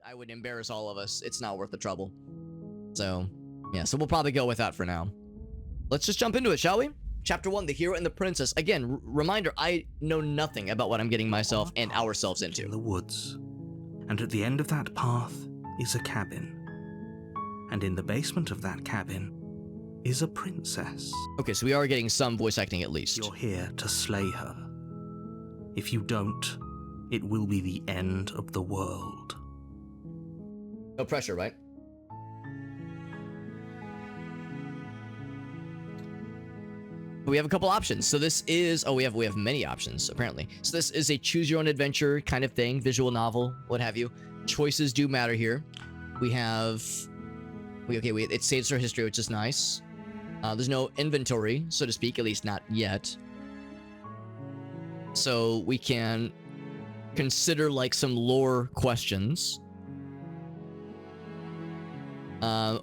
I would embarrass all of us. It's not worth the trouble. So, yeah, so we'll probably go with that for now. Let's just jump into it, shall we? Chapter 1, The Hero and the Princess. Again, reminder, I know nothing about what I'm getting myself and ourselves into. In the woods. And at the end of that path is a cabin. And in the basement of that cabin is a princess. Okay, so we are getting some voice acting at least. You're here to slay her. If you don't, it will be the end of the world. No pressure, right? We have a couple options. So this is, we have many options apparently. So this is a choose your own adventure kind of thing, visual novel, what have you. Choices do matter here. We have, it saves our history, which is nice. There's no inventory, so to speak, at least not yet. So we can consider like some lore questions.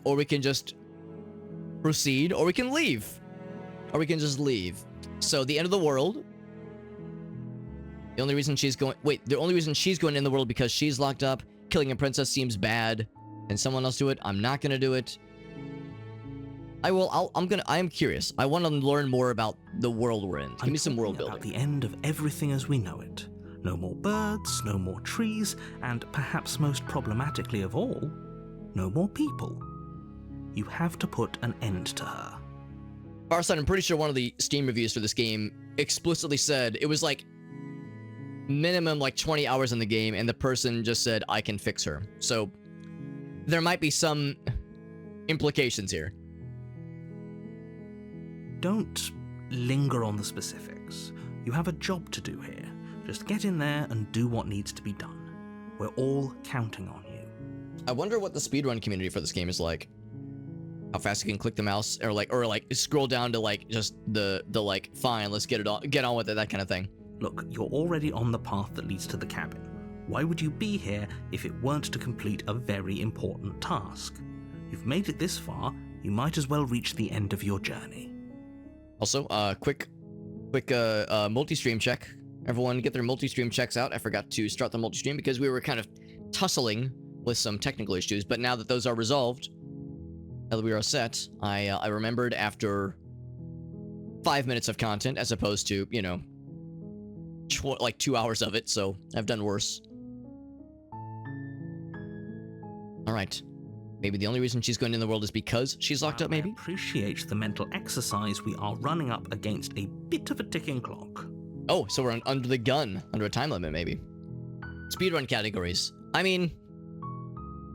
Or we can just proceed, or we can leave. Or we can just leave. So the end of the world. The only reason she's going in the world because she's locked up. Killing a princess seems bad. And someone else do it. I'm not gonna do it. I am curious. I want to learn more about the world we're in. Give me some world building. About the end of everything as we know it. No more birds, no more trees, and perhaps most problematically of all, no more people. You have to put an end to her. Farside, I'm pretty sure one of the Steam reviews for this game explicitly said it was like minimum like 20 hours in the game, and the person just said, I can fix her. So there might be some implications here. Don't linger on the specifics. You have a job to do here. Just get in there and do what needs to be done. We're all counting on you. I wonder what the speedrun community for this game is like. How fast you can click the mouse, or like scroll down to like just the like fine, let's get on with it, that kind of thing. Look, you're already on the path that leads to the cabin. Why would you be here if it weren't to complete a very important task? You've made it this far, you might as well reach the end of your journey. Also, quick multi-stream check. Everyone get their multi-stream checks out. I forgot to start the multi-stream because we were kind of tussling with some technical issues, but now that those are resolved, now that we are set, I remembered after 5 minutes of content as opposed to, you know, like 2 hours of it, so I've done worse. Alright. Maybe the only reason she's going in the world is because she's locked up, maybe? I appreciate the mental exercise. We are running up against a bit of a ticking clock. Oh, so we're under the gun, under a time limit, maybe. Speedrun categories. I mean,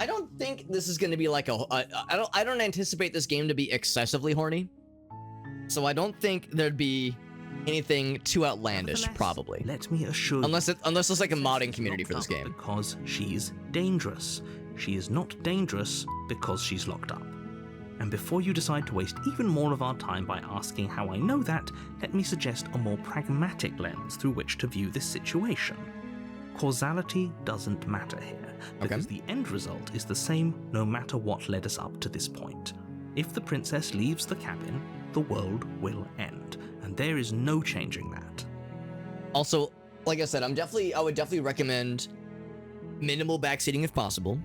I don't think this is going to be like I don't anticipate this game to be excessively horny. So I don't think there'd be anything too outlandish, probably. Let me assure you. Unless it's like a modding community for this game. Because she's dangerous. She is not dangerous because she's locked up. And before you decide to waste even more of our time by asking how I know that, let me suggest a more pragmatic lens through which to view this situation. Causality doesn't matter here, because the end result is the same no matter what led us up to this point. If the princess leaves the cabin, the world will end, and there is no changing that. Also, like I said, I would definitely recommend minimal backseating if possible.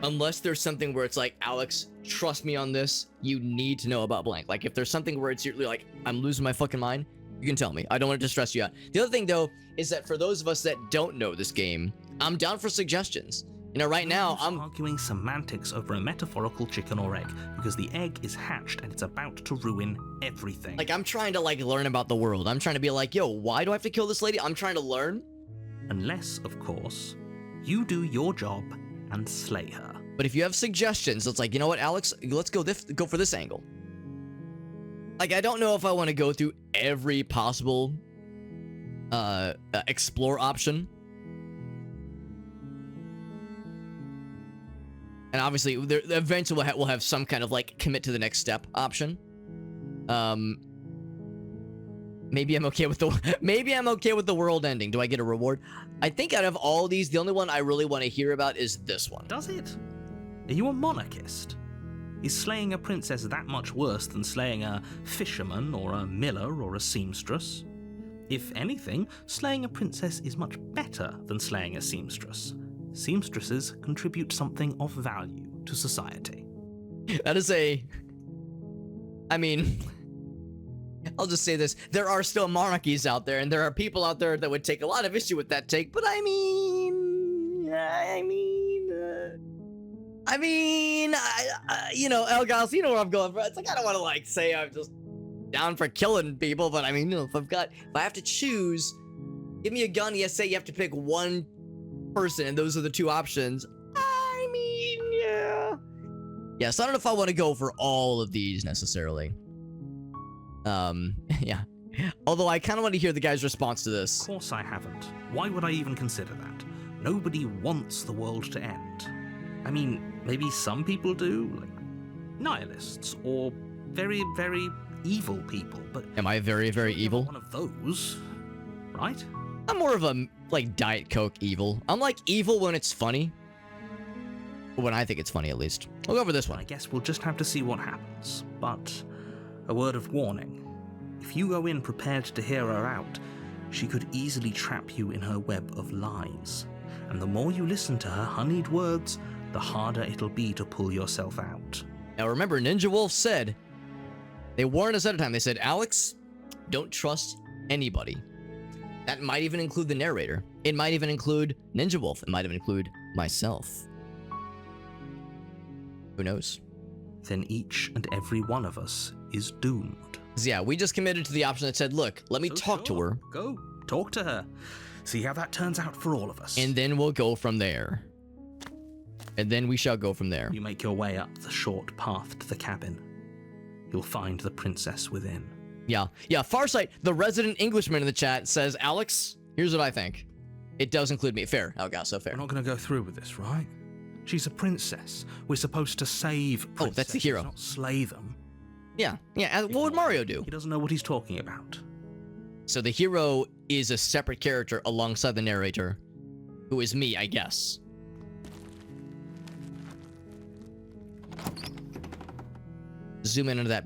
Unless there's something where it's like, Alex, trust me on this, you need to know about blank. Like, if there's something where it's you're like, I'm losing my fucking mind, you can tell me. I don't want to stress you out. The other thing, though, is that for those of us that don't know this game, I'm down for suggestions. You know, right now, I'm arguing semantics over a metaphorical chicken or egg, because the egg is hatched and it's about to ruin everything. Like, I'm trying to, like, learn about the world. I'm trying to be like, yo, why do I have to kill this lady? I'm trying to learn. Unless, of course, you do your job and slay her. But if you have suggestions, it's like, you know what, Alex, let's go for this angle. Like, I don't know if I want to go through every possible explore option. And obviously, eventually we'll have some kind of like commit to the next step option. Maybe I'm okay with the world ending. Do I get a reward? I think out of all these, the only one I really want to hear about is this one. Does it? Are you a monarchist? Is slaying a princess that much worse than slaying a fisherman or a miller or a seamstress? If anything, slaying a princess is much better than slaying a seamstress. Seamstresses contribute something of value to society. That is a... I mean... I'll just say this. There are still monarchies out there, and there are people out there that would take a lot of issue with that take, but I mean, you know, Elgas, you know where I'm going from. It's like, I don't want to, like, say I'm just down for killing people, but I mean, you know, if I have to choose, give me a gun, you say you have to pick one person, and those are the two options. I mean, yeah. Yeah, so I don't know if I want to go for all of these necessarily. Yeah. Although I kind of want to hear the guy's response to this. Of course I haven't. Why would I even consider that? Nobody wants the world to end. I mean, maybe some people do, like nihilists or very, very evil people, but... Am I very, very evil? One of those, right? I'm more of a, like, Diet Coke evil. I'm like evil when it's funny. When I think it's funny, at least. We'll go over this one. I guess we'll just have to see what happens, but... a word of warning. If you go in prepared to hear her out, she could easily trap you in her web of lies. And the more you listen to her honeyed words, the harder it'll be to pull yourself out. Now remember, Ninja Wolf said, they warned us at a time, they said, Alex, don't trust anybody. That might even include the narrator. It might even include Ninja Wolf. It might even include myself. Who knows? Then each and every one of us is doomed. So yeah, we just committed to the option that said, look, let me talk to her. Go, talk to her. See how that turns out for all of us. And then we'll go from there. And then we shall go from there. You make your way up the short path to the cabin. You'll find the princess within. Yeah, Farsight, the resident Englishman in the chat, says, Alex, here's what I think. It does include me. Fair. Oh, God, so fair. We're not going to go through with this, right? She's a princess. We're supposed to save princesses, oh, that's the hero. Not slay them. Yeah. What would Mario do? He doesn't know what he's talking about. So the hero is a separate character alongside the narrator, who is me, I guess. Zoom in into that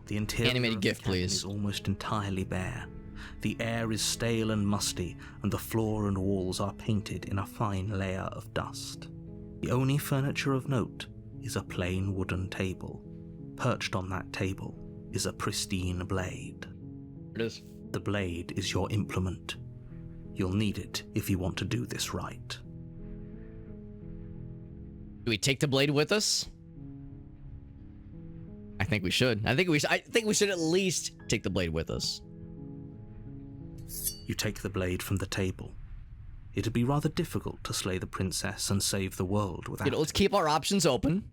the interior animated of GIF, the cabin please. Is almost entirely bare. The air is stale and musty, and the floor and walls are painted in a fine layer of dust. The only furniture of note is a plain wooden table. Perched on that table is a pristine blade. It is. The blade is your implement. You'll need it if you want to do this right. Do we take the blade with us? I think we should. I think we should at least take the blade with us. You take the blade from the table. It'd be rather difficult to slay the princess and save the world without it. Let's keep our options open.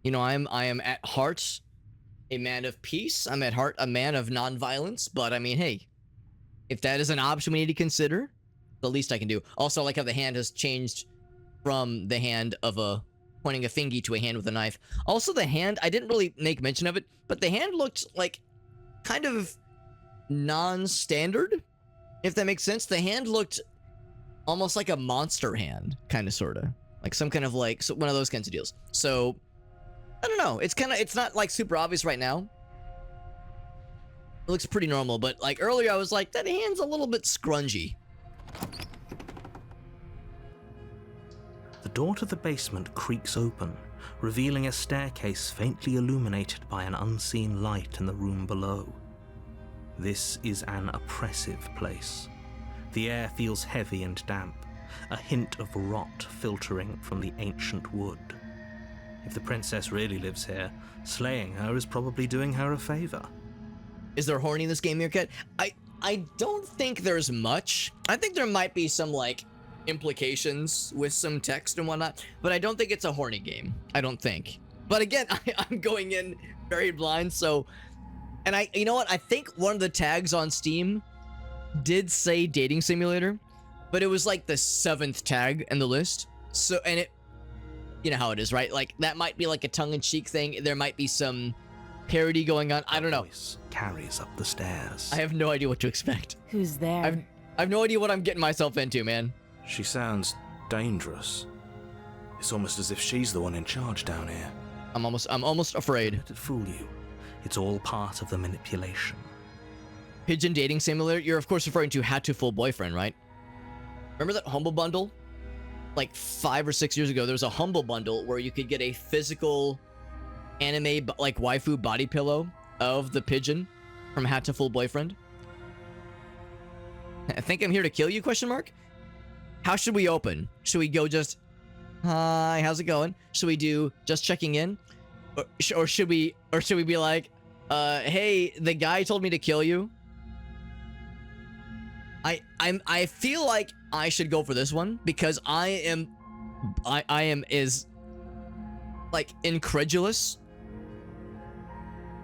You know, I am at heart a man of peace. I'm at heart a man of non-violence. But I mean, hey, if that is an option we need to consider, the least I can do. Also, I like how the hand has changed from the hand of a pointing a fingy to a hand with a knife. Also, the hand, I didn't really make mention of it, but the hand looked like kind of non-standard, if that makes sense. The hand looked almost like a monster hand, kind of, sort of. Like some kind of like, so one of those kinds of deals. So, I don't know. It's not like super obvious right now. It looks pretty normal, but like earlier I was like, that hand's a little bit scrungy. The door to the basement creaks open, revealing a staircase faintly illuminated by an unseen light in the room below. This is an oppressive place. The air feels heavy and damp, a hint of rot filtering from the ancient wood. If the princess really lives here, slaying her is probably doing her a favor. Is there horny in this game, Meerkat? I don't think there's much. I think there might be some, like, implications with some text and whatnot, but I don't think it's a horny game. I don't think. But again, I'm going in very blind, so... And you know what? I think one of the tags on Steam did say dating simulator, but it was like the 7th tag in the list. So, and it... You know how it is, right? Like, that might be like a tongue-in-cheek thing. There might be some parody going on. I don't know. Voice carries up the stairs. I have no idea what to expect. Who's there? I have no idea what I'm getting myself into, man. She sounds dangerous. It's almost as if she's the one in charge down here. I'm almost afraid. Let it fool you. It's all part of the manipulation. Pigeon dating simulator? You're of course referring to Hatoful Boyfriend, right? Remember that Humble Bundle? like 5 or 6 years ago, there was a Humble Bundle where you could get a physical anime like waifu body pillow of the pigeon from Hatoful Boyfriend. I think I'm here to kill you, question mark? How should we open? Should we go just, hi, how's it going? Should we do just checking in? Or should we be like, hey, the guy told me to kill you? I feel like I should go for this one because I am as like incredulous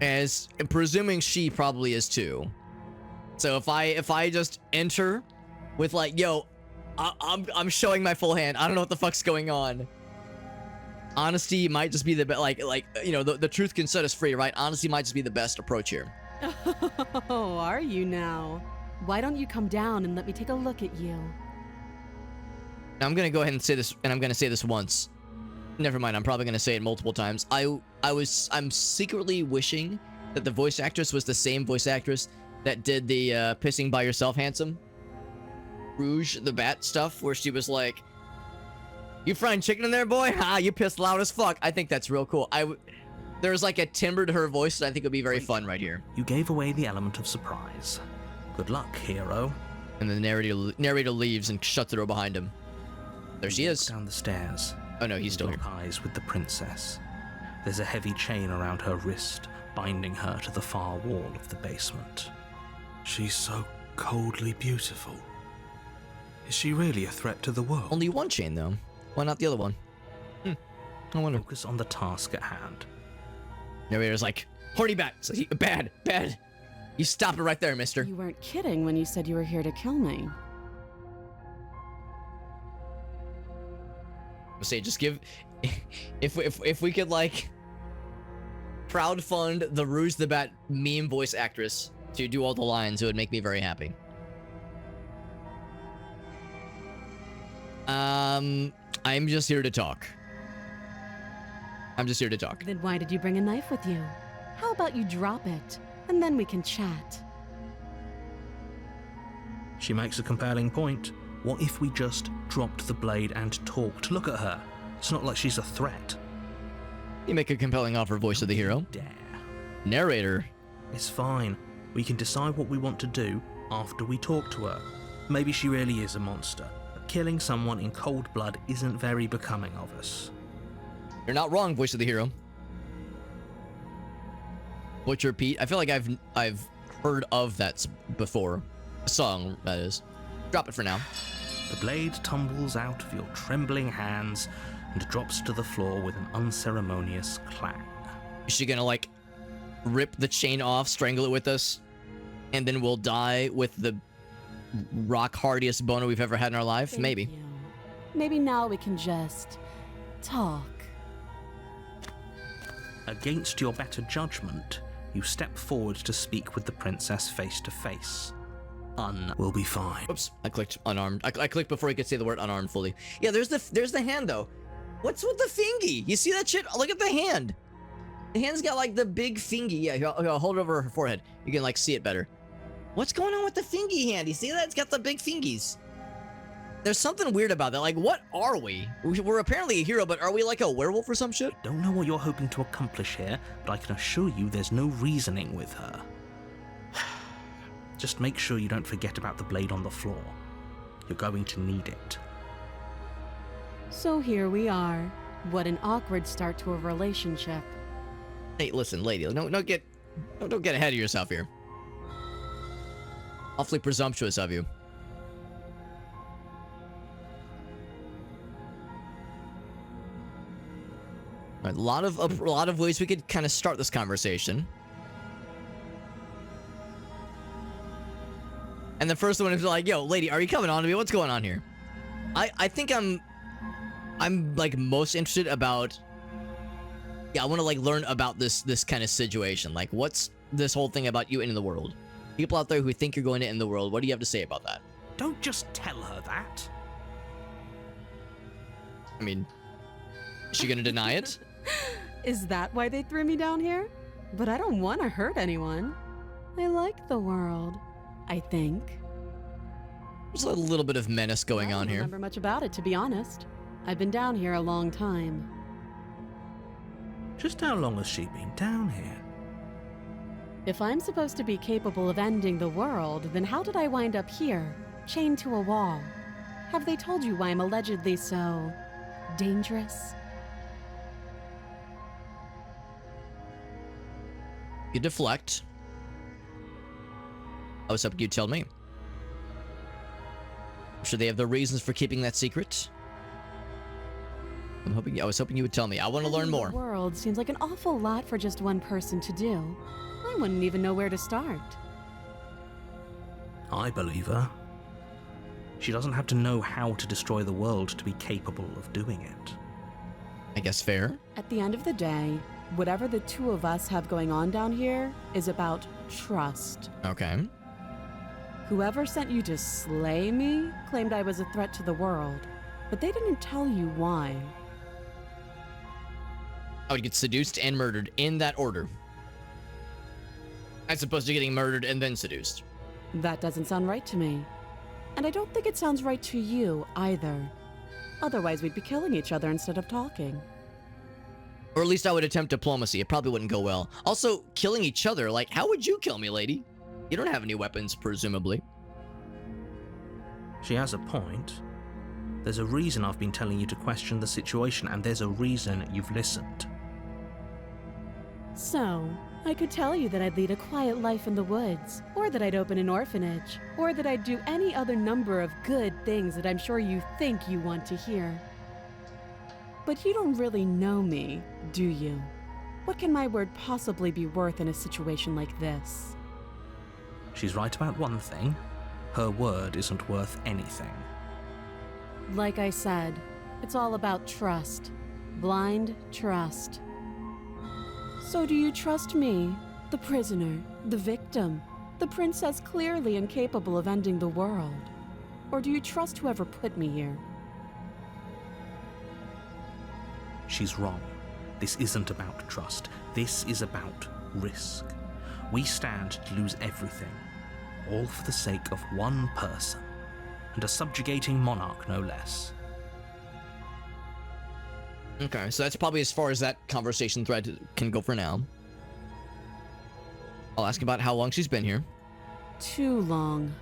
as presuming she probably is too. So if I just enter with like, yo, I'm showing my full hand. I don't know what the fuck's going on. Honesty might just be the like you know, the truth can set us free, right? Honesty might just be the best approach here. Oh, are you now? Why don't you come down and let me take a look at you? Now, I'm gonna go ahead and say this, and I'm gonna say this once. Never mind, I'm probably gonna say it multiple times. I'm secretly wishing that the voice actress was the same voice actress that did the pissing by yourself handsome Rouge the Bat stuff, where she was like, "You frying chicken in there, boy? Ha! You pissed loud as fuck." I think that's real cool. There's like a timbre to her voice that I think would be very fun right here. You gave away the element of surprise. Good luck, hero. And the narrator leaves and shuts the door behind him. There she is. Down the stairs. Oh no, he's still here. Lock eyes with the princess. There's a heavy chain around her wrist, binding her to the far wall of the basement. She's so coldly beautiful. Is she really a threat to the world? Only one chain though. Why not the other one? I wonder. Focus on the task at hand. Narrator's like, horny bat. So bad. You stop it right there, mister. You weren't kidding when you said you were here to kill me. Say, just give, if we could like crowdfund the Rouge the Bat meme voice actress to do all the lines, it would make me very happy. I'm just here to talk. Then why did you bring a knife with you? How about you drop it, and then we can chat. She makes a compelling point. What if we just dropped the blade and talked? Look at her. It's not like she's a threat. You make a compelling offer, voice of the hero. Dare. Narrator. It's fine. We can decide what we want to do after we talk to her. Maybe she really is a monster, but killing someone in cold blood isn't very becoming of us. You're not wrong, voice of the hero. Butcher Pete. I feel like I've heard of that before. A song, that is. Drop it for now. The blade tumbles out of your trembling hands and drops to the floor with an unceremonious clang. Is she gonna like rip the chain off, strangle it with us, and then we'll die with the rock hardiest boner we've ever had in our life? Thank Maybe. you. Maybe now we can just talk. Against your better judgment, you step forward to speak with the princess face to face. We'll be fine. Oops, I clicked unarmed. I clicked before he could say the word unarmed fully. Yeah, there's the hand though. What's with the fingy? You see that shit? Look at the hand. The hand's got like the big fingy. Yeah, here, I'll hold it over her forehead. You can like see it better. What's going on with the fingy hand? You see that? It's got the big fingies. There's something weird about that. Like, what are we? We're apparently a hero, but are we like a werewolf or some shit? Don't know what you're hoping to accomplish here, but I can assure you there's no reasoning with her. Just make sure you don't forget about the blade on the floor. You're going to need it. So here we are. What an awkward start to a relationship. Hey, listen, lady, don't get ahead of yourself here. Awfully presumptuous of you. All right, a lot of ways we could kind of start this conversation. And the first one is like, yo, lady, are you coming on to me? What's going on here? I think I'm like most interested about, yeah, I want to like learn about this kind of situation. Like, what's this whole thing about you ending the world? People out there who think you're going to end the world, what do you have to say about that? Don't just tell her that. I mean, is she gonna deny it? Is that why they threw me down here? But I don't want to hurt anyone. I like the world, I think. There's a little bit of menace going I on don't here. remember much about it, to be honest. I've been down here a long time. Just how long has she been down here? If I'm supposed to be capable of ending the world, then how did I wind up here, chained to a wall? Have they told you why I'm allegedly so dangerous? You deflect. I was hoping you'd tell me. I'm sure they have their reasons for keeping that secret. I was hoping you would tell me. I want to learn more. The world seems like an awful lot for just one person to do. I wouldn't even know where to start. I believe her. She doesn't have to know how to destroy the world to be capable of doing it. I guess fair. At the end of the day, whatever the two of us have going on down here is about trust. Okay. Whoever sent you to slay me claimed I was a threat to the world, but they didn't tell you why. I would get seduced and murdered in that order. As opposed to getting murdered and then seduced. That doesn't sound right to me. And I don't think it sounds right to you either. Otherwise, we'd be killing each other instead of talking. Or at least I would attempt diplomacy. It probably wouldn't go well. Also, killing each other. Like, how would you kill me, lady? You don't have any weapons, presumably. She has a point. There's a reason I've been telling you to question the situation, and there's a reason you've listened. So, I could tell you that I'd lead a quiet life in the woods, or that I'd open an orphanage, or that I'd do any other number of good things that I'm sure you think you want to hear. But you don't really know me, do you? What can my word possibly be worth in a situation like this? She's right about one thing. Her word isn't worth anything. Like I said, it's all about trust. Blind trust. So do you trust me, the prisoner, the victim, the princess clearly incapable of ending the world? Or do you trust whoever put me here? She's wrong. This isn't about trust. This is about risk. We stand to lose everything, all for the sake of one person, and a subjugating monarch no less. Okay, so that's probably as far as that conversation thread can go for now. I'll ask about how long she's been here. Too long.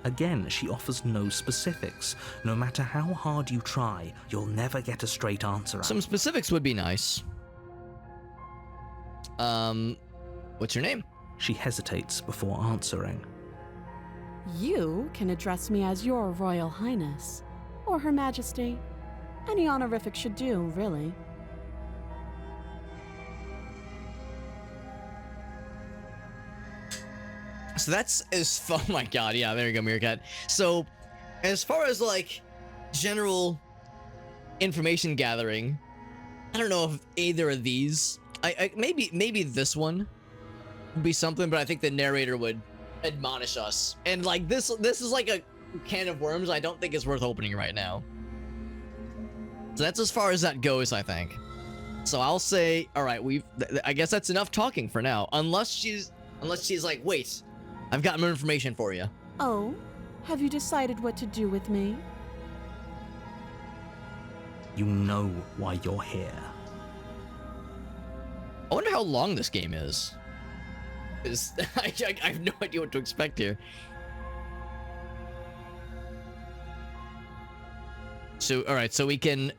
Again, she offers no specifics. No matter how hard you try, you'll never get a straight answer out. Some specifics would be nice. What's your name? She hesitates before answering. You can address me as Your Royal Highness, or Her Majesty. Any honorific should do, really. So that's as oh my god, yeah, there you go, Meerkat. So, as far as like general information gathering, I don't know if either of these. Maybe this one would be something, but I think the narrator would admonish us. And like this is like a can of worms. I don't think it's worth opening right now. So that's as far as that goes, I think. So I'll say, all right, I guess that's enough talking for now. Unless she's like, wait, I've got more information for you. Oh, have you decided what to do with me? You know why you're here. I wonder how long this game is. Because I have no idea what to expect here. So, alright, so we can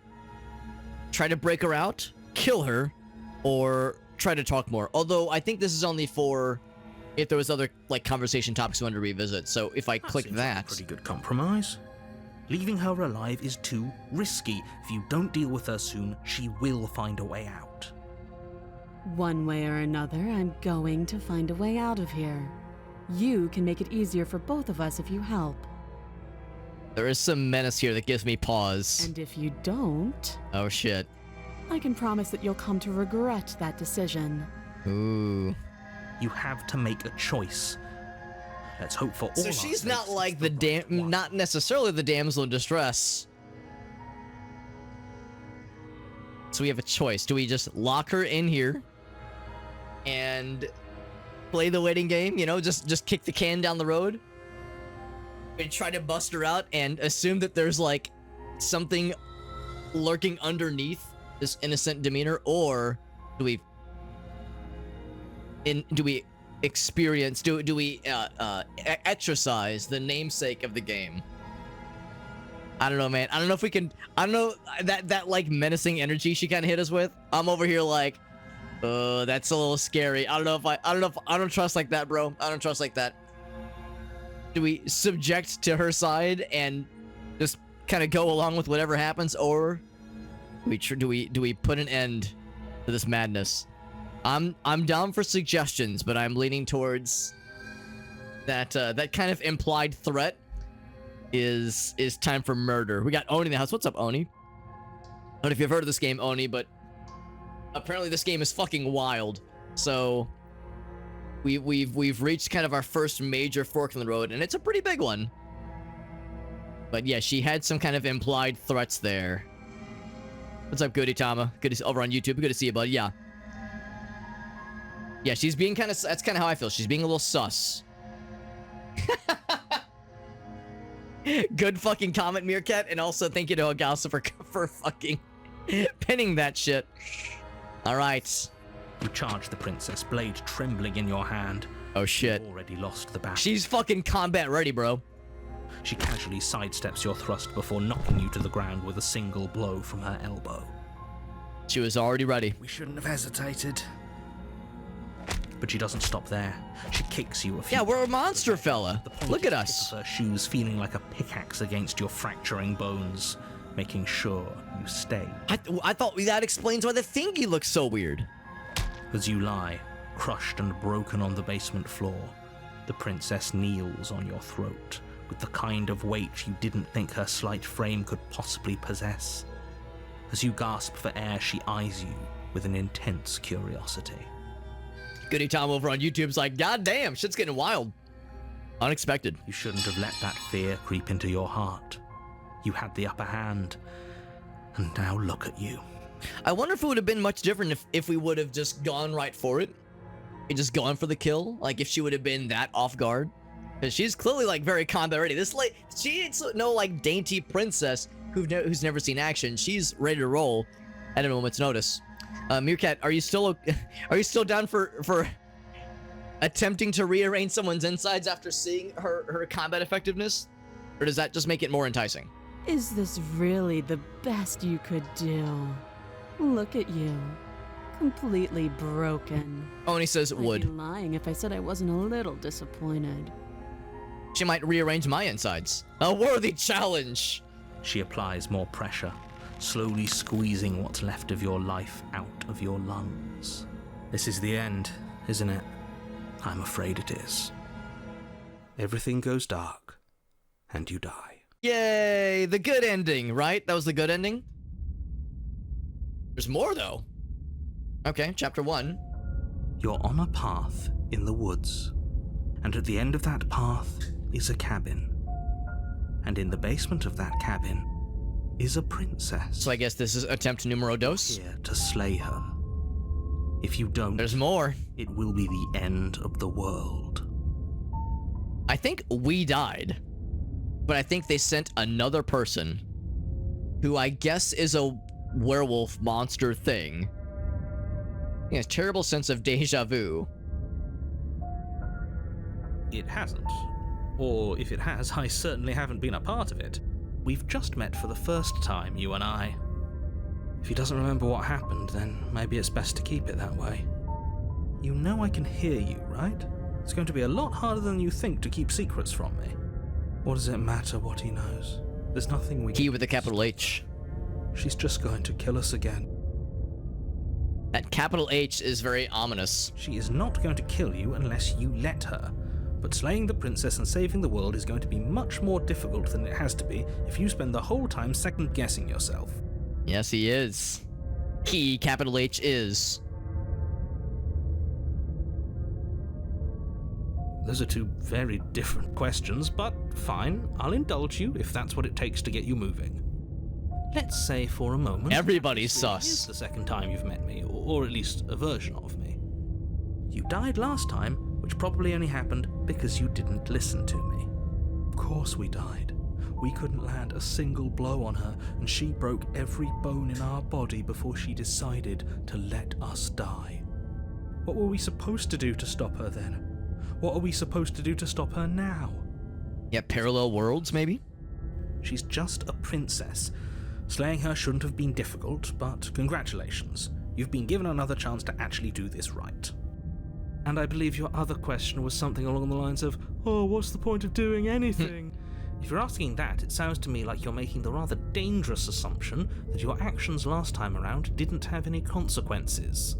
try to break her out, kill her, or try to talk more. Although, I think this is only for if there was other, like, conversation topics we wanted to revisit. So, if I click Seems like a that... pretty good compromise. Leaving her alive is too risky. If you don't deal with her soon, she will find a way out. One way or another, I'm going to find a way out of here. You can make it easier for both of us if you help. There is some menace here that gives me pause. And if you don't, Oh, shit. I can promise that you'll come to regret that decision. Ooh. You have to make a choice. Let's hope for all So our she's sakes not it's like the the right one. not necessarily the damsel in distress. So we have a choice. Do we just lock her in here and play the waiting game? You know, just kick the can down the road and try to bust her out and assume that there's like something lurking underneath this innocent demeanor, or do we exercise the namesake of the game? I don't know, man. I don't know if we can. I don't know that like menacing energy she kind of hit us with. I'm over here like, that's a little scary. I don't trust like that, bro. I don't trust like that. Do we subject to her side and just kind of go along with whatever happens, or do we put an end to this madness? I'm down for suggestions, but I'm leaning towards that that kind of implied threat is time for murder. We got Oni in the house. What's up, Oni? I don't know if you've heard of this game, Oni, but apparently this game is fucking wild. So we've reached kind of our first major fork in the road, and it's a pretty big one. But yeah, she had some kind of implied threats there. What's up, Goody Tama? Good to see over on YouTube. Good to see you, bud. Yeah. Yeah, she's being kind of, that's kind of how I feel. She's being a little sus. Good fucking comment, Meerkat, and also thank you to Ogasa for fucking pinning that shit. All right. You charge the princess, blade trembling in your hand. Oh shit. You've already lost the battle. She's fucking combat ready, bro. She casually sidesteps your thrust before knocking you to the ground with a single blow from her elbow. She was already ready. We shouldn't have hesitated. But she doesn't stop there. She kicks you a few Yeah, we're a times monster, with fella. the pointed Look at tip us. of her shoes feeling like a pickaxe against your fracturing bones, making sure you stay. I thought that explains why the thingy looks so weird. As you lie, crushed and broken on the basement floor, the princess kneels on your throat with the kind of weight you didn't think her slight frame could possibly possess. As you gasp for air, she eyes you with an intense curiosity. Goody Tom over on YouTube's like, God damn, shit's getting wild. Unexpected. You shouldn't have let that fear creep into your heart. You had the upper hand, and now look at you. I wonder if it would have been much different if we would have just gone right for it. We just gone for the kill. Like if she would have been that off guard. Because she's clearly like very combat ready. She ain't no like dainty princess who's never seen action. She's ready to roll at a moment's notice. Meerkat, are you still down for attempting to rearrange someone's insides after seeing her combat effectiveness? Or does that just make it more enticing? Is this really the best you could do? Look at you. Completely broken. Oni says I'd be would. lying if I said I wasn't a little disappointed. She might rearrange my insides. A worthy challenge! She applies more pressure, slowly squeezing what's left of your life out of your lungs. This is the end, isn't it? I'm afraid it is. Everything goes dark, and you die. Yay! The good ending, right? That was the good ending? There's more, though. Okay, chapter 1. You're on a path in the woods, and at the end of that path is a cabin. And in the basement of that cabin is a princess. So I guess this is attempt numero dos. Here to slay her. If you don't, There's more. it will be the end of the world. I think we died, but I think they sent another person who I guess is a werewolf monster thing. He has terrible sense of deja vu. It hasn't. Or if it has, I certainly haven't been a part of it. We've just met for the first time, you and I. If he doesn't remember what happened, then maybe it's best to keep it that way. You know I can hear you, right? It's going to be a lot harder than you think to keep secrets from me. What does it matter what he knows? There's nothing we Key can with a do. capital H. She's just going to kill us again. That capital H is very ominous. She is not going to kill you unless you let her. But slaying the princess and saving the world is going to be much more difficult than it has to be if you spend the whole time second-guessing yourself. Yes, he is. Key, capital H is. Those are two very different questions, but fine, I'll indulge you if that's what it takes to get you moving. Let's say for a moment... Everybody's this sus. is the second time you've met me, or at least a version of me. You died last time, which probably only happened because you didn't listen to me. Of course we died. We couldn't land a single blow on her, and she broke every bone in our body before she decided to let us die. What were we supposed to do to stop her then? What are we supposed to do to stop her now? Yeah, parallel worlds, maybe? She's just a princess. Slaying her shouldn't have been difficult, but congratulations. You've been given another chance to actually do this right. And I believe your other question was something along the lines of, oh, what's the point of doing anything? If you're asking that, it sounds to me like you're making the rather dangerous assumption that your actions last time around didn't have any consequences.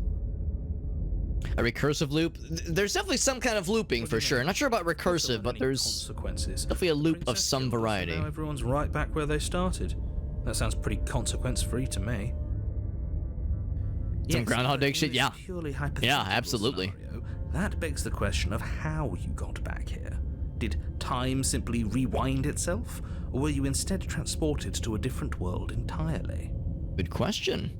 A recursive loop? There's definitely some kind of looping for sure. Not sure about recursive, but there's consequences. definitely a loop of Princess some kills, so variety. Now everyone's right back where they started. That sounds pretty consequence-free to me. Some Groundhog Day shit? Yeah. Purely hypothetical Yeah, absolutely. scenario, that begs the question of how you got back here. Did time simply rewind itself, or were you instead transported to a different world entirely? Good question.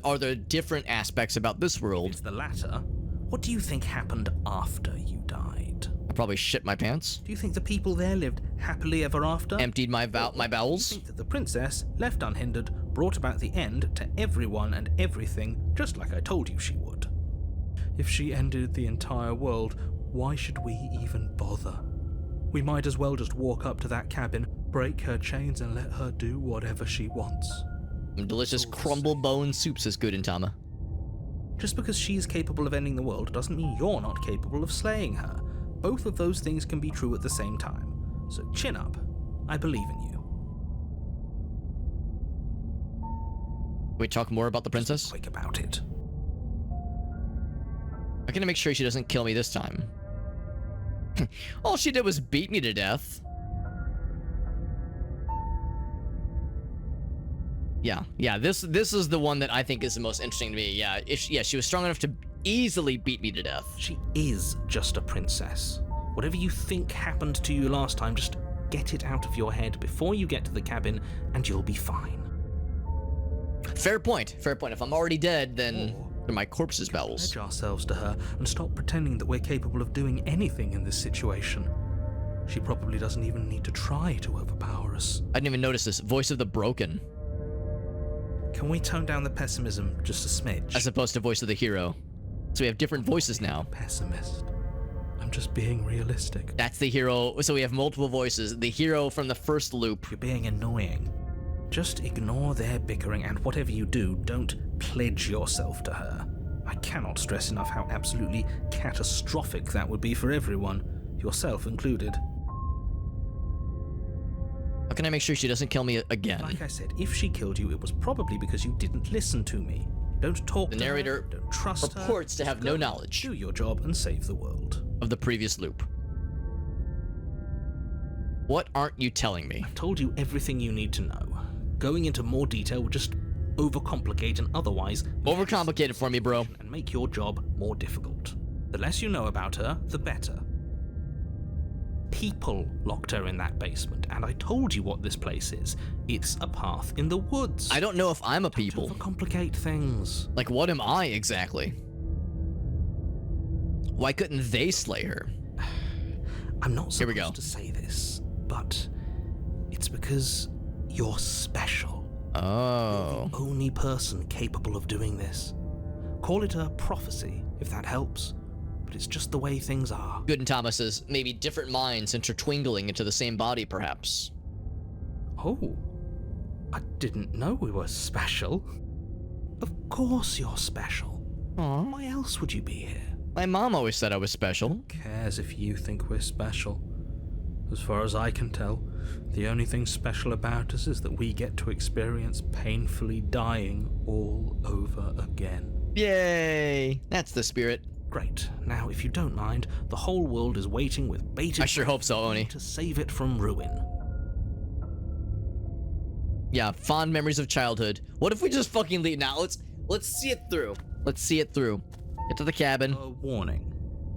Are there different aspects about this If world? it's the latter, what do you think happened after you died? I probably shit my pants, Do you think the people there lived happily ever after? emptied my Or do you bowels. think that the princess, left unhindered, brought about the end to everyone and everything, just like I told you she would? If she ended the entire world, why should we even bother? We might as well just walk up to that cabin, break her chains, and let her do whatever she wants. Delicious crumble bone soups is good in Tama. Just because she's capable of ending the world doesn't mean you're not capable of slaying her. Both of those things can be true at the same time. So chin up. I believe in you. Can we talk more about the princess? Quick about it. I'm gonna make sure she doesn't kill me this time. All she did was beat me to death. Yeah, this is the one that I think is the most interesting to me. Yeah, she was strong enough to easily beat me to death. She is just a princess. Whatever you think happened to you last time, just get it out of your head before you get to the cabin, and you'll be fine. Fair point. If I'm already dead, then they're my corpse's bowels. Pledge ourselves to her and stop pretending that we're capable of doing anything in this situation. She probably doesn't even need to try to overpower us. I didn't even notice this. Voice of the broken, Can we tone down the pessimism just a smidge? as opposed to voice of the hero. So we have different voices now. Pessimist. I'm just being realistic. That's the hero. So we have multiple voices. The hero from the first loop. You're being annoying. Just ignore their bickering, and whatever you do, don't pledge yourself to her. I cannot stress enough how absolutely catastrophic that would be for everyone, yourself included. How can I make sure she doesn't kill me again? Like I said, if she killed you, it was probably because you didn't listen to me. Don't talk The to her, narrator don't trust her. Reports to have Just no go, knowledge Do your job and save the world. of the previous loop. What aren't you telling me? I've told you everything you need to know. Going into more detail would just overcomplicate and otherwise Overcomplicated for me, bro. and make your job more difficult. The less you know about her, the better. People locked her in that basement, and I told you what this place is. It's a path in the woods. I don't know if I'm a people. Don't overcomplicate things. Like, what am I exactly? Why couldn't they slay her? I'm not Here we go. supposed to say this, but it's because you're special. Oh. Only person capable of doing this. Call it a prophecy, if that helps, but it's just the way things are. Good and Thomas says maybe different minds intertwingling into the same body, perhaps. Oh, I didn't know we were special. Of course you're special. Aw. Why else would you be here? My mom always said I was special. Who cares if you think we're special? As far as I can tell, the only thing special about us is that we get to experience painfully dying all over again. Yay! That's the spirit. Great. Now, if you don't mind, the whole world is waiting with bated I sure hope so, Oni. to save it from ruin. Yeah, fond memories of childhood. What if we just fucking leave now? Let's see it through. Let's see it through. Get to the cabin. A warning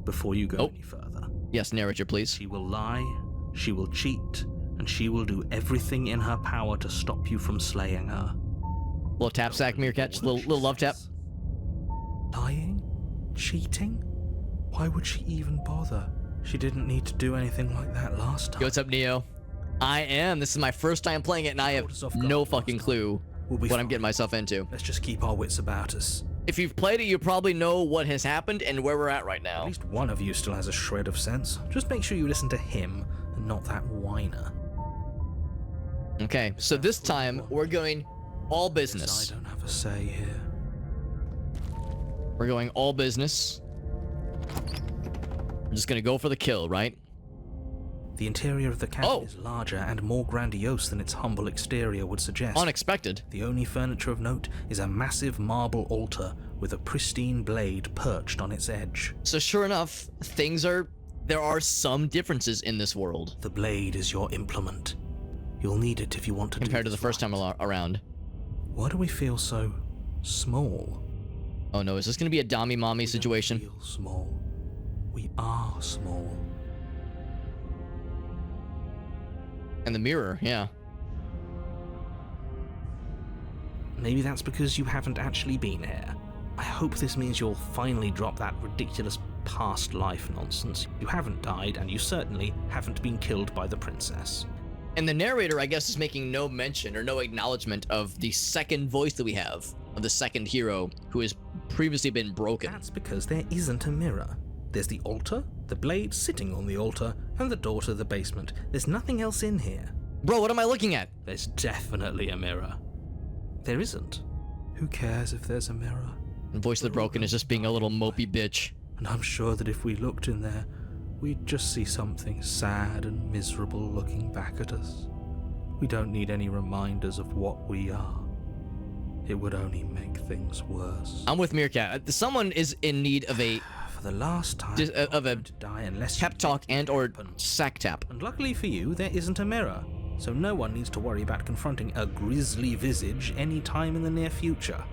before you go Oh. any further. Yes, narrator, please. She will lie, she will cheat, and she will do everything in her power to stop you from slaying her. Little tap sack, meerkat. Little love tap. Lying? Cheating? Why would she even bother? She didn't need to do anything like that last time. Yo, what's up, Neo? I am. This is my first time playing it, and I have Caught us off no guard fucking last clue We'll be what I'm fine. getting myself into. Let's just keep our wits about us. If you've played it, you probably know what has happened and where we're at right At now. least one of you still has a shred of sense. Just make sure you listen to him and not that whiner. Okay, so this time we're going all business. I don't have a say here. We're going all business. We're just gonna go for the kill, right? The interior of the cabin Oh. is larger and more grandiose than its humble exterior would suggest. Unexpected. The only furniture of note is a massive marble altar with a pristine blade perched on its edge. So sure enough, there are some differences in this world The blade is your implement. You'll need it if you want to compared do to the this first time right. around. Why do we feel so small? Oh no, is this gonna be a Dami Mommy situation? We don't feel small. We are small. And the mirror, yeah. Maybe that's because you haven't actually been here. I hope this means you'll finally drop that ridiculous past life nonsense. You haven't died, and you certainly haven't been killed by the princess. And the narrator, I guess, is making no mention or no acknowledgement of the second voice that we have, of the second hero who has previously been broken. That's because there isn't a mirror. There's the altar, the blade sitting on the altar, and the door to the basement. There's nothing else in here. Bro, what am I looking at? There's definitely a mirror. There isn't. Who cares if there's a mirror? And Voice of the Broken is just being a little mopey bitch. And I'm sure that if we looked in there, we'd just see something sad and miserable looking back at us. We don't need any reminders of what we are. It would only make things worse. I'm with Meerkat. Someone is in need of a For the last time, Just, you're of a going to die unless pep you talk get and or open. sack tap. And luckily for you, there isn't a mirror, so no one needs to worry about confronting a grisly visage any time in the near future.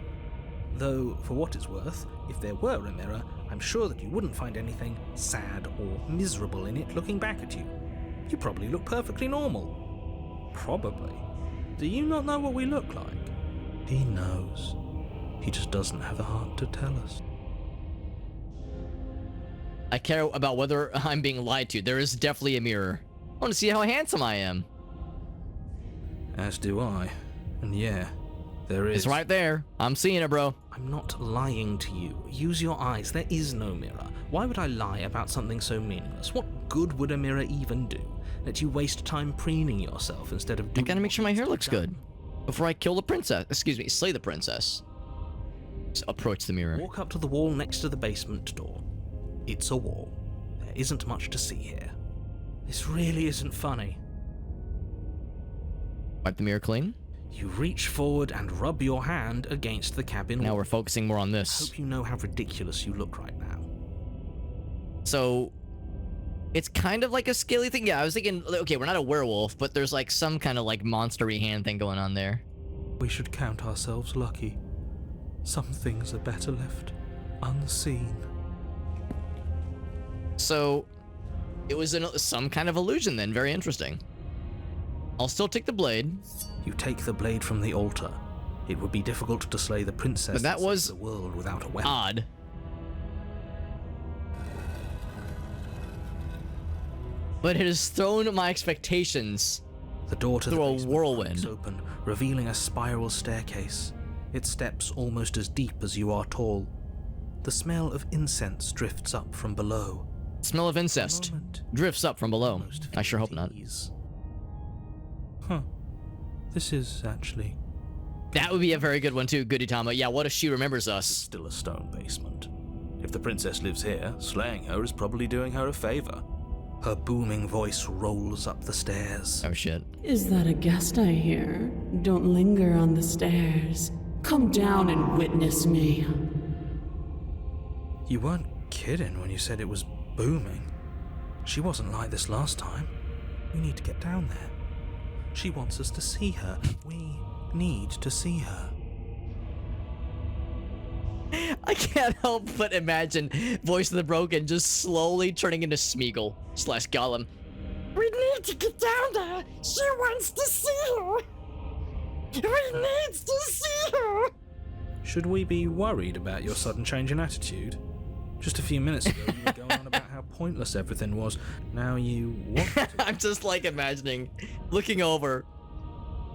Though, for what it's worth, if there were a mirror, I'm sure that you wouldn't find anything sad or miserable in it looking back at you. You probably look perfectly normal. Probably. Do you not know what we look like? He knows. He just doesn't have the heart to tell us. I care about whether I'm being lied to. There is definitely a mirror. I want to see how handsome I am. As do I. And yeah, there is. It's right there. I'm seeing it, bro. I'm not lying to you. Use your eyes. There is no mirror. Why would I lie about something so meaningless? What good would a mirror even do? Let you waste time preening yourself instead of I doing. gotta make sure my what hair needs looks to be good before I kill the princess. Excuse me, slay the princess. Just approach the mirror. done. Walk up to the wall next to the basement door. It's a wall. There isn't much to see here. This really isn't funny. Wipe the mirror clean. You reach forward and rub your hand against the cabin Now wall. we're focusing more on I this. hope you know how ridiculous you look right now. So, it's kind of like a scaly thing. Yeah, I was thinking, okay, we're not a werewolf, but there's like some kind of like monstery hand thing going on there. We should count ourselves lucky. Some things are better left unseen. So, it was some kind of illusion then. Very interesting. I'll still take the blade. You take the blade from the altar. It would be difficult to slay the princess But that saves was the world without a weapon. Odd. But it has thrown my expectations. The door to the through a basement whirlwind. cracks open, revealing a spiral staircase. Its steps almost as deep as you are tall. The smell of incense drifts up from below. Smell of incest Moment. drifts up from below. Almost I sure feels hope not. ease. Huh. This is actually That would be a very good one too, Goody Tama. Yeah, what if she remembers us? still a stone basement. If the princess lives here, slaying her is probably doing her a favor. Her booming voice rolls up the stairs. Oh shit. Is that a guest I hear? Don't linger on the stairs. Come down and witness me. You weren't kidding when you said it was booming. She wasn't like this last time. We need to get down there. She wants us to see her. We need to see her. I can't help but imagine Voice of the Broken just slowly turning into Smeagol / Gollum. We need to get down there. She wants to see her. We need to see her. Should we be worried about your sudden change in attitude? Just a few minutes ago, you were going on about how pointless everything was. Now you want to. I'm just like imagining looking over,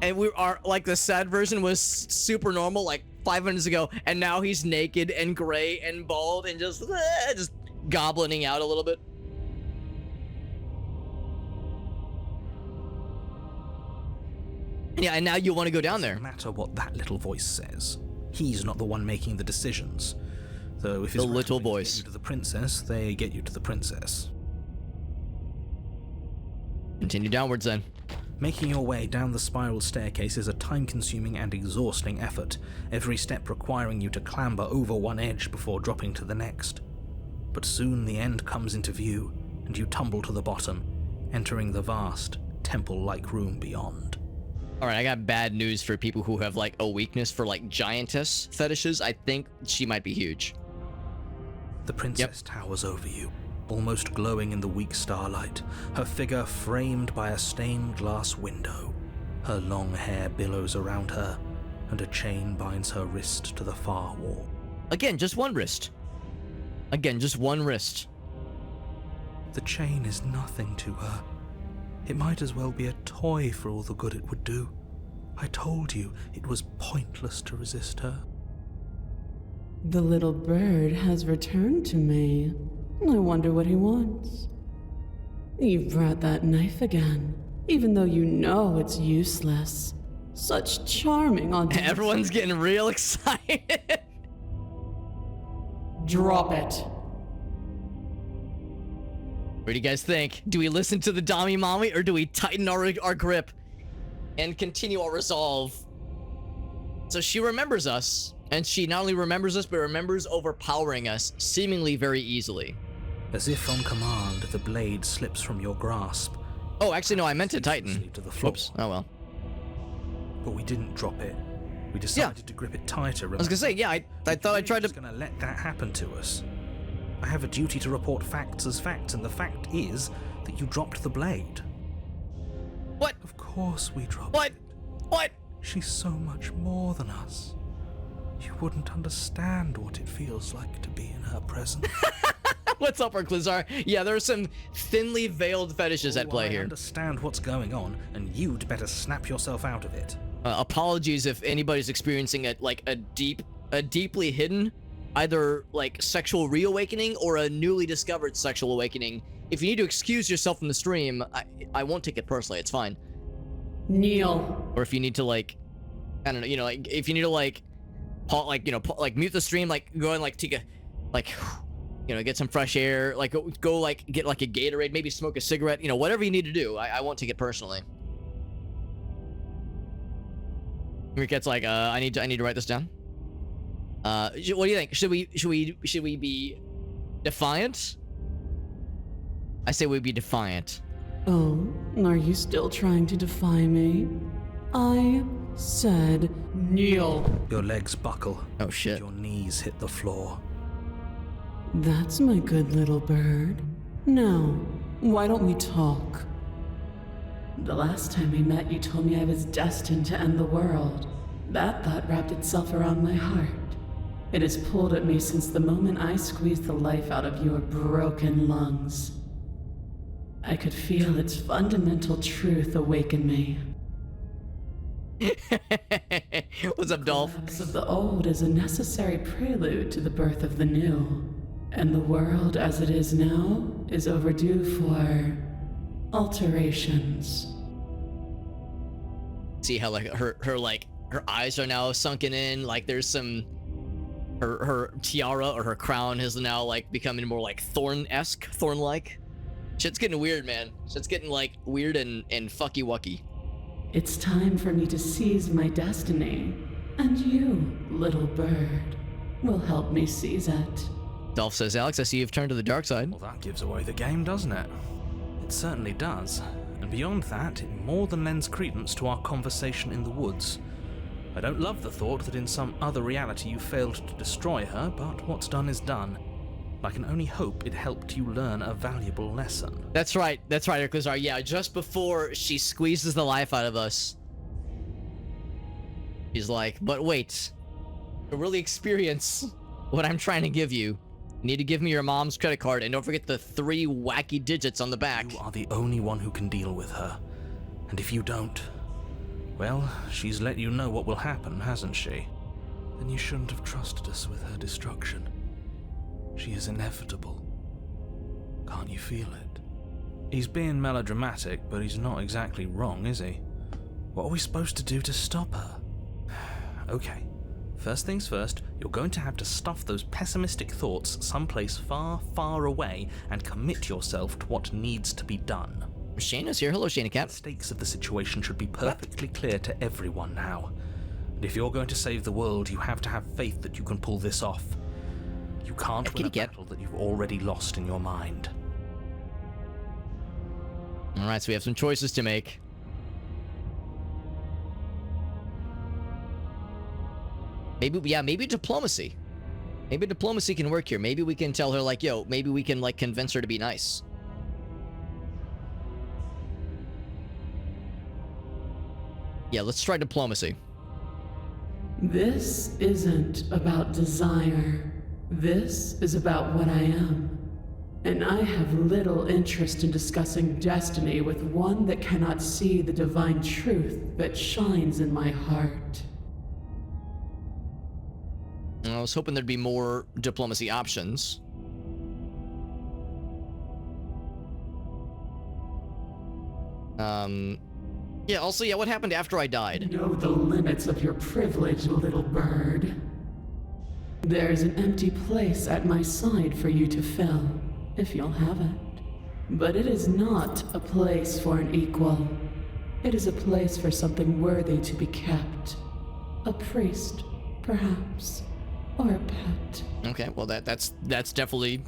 and we are like the sad version was super normal like 5 minutes ago, and now he's naked and gray and bald and just goblining out a little bit. Yeah, and now you want to go down there. No matter what that little voice says, he's not the one making the decisions. Though if his The little rhetoric voice. get you to the princess, they get you to the princess. Continue downwards then. Making your way down the spiral staircase is a time-consuming and exhausting effort, every step requiring you to clamber over one edge before dropping to the next. But soon the end comes into view, and you tumble to the bottom, entering the vast, temple-like room beyond. All right, I got bad news for people who have like a weakness for like giantess fetishes. I think she might be huge. The princess towers over you, almost glowing in the weak starlight, her figure framed by a stained glass window. Her long hair billows around her, and a chain binds her wrist to the far wall. Again, just one wrist. Again, just one wrist. The chain is nothing to her. It might as well be a toy for all the good it would do. I told you it was pointless to resist her. The little bird has returned to me. I wonder what he wants. You've brought that knife again, even though you know it's useless. Such charming on Everyone's getting real excited. Drop it. What do you guys think? Do we listen to the Dami Mommy or do we tighten our grip and continue our resolve? So she remembers us, and she not only remembers us, but remembers overpowering us seemingly very easily. As if on command, the blade slips from your grasp. Oh, actually, no, I meant to tighten. ceaselessly to the floor. Whoops. Oh, well. But we didn't drop it. We decided to grip it tighter. I was gonna say, yeah, I thought I tried to... Gonna let that happen to us. I have a duty to report facts as facts, and the fact is that you dropped the blade. What? Of course we dropped What? it. What? She's so much more than us. You wouldn't understand what it feels like to be in her presence. What's up, Arclizar? Yeah, there are some thinly veiled fetishes at play I here. understand what's going on, and you'd better snap yourself out of it. Apologies if anybody's experiencing a deeply hidden, either like sexual reawakening or a newly discovered sexual awakening. If you need to excuse yourself from the stream, I won't take it personally. It's fine. Kneel. Or if you need to like, I don't know, you know, like if you need to like, mute the stream, like go and like take a, like, you know, get some fresh air, like go like get like a Gatorade, maybe smoke a cigarette, you know, whatever you need to do. I won't take it personally. Ricket's like, I need to write this down. What do you think? Should we be defiant? I say we be defiant. Oh, are you still trying to defy me? I said kneel. Your legs buckle. Oh shit. Your knees hit the floor. That's my good little bird. Now, why don't we talk? The last time we met, you told me I was destined to end the world. That thought wrapped itself around my heart. It has pulled at me since the moment I squeezed the life out of your broken lungs. I could feel its fundamental truth awaken me. What's up, Dolph? The collapse of the old is a necessary prelude to the birth of the new. And the world as it is now is overdue for alterations. See how like her eyes are now sunken in, like there's some her tiara or her crown has now like becoming more like thorn-esque, thorn-like. Shit's getting weird, man. Shit's getting like weird and fucky wucky. It's time for me to seize my destiny. And you, little bird, will help me seize it. Dolph says, Alex, I see you've turned to the dark side. Well, that gives away the game, doesn't it? It certainly does. And beyond that, it more than lends credence to our conversation in the woods. I don't love the thought that in some other reality you failed to destroy her, but what's done is done. I can only hope it helped you learn a valuable lesson. That's right, Erklizar. Yeah, just before she squeezes the life out of us, she's like, but wait, to really experience what I'm trying to give you, You need to give me your mom's credit card and don't forget the 3 wacky digits on the back. You are the only one who can deal with her. And if you don't, well, she's let you know what will happen, hasn't she? Then you shouldn't have trusted us with her destruction. She is inevitable. Can't you feel it? He's being melodramatic, but he's not exactly wrong, is he? What are we supposed to do to stop her? Okay, first things first, you're going to have to stuff those pessimistic thoughts someplace far, far away and commit yourself to what needs to be done. Shayna's here. Hello, Shayna Cat. The stakes of the situation should be perfectly clear to everyone now. And if you're going to save the world, you have to have faith that you can pull this off. You can't win a battle that you've already lost in your mind. Alright, so we have some choices to make. Maybe diplomacy. Maybe diplomacy can work here. Maybe we can tell her, like, yo, maybe we can, like, convince her to be nice. Yeah, let's try diplomacy. This isn't about desire. This is about what I am. And I have little interest in discussing destiny with one that cannot see the divine truth that shines in my heart. I was hoping there'd be more diplomacy options. Yeah, also, yeah, what happened after I died? Know the limits of your privilege, little bird. There's an empty place at my side for you to fill, if you'll have it. But it is not a place for an equal. It is a place for something worthy to be kept. A priest, perhaps, or a pet. Okay, well that's definitely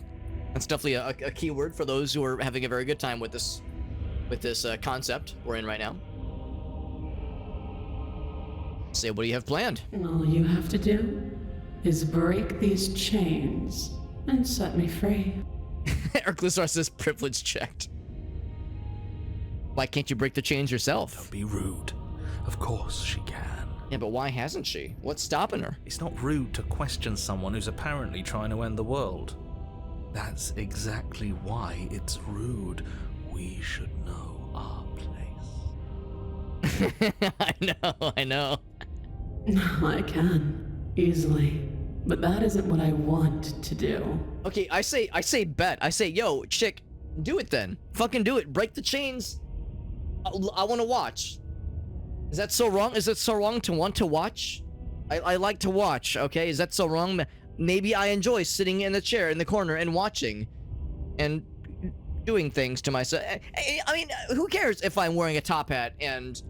a key word for those who are having a very good time with this concept we're in right now. Say, what do you have planned? All you have to do is break these chains and set me free. Erklusar says privilege checked. Why can't you break the chains yourself? Don't be rude. Of course she can. Yeah, but why hasn't she? What's stopping her? It's not rude to question someone who's apparently trying to end the world. That's exactly why it's rude. We should know our place. I know. I can, easily. But that isn't what I want to do. Okay, I say bet. I say, yo, chick, do it then. Fucking do it. Break the chains. I want to watch. Is that so wrong? Is it so wrong to want to watch? I like to watch, okay? Is that so wrong? Maybe I enjoy sitting in the chair in the corner and watching and doing things to myself. I mean, who cares if I'm wearing a top hat and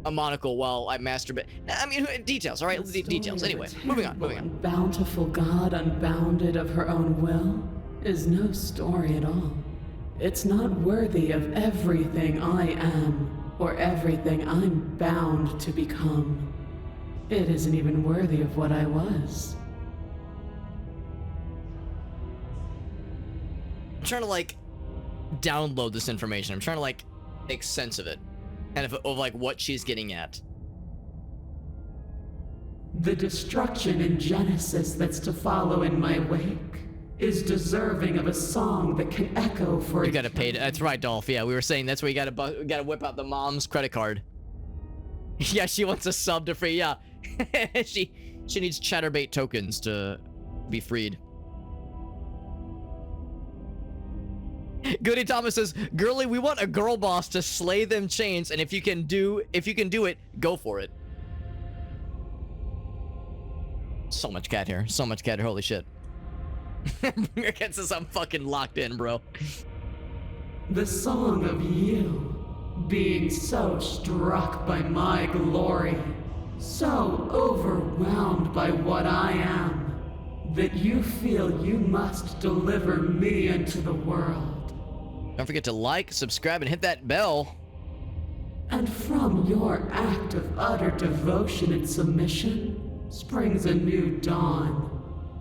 a monocle while I masturbate? I mean, details, all right? Details. Anyway, moving on. Bountiful God, unbounded of her own will, is no story at all. It's not worthy of everything I am, or everything I'm bound to become. It isn't even worthy of what I was. I'm trying to, like, download this information. I'm trying to, like, make sense of it. And of like, what she's getting at. The destruction in Genesis that's to follow in my wake is deserving of a song that can echo for You gotta pay. That's right, Dolph. Yeah, we were saying that's where you gotta whip out the mom's credit card. Yeah, she wants a sub to free. Yeah, she needs Chatterbait tokens to be freed. Goody Thomas says, "Girly, we want a girl boss to slay them chains, and if you can do it, go for it." So much cat hair. So much cat hair. Holy shit. Bringer says I'm fucking locked in, bro. The song of you, being so struck by my glory, so overwhelmed by what I am, that you feel you must deliver me into the world. Don't forget to like, subscribe, and hit that bell. And from your act of utter devotion and submission springs a new dawn,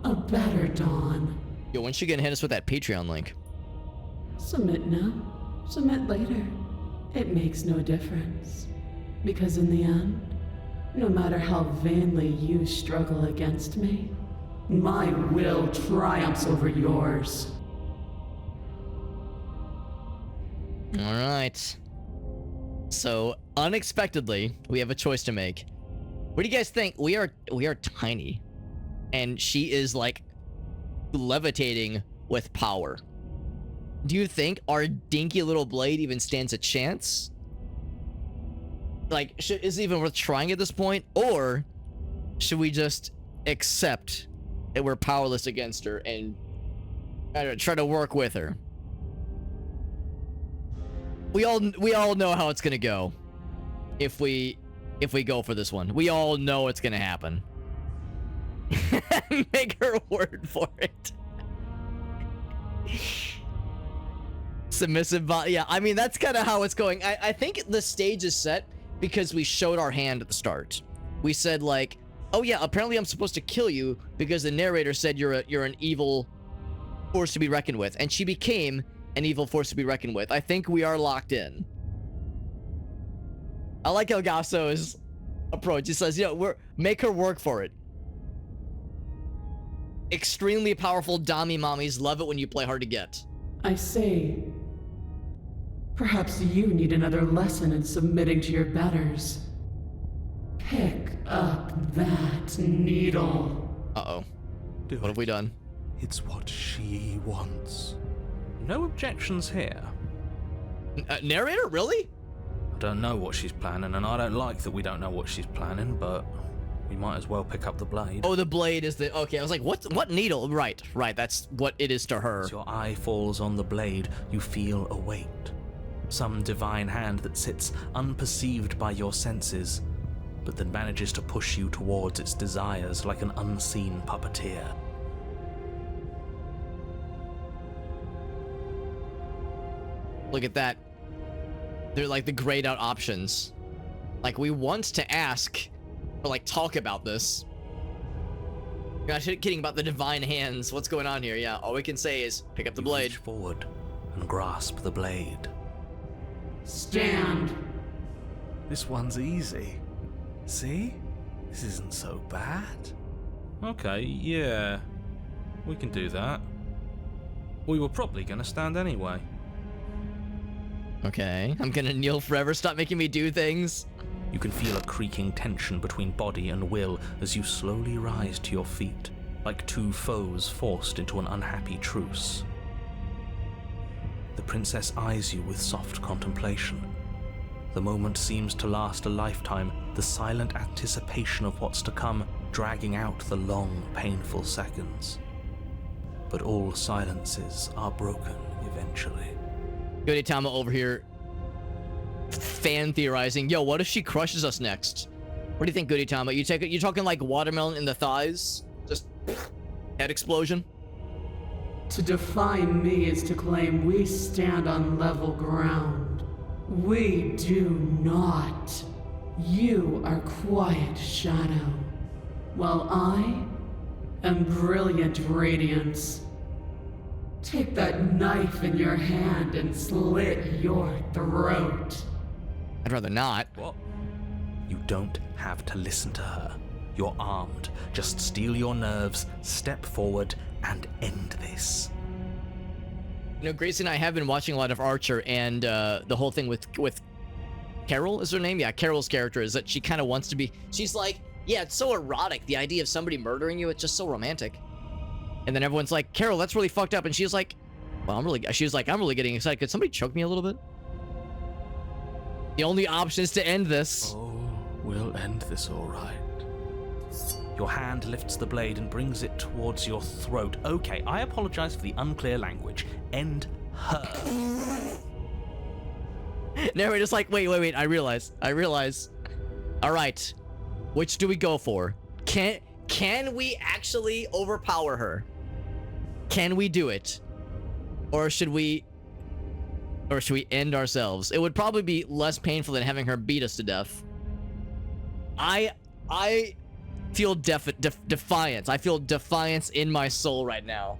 a better dawn. Yo, when's she gonna hit us with that Patreon link? Submit now, submit later. It makes no difference. Because in the end, no matter how vainly you struggle against me, My will triumphs over yours. All right. So unexpectedly, we have a choice to make. What do you guys think? We are tiny, and she is like levitating with power. Do you think our dinky little blade even stands a chance? Like, is it even worth trying at this point, or should we just accept that we're powerless against her and try to work with her? We all know how it's gonna go if we go for this one. We all know it's gonna happen. Make her word for it. Submissive bot. Yeah, I mean, that's kind of how it's going. I think the stage is set because we showed our hand at the start. We said like, oh yeah, apparently I'm supposed to kill you because the narrator said you're an evil force to be reckoned with, and she became an evil force to be reckoned with. I think we are locked in. I like Elgaso's approach. He says, make her work for it. Extremely powerful Dami mommies love it when you play hard to get. I say, perhaps you need another lesson in submitting to your betters. Pick up that needle. Uh-oh. Do What have we done? It's what she wants. No objections here. Narrator, really? I don't know what she's planning, and I don't like that we don't know what she's planning, but we might as well pick up the blade. Oh, the blade is the... Okay, I was like, what needle? Right, that's what it is to her. As your eye falls on the blade, you feel a weight. Some divine hand that sits unperceived by your senses, but that manages to push you towards its desires like an unseen puppeteer. Look at that. They're like the grayed out options. Like, we want to ask or like talk about this. You're not kidding about the divine hands. What's going on here? Yeah, all we can say is pick up the You blade. reach forward and grasp the blade. Stand. This one's easy. See? This isn't so bad. Okay, yeah. We can do that. We were probably gonna stand anyway. Okay, I'm gonna kneel forever. Stop making me do things. You can feel a creaking tension between body and will as you slowly rise to your feet, like two foes forced into an unhappy truce. The princess eyes you with soft contemplation. The moment seems to last a lifetime, the silent anticipation of what's to come dragging out the long, painful seconds. But all silences are broken eventually. Goditama over here fan theorizing. Yo, what if she crushes us next? What do you think, Goditama? You talking like watermelon in the thighs? Just head explosion? To defy me is to claim we stand on level ground. We do not. You are quiet shadow, while I am brilliant radiance. Take that knife in your hand and slit your throat. I'd rather not. What? You don't have to listen to her. You're armed. Just steel your nerves, step forward, and end this. You know, Gracie and I have been watching a lot of Archer, and the whole thing with Carol is her name? Yeah, Carol's character is that she kind of wants to be... She's like, yeah, it's so erotic. The idea of somebody murdering you, it's just so romantic. And then everyone's like, Carol, that's really fucked up. And she's like, well, I'm really getting excited. Could somebody choke me a little bit? The only option is to end this. Oh, we'll end this all right. Your hand lifts the blade and brings it towards your throat. Okay, I apologize for the unclear language. End her. Narrator's like, wait, I realize. All right, which do we go for? Can we actually overpower her? Can we do it? Or should we end ourselves? It would probably be less painful than having her beat us to death. I feel defiance. I feel defiance in my soul right now.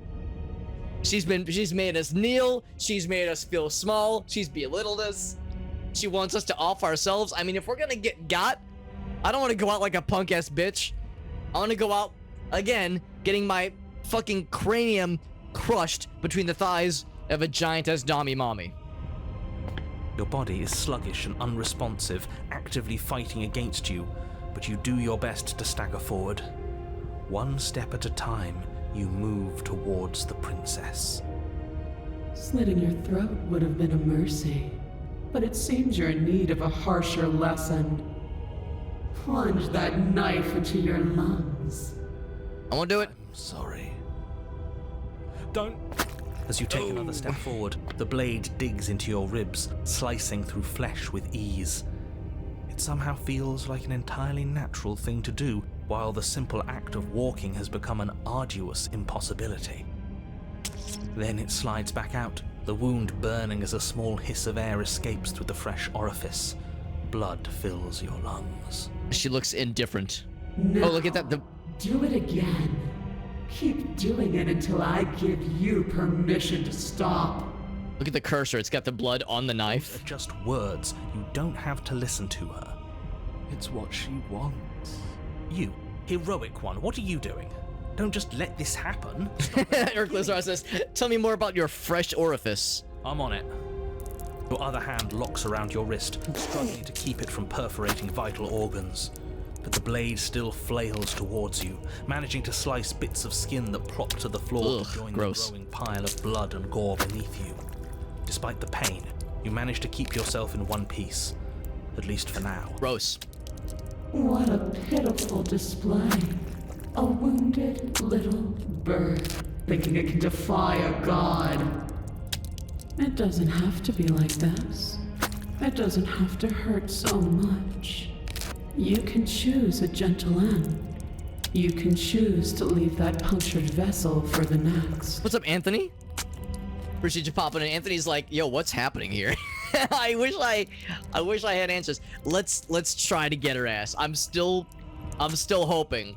She's made us kneel. She's made us feel small. She's belittled us. She wants us to off ourselves. I mean, if we're gonna get got, I don't want to go out like a punk ass bitch. I want to go out again getting my fucking cranium crushed between the thighs of a giantess Dami Mommy. Your body is sluggish and unresponsive, actively fighting against you, but you do your best to stagger forward. One step at a time, you move towards the princess. Slitting your throat would have been a mercy, but it seems you're in need of a harsher lesson. Plunge that knife into your lungs. I won't do it. I'm sorry. Don't. As you take another step forward, the blade digs into your ribs, slicing through flesh with ease. It somehow feels like an entirely natural thing to do, while the simple act of walking has become an arduous impossibility. Then it slides back out, the wound burning as a small hiss of air escapes through the fresh orifice. Blood fills your lungs. She looks indifferent. Now, Oh, look at that. do it again. Keep doing it until I give you permission to stop. Look at the cursor. It's got the blood on the knife. Are just words. You don't have to listen to her. It's what she wants. You, heroic one, what are you doing? Don't just let this happen. Eric Lazar says, tell me more about your fresh orifice. I'm on it. Your other hand locks around your wrist, struggling to keep it from perforating vital organs. But the blade still flails towards you, managing to slice bits of skin that plop to the floor Ugh, to join gross. the growing pile of blood and gore beneath you. Despite the pain, you manage to keep yourself in one piece, at least for now. Gross. What a pitiful display. A wounded little bird thinking it can defy a god. It doesn't have to be like this. It doesn't have to hurt so much. You can choose a gentle end. You can choose to leave that punctured vessel for the next. What's up, Anthony? Appreciate you popping in. Anthony's like, yo, what's happening here? I wish I had answers. Let's try to get her ass. I'm still hoping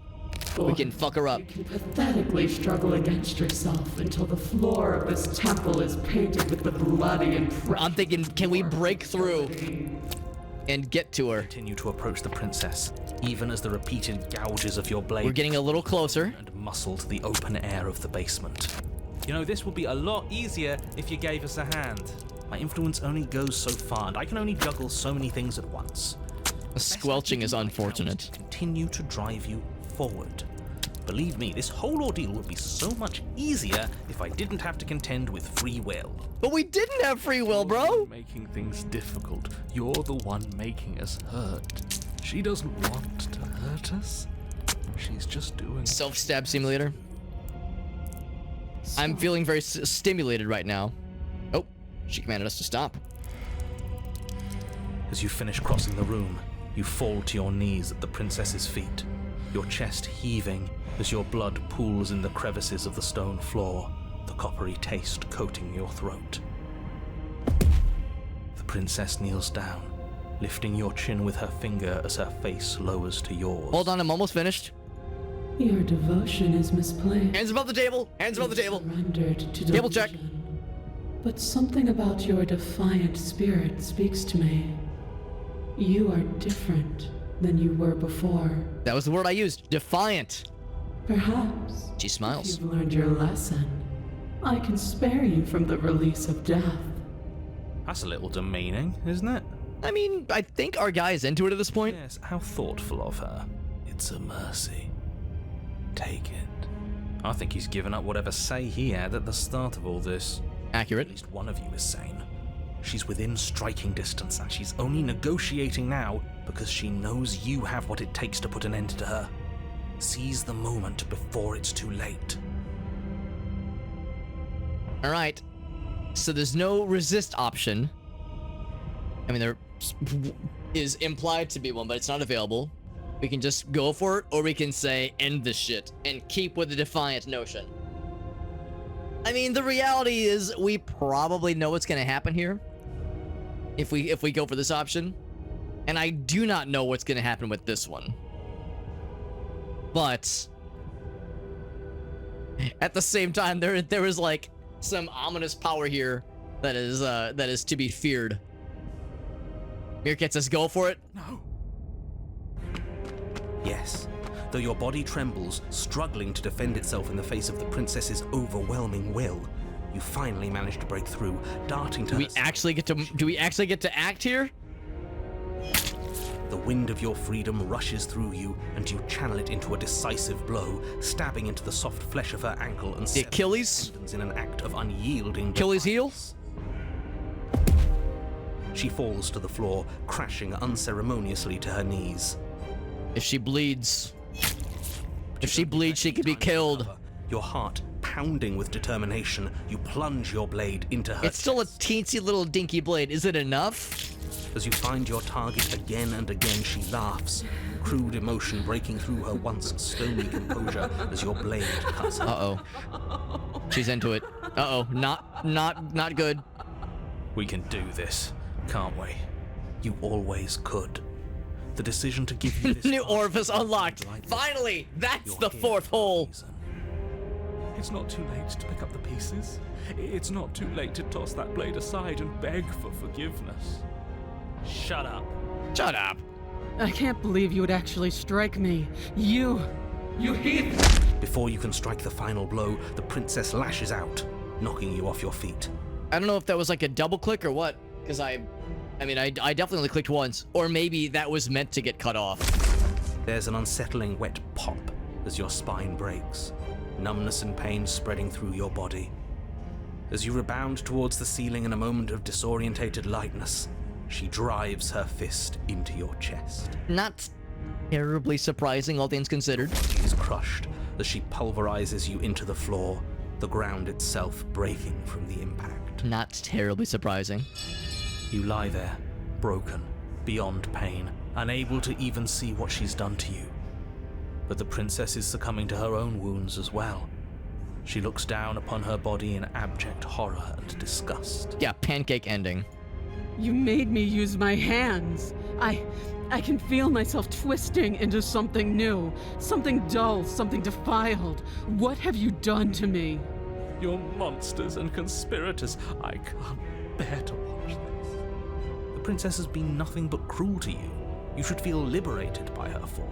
we can fuck her up. You can pathetically struggle against yourself until the floor of this temple is painted with the bloody impression. I'm thinking, can we break through and get to her? Continue to approach the princess, even as the repeated gouges of your blade We're getting a little closer. and muscle to the open air of the basement. You know, this would be a lot easier if you gave us a hand. My influence only goes so far, and I can only juggle so many things at once. The squelching is unfortunate. Continue to drive you forward. Believe me, this whole ordeal would be so much easier if I didn't have to contend with free will. But we didn't have free will, bro. You're making things difficult. You're the one making us hurt. She doesn't want to hurt us. She's just doing. Self-stab simulator. I'm feeling very stimulated right now. Oh, she commanded us to stop. As you finish crossing the room, you fall to your knees at the princess's feet, your chest heaving as your blood pools in the crevices of the stone floor, the coppery taste coating your throat. The princess kneels down, lifting your chin with her finger as her face lowers to yours. Hold on, I'm almost finished. Your devotion is misplaced. Hands above the table. Hands above the table. Surrendered to Table check. delusion. But something about your defiant spirit speaks to me. You are different than you were before. That was the word I used. Defiant. Perhaps, She if smiles. you've learned your lesson, I can spare you from the release of death. That's a little demeaning, isn't it? I mean, I think our guy is into it at this point. Yes, how thoughtful of her. It's a mercy. Take it. I think he's given up whatever say he had at the start of all this. At Accurate. least one of you is sane. She's within striking distance, and she's only negotiating now because she knows you have what it takes to put an end to her. Seize the moment before it's too late. All right. So there's no resist option. I mean, there is implied to be one, but it's not available. We can just go for it, or we can say end this shit and keep with the defiant notion. I mean, the reality is we probably know what's gonna happen here if we go for this option, and I do not know what's gonna happen with this one. But at the same time, there is like some ominous power here that is to be feared. Meerkat says, "Go for it." No. Yes, Though your body trembles, struggling to defend itself in the face of the princess's overwhelming will, you finally manage to break through, darting to Do we her side. actually get to act here? The wind of your freedom rushes through you, and you channel it into a decisive blow, stabbing into the soft flesh of her ankle and The severing Achilles? tendons in an act of unyielding Achilles heel? defiance. She falls to the floor, crashing unceremoniously to her knees. If she bleeds, she could be killed. Your heart pounding with determination, you plunge your blade into her It's still a chest. teensy little dinky blade. Is it enough? As you find your target again and again, she laughs, crude emotion breaking through her once stony composure as your blade cuts her. Uh-oh. She's into it. Uh-oh. Not good. We can do this, can't we? You always could. The decision to give you this New task orifice was unlocked. lightly. Finally! That's You're the here fourth for a hole. reason. It's not too late to pick up the pieces. It's not too late to toss that blade aside and beg for forgiveness. Shut up. Shut up. I can't believe you would actually strike me. You heathen! Before you can strike the final blow, the princess lashes out, knocking you off your feet. I don't know if that was like a double click or what, because I definitely only clicked once. Or maybe that was meant to get cut off. There's an unsettling wet pop as your spine breaks, numbness and pain spreading through your body. As you rebound towards the ceiling in a moment of disorientated lightness, she drives her fist into your chest. Not terribly surprising, all things considered. She is crushed as she pulverizes you into the floor, the ground itself breaking from the impact. Not terribly surprising. You lie there, broken, beyond pain, unable to even see what she's done to you. But the princess is succumbing to her own wounds as well. She looks down upon her body in abject horror and disgust. Yeah, pancake ending. You made me use my hands. I can feel myself twisting into something new, something dull, something defiled. What have you done to me? You're monsters and conspirators. I can't bear to watch this. The princess has been nothing but cruel to you. You should feel liberated by her fall.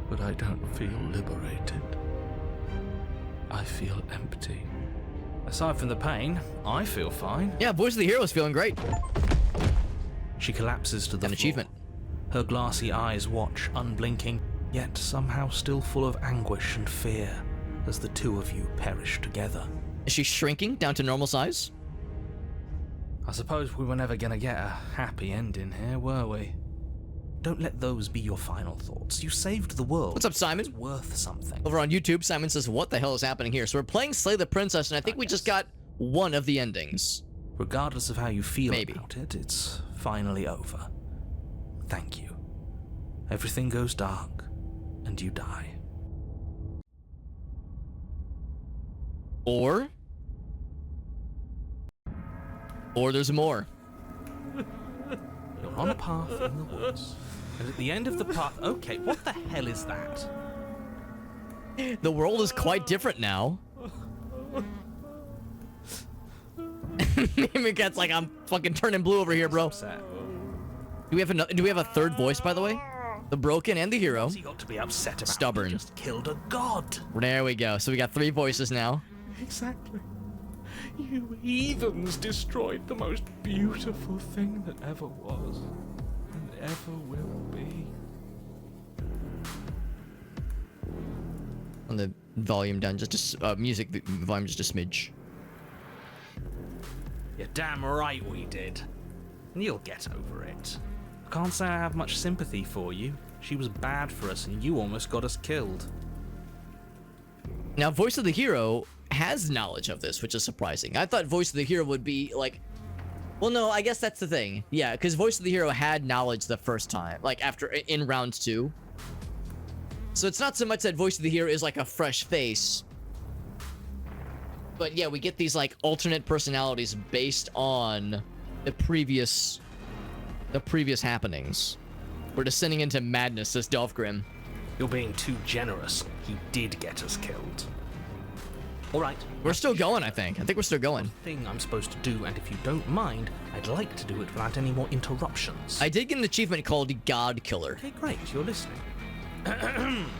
But I don't feel liberated. I feel empty. Aside from the pain, I feel fine. Yeah, Voice of the Hero is feeling great. She collapses to the An floor. achievement. Her glassy eyes watch, unblinking, yet somehow still full of anguish and fear, as the two of you perish together. Is she shrinking down to normal size? I suppose we were never gonna get a happy ending here, were we? Don't let those be your final thoughts. You saved the world. What's up, Simon? It's worth something. Over on YouTube, Simon says, what the hell is happening here? So we're playing Slay the Princess, and I think we just got one of the endings. Regardless of how you feel Maybe. about it, it's finally over. Thank you. Everything goes dark, and you die. Or there's more. You're on a path in the woods, and at the end of the path... Okay, what the hell is that? The world is quite different now. Mimikat's like, I'm fucking turning blue over here, bro. Upset. Do we have a third voice, by the way? The broken and the hero. What's he got to be upset about? Stubborn. He just killed a god. There we go. So we got 3 voices now. Exactly. You heathens destroyed the most beautiful thing that ever was and ever will be. On the volume down, just music volume just a smidge. You're damn right we did. And you'll get over it. I can't say I have much sympathy for you. She was bad for us and you almost got us killed. Now, Voice of the Hero has knowledge of this, which is surprising. I thought Voice of the Hero would be like... Well, no, I guess that's the thing. Yeah, because Voice of the Hero had knowledge the first time, like in round 2. So it's not so much that Voice of the Hero is like a fresh face. But yeah, we get these like alternate personalities based on the previous happenings. We're descending into madness, says Dolphgrim. You're being too generous. He did get us killed. Alright. We're still going, I think. I think we're still going. Thing I'm supposed to do, and if you don't mind, I'd like to do it without any more interruptions. I did get an achievement called God Killer. Okay, great. You're listening.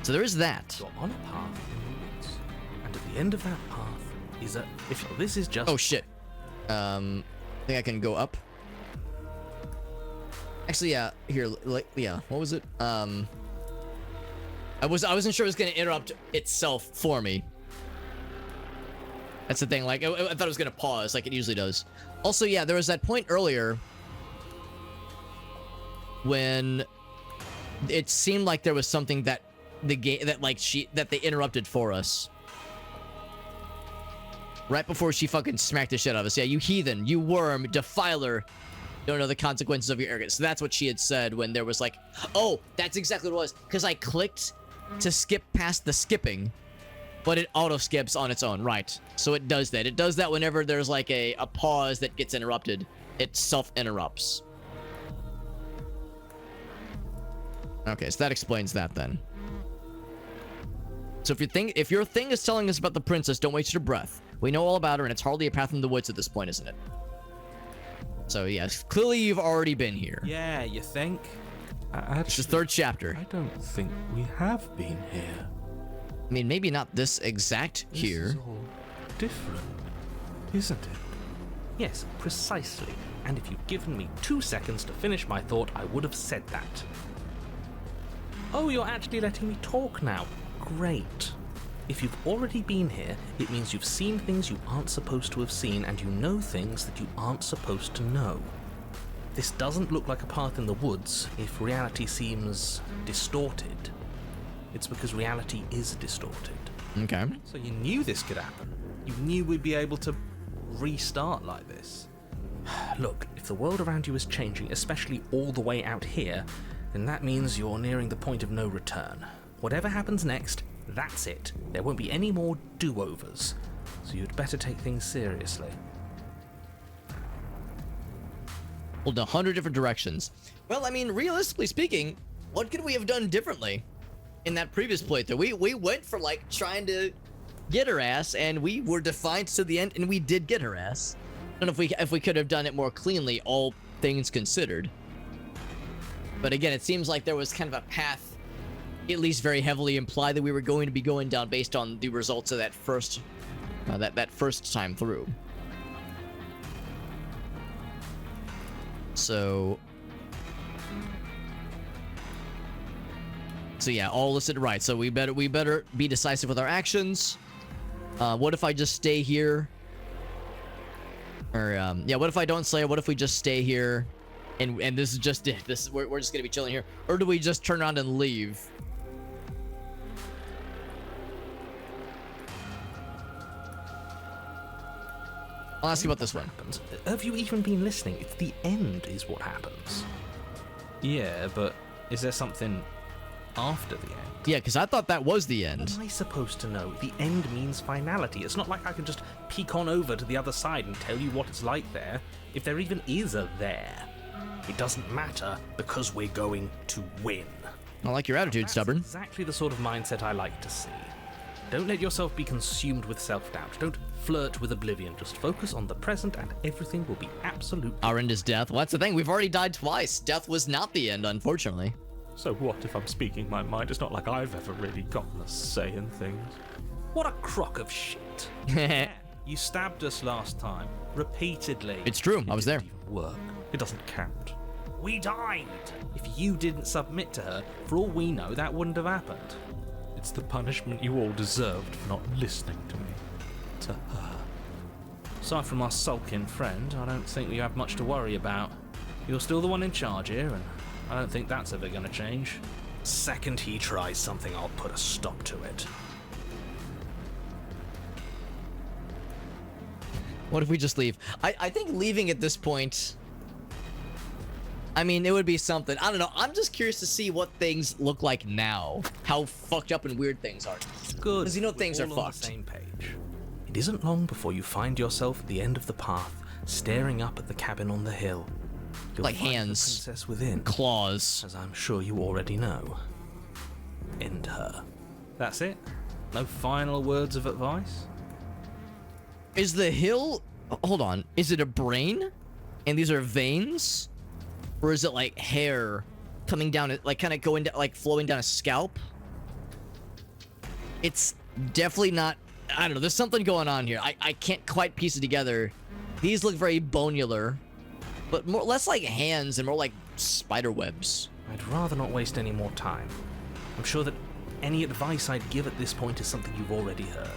So there is that. You're on a path in the woods, and at the end of that path is a. If this is just. Oh shit. I think I can go up. Actually, yeah. Here, like, yeah. What was it? I wasn't sure it was gonna interrupt itself for me. That's the thing. Like, I thought it was gonna pause, like it usually does. Also, yeah, there was that point earlier when it seemed like there was something that the game that they interrupted for us. Right before she fucking smacked the shit out of us. Yeah, you heathen, you worm, defiler. Don't know the consequences of your arrogance. So that's what she had said when there was like, oh, that's exactly what it was. Because I clicked to skip past the skipping, but it auto skips on its own. Right. So it does that. It does that whenever there's like a pause that gets interrupted. It self-interrupts. Okay, so that explains that then. So if your thing is telling us about the princess, don't waste your breath. We know all about her, and it's hardly a path in the woods at this point, isn't it? So yes, clearly you've already been here. Yeah, you think? It's the third chapter. I don't think we have been here. I mean, maybe not this exact This here. is all different, isn't it? Yes, precisely. And if you'd given me 2 seconds to finish my thought, I would have said that. Oh, you're actually letting me talk now. Great. If you've already been here, it means you've seen things you aren't supposed to have seen, and you know things that you aren't supposed to know. This doesn't look like a path in the woods if reality seems distorted. It's because reality is distorted. Okay. So you knew this could happen. You knew we'd be able to restart like this. Look, if the world around you is changing, especially all the way out here, then that means you're nearing the point of no return. Whatever happens next, that's it. There won't be any more do-overs. So you'd better take things seriously. Well, 100 different directions. Well, I mean, realistically speaking, what could we have done differently in that previous playthrough? We went for like trying to get her ass, and we were defiant to the end, and we did get her ass. I don't know if we could have done it more cleanly, all things considered. But again, it seems like there was kind of a path, at least very heavily implied, that we were going to be going down based on the results of that first that first time through. So yeah, all listed right. So we better be decisive with our actions. What if I just stay here? Or yeah, what if I don't slay her? What if we just stay here? And this is just it. We're just gonna be chilling here. Or do we just turn around and leave? I'll ask you about this one. Happens. Have you even been listening? It's the end is what happens. Yeah, but is there something after the end? Yeah, because I thought that was the What end. am I supposed to know? The end means finality. It's not like I can just peek on over to the other side and tell you what it's like there, if there even is a there. It doesn't matter because we're going to win. I like your attitude, That's stubborn. exactly the sort of mindset I like to see. Don't let yourself be consumed with self-doubt. Don't flirt with oblivion. Just focus on the present and everything will be absolutely... Our end is death. Well, that's the thing. We've already died twice. Death was not the end, unfortunately. So what if I'm speaking my mind? It's not like I've ever really gotten a say in things. What a crock of shit. You stabbed us last time. Repeatedly. It's true. I was there. Didn't even work. It doesn't count. We died! If you didn't submit to her, for all we know, that wouldn't have happened. It's the punishment you all deserved for not listening to me. To her. Aside from our sulking friend, I don't think we have much to worry about. You're still the one in charge here, and I don't think that's ever gonna change. Second he tries something, I'll put a stop to it. What if we just leave? I think leaving at this point, I mean, it would be something. I don't know. I'm just curious to see what things look like now. How fucked up and weird things are. Good. 'Cause you know we're things are all on fucked. the same page. It isn't long before you find yourself at the end of the path, staring up at the cabin on the hill. You'll Like find hands. the princess within, Claws. as I'm sure you already know. End her. That's it? No final words of advice? Is the hill... Hold on. Is it a brain? And these are veins? Or is it like hair coming down, like kind of going down, like flowing down a scalp. It's definitely not, I don't know, there's something going on here. I can't quite piece it together. These look very bonular, but less like hands and more like spider webs. I'd rather not waste any more time. I'm sure that any advice I'd give at this point is something you've already heard.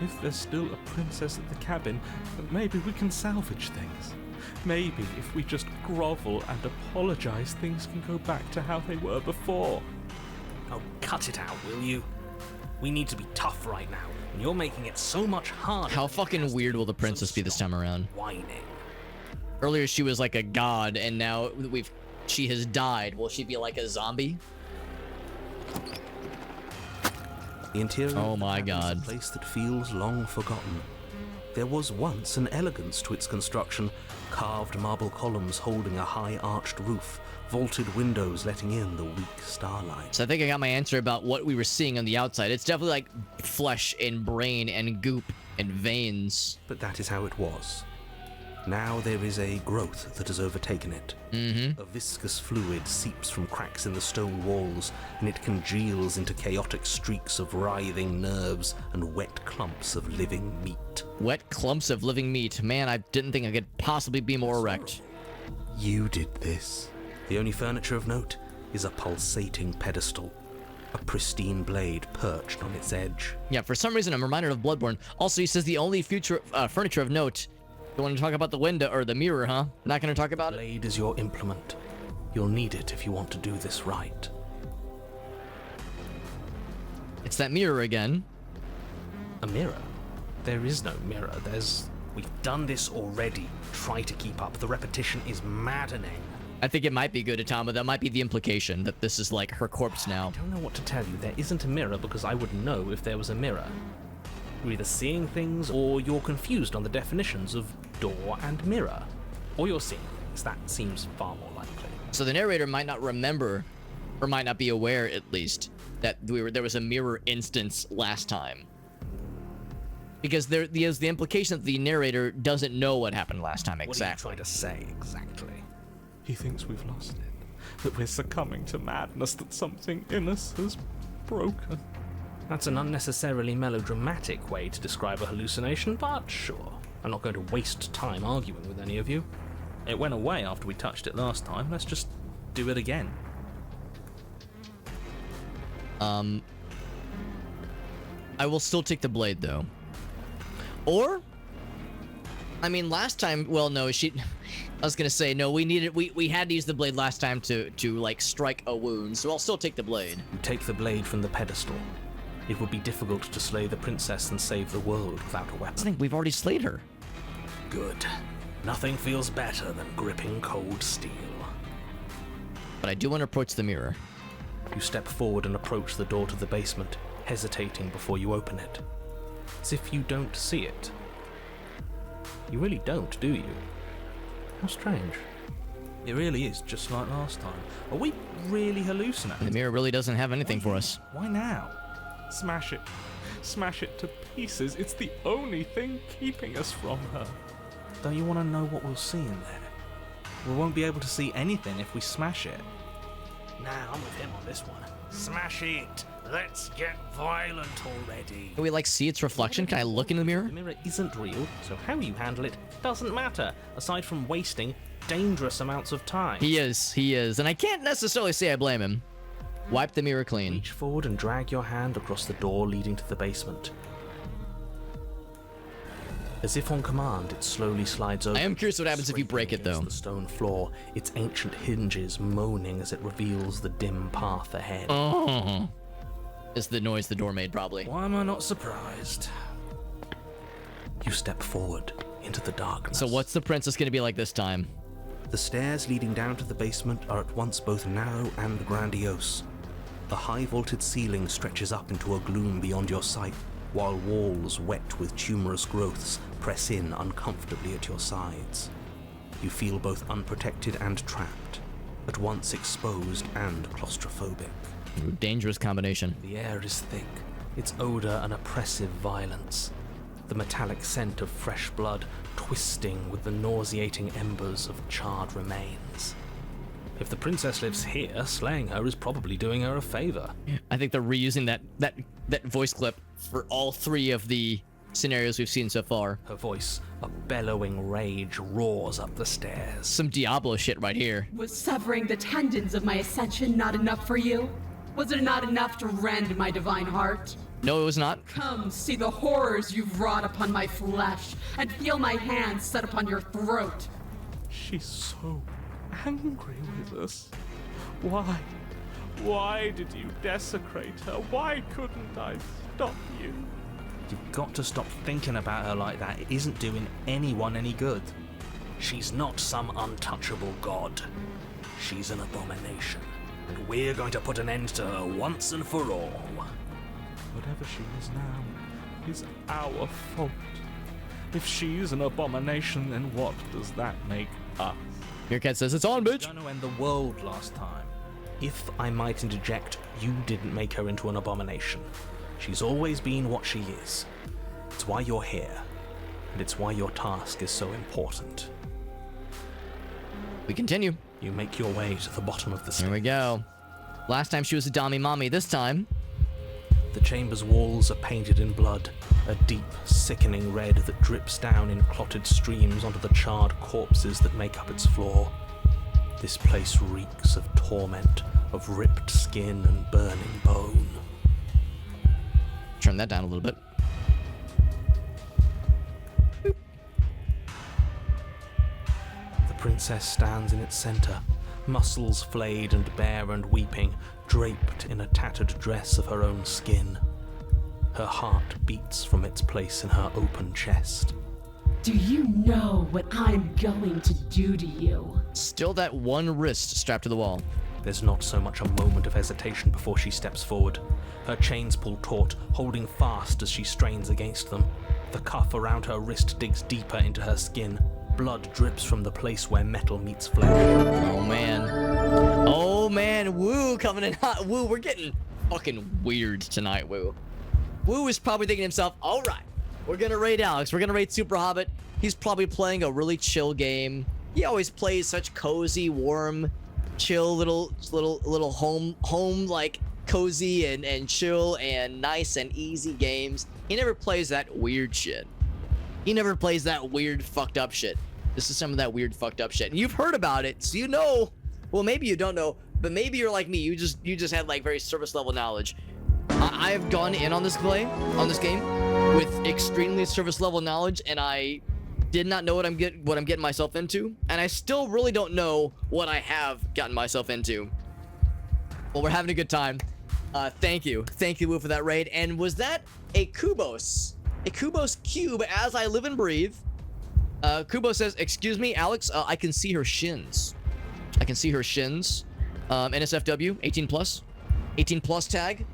If there's still a princess at the cabin, maybe we can salvage things. Maybe if we just grovel and apologize, things can go back to how they were before. Oh, cut it out, will you? We need to be tough right now, and you're making it so much harder. How fucking weird will the princess be this time around? Whining. Earlier she was like a god, and now she has died. Will she be like a zombie? The interior Oh my of the cabin God. is a place that feels long forgotten. There was once an elegance to its construction, carved marble columns holding a high arched roof, vaulted windows letting in the weak starlight. So I think I got my answer about what we were seeing on the outside. It's definitely like flesh and brain and goop and veins. But that is how it was. Now there is a growth that has overtaken it. A viscous fluid seeps from cracks in the stone walls, and it congeals into chaotic streaks of writhing nerves and wet clumps of living meat. Wet clumps of living meat. Man, I didn't think I could possibly be more erect. You did this. The only furniture of note is a pulsating pedestal, a pristine blade perched on its edge. Yeah, for some reason I'm reminded of Bloodborne. Also, he says the only future furniture of note. You want to talk about the window or the mirror, huh? Not going to talk about it? Blade is your implement. You'll need it if you want to do this right. It's that mirror again. A mirror? There is no mirror. We've done this already. Try to keep up. The repetition is maddening. I think it might be good, Atama. That might be the implication, that this is like her corpse now. I don't know what to tell you. There isn't a mirror because I would know if there was a mirror. You're either seeing things or you're confused on the definitions of door and mirror. Or you're seeing things. That seems far more likely. So the narrator might not remember, or might not be aware at least, that there was a mirror instance last time. Because there's the implication that the narrator doesn't know what happened last time exactly. What are you trying to say exactly? He thinks we've lost it, that we're succumbing to madness, that something in us has broken. That's an unnecessarily melodramatic way to describe a hallucination, but sure. I'm not going to waste time arguing with any of you. It went away after we touched it last time. Let's just do it again. I will still take the blade though. Or, I mean, last time, well, no, I was gonna say, no, we had to use the blade last time to like strike a wound, so I'll still take the blade. You take the blade from the pedestal. It would be difficult to slay the princess and save the world without a I weapon. think we've already slayed her. Good. Nothing feels better than gripping cold steel. But I do want to approach the mirror. You step forward and approach the door to the basement, hesitating before you open it. As if you don't see it. You really don't, do you? How strange. It really is just like last time. Are we really hallucinating? The mirror really doesn't have anything for us. Why now? Smash it. Smash it to pieces. It's the only thing keeping us from her. Don't you want to know what we'll see in there? We won't be able to see anything if we smash it. Nah, I'm with him on this one. Smash it! Let's get violent already. Can we like see its reflection? Can I look in the mirror? The mirror isn't real, so how you handle it doesn't matter, aside from wasting dangerous amounts of time. He is. And I can't necessarily say I blame him. Wipe the mirror clean. Reach forward and drag your hand across the door leading to the basement. As if on command, it slowly slides open. I am curious what happens if you break it, though. The stone floor, its ancient hinges moaning as it reveals the dim path ahead. Oh. Is the noise the door made, probably. Why am I not surprised? You step forward into the darkness. So what's the princess gonna be like this time? The stairs leading down to the basement are at once both narrow and grandiose. The high vaulted ceiling stretches up into a gloom beyond your sight, while walls wet with tumorous growths press in uncomfortably at your sides. You feel both unprotected and trapped, at once exposed and claustrophobic. Ooh, dangerous combination. The air is thick, its odor an oppressive violence. The metallic scent of fresh blood twisting with the nauseating embers of charred remains. If the princess lives here, slaying her is probably doing her a favor. I think they're reusing that voice clip for all 3 of the scenarios we've seen so far. Her voice, a bellowing rage, roars up the stairs. Some Diablo shit right here. Was severing the tendons of my ascension not enough for you? Was it not enough to rend my divine heart? No, it was not. Come, see the horrors you've wrought upon my flesh, and feel my hands set upon your throat. She's so angry with us. Why? Why did you desecrate her? Why couldn't I stop you? You've got to stop thinking about her like that. It isn't doing anyone any good. She's not some untouchable god. She's an abomination, and we're going to put an end to her once and for all. Whatever she is now is our fault. If she's an abomination, then what does that make us? Meerkat says it's on, bitch. Gonna end the world last time. If I might interject, you didn't make her into an abomination. She's always been what she is. It's why you're here, and it's why your task is so important. We continue. You make your way to the bottom of the Here stairs. we go. Last time she was a Dami Mommy. This time, The chamber's walls are painted in blood, a deep, sickening red that drips down in clotted streams onto the charred corpses that make up its floor. This place reeks of torment, of ripped skin and burning bone. turn that down a little bit. The princess stands in its center, muscles flayed and bare and weeping, draped in a tattered dress of her own skin. Her heart beats from its place in her open chest. Do you know what I'm going to do to you? Still that one wrist strapped to the wall. There's not so much a moment of hesitation before she steps forward. Her chains pull taut, holding fast as she strains against them. The cuff around her wrist digs deeper into her skin. Blood drips from the place where metal meets flesh. Oh man. Oh man, Woo coming in hot. Woo, we're getting fucking weird tonight, Woo. Woo is probably thinking to himself, all right, we're gonna raid Alex. We're gonna raid Super Hobbit. He's probably playing a really chill game. He always plays such cozy, warm, chill little home like cozy and chill and nice and easy games. He never plays that weird shit. He never plays that weird fucked up shit. This is some of that weird fucked up shit. And you've heard about it, so you know. Well, maybe you don't know, but maybe you're like me. You just had like very surface level knowledge. I have gone in on this game with extremely surface level knowledge, and I did not know what I'm getting myself into, and I still really don't know what I have gotten myself into. Well, we're having a good time. Thank you, Woo, for that raid. And was that a Kubos? A Kubos cube as I live and breathe. Kubo says, excuse me, Alex, I can see her shins. I can see her shins. NSFW, 18 plus. 18 plus tag.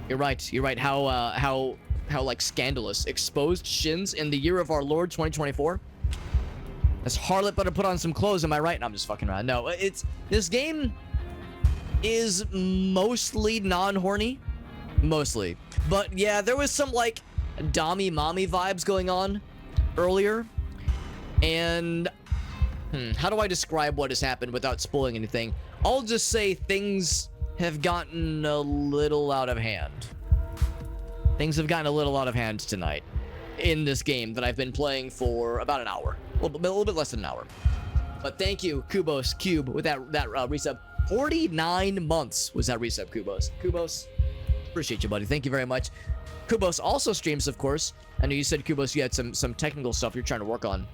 You're right. How like scandalous. Exposed shins in the year of our Lord 2024. This harlot better put on some clothes, am I right? No, I'm just fucking around. No, this game is mostly non-horny. Mostly. But yeah, there was some like Dami Mommy vibes going on earlier. And how do I describe what has happened without spoiling anything? I'll just say things have gotten a little out of hand. Things have gotten a little out of hand tonight in this game that I've been playing for about an hour. A little bit less than an hour. But thank you, Kubos Cube, with that resub. 49 months was that resub, Kubos. Kubos, appreciate you, buddy. Thank you very much. Kubos also streams, of course. I know you said, Kubos, you had some technical stuff you're trying to work on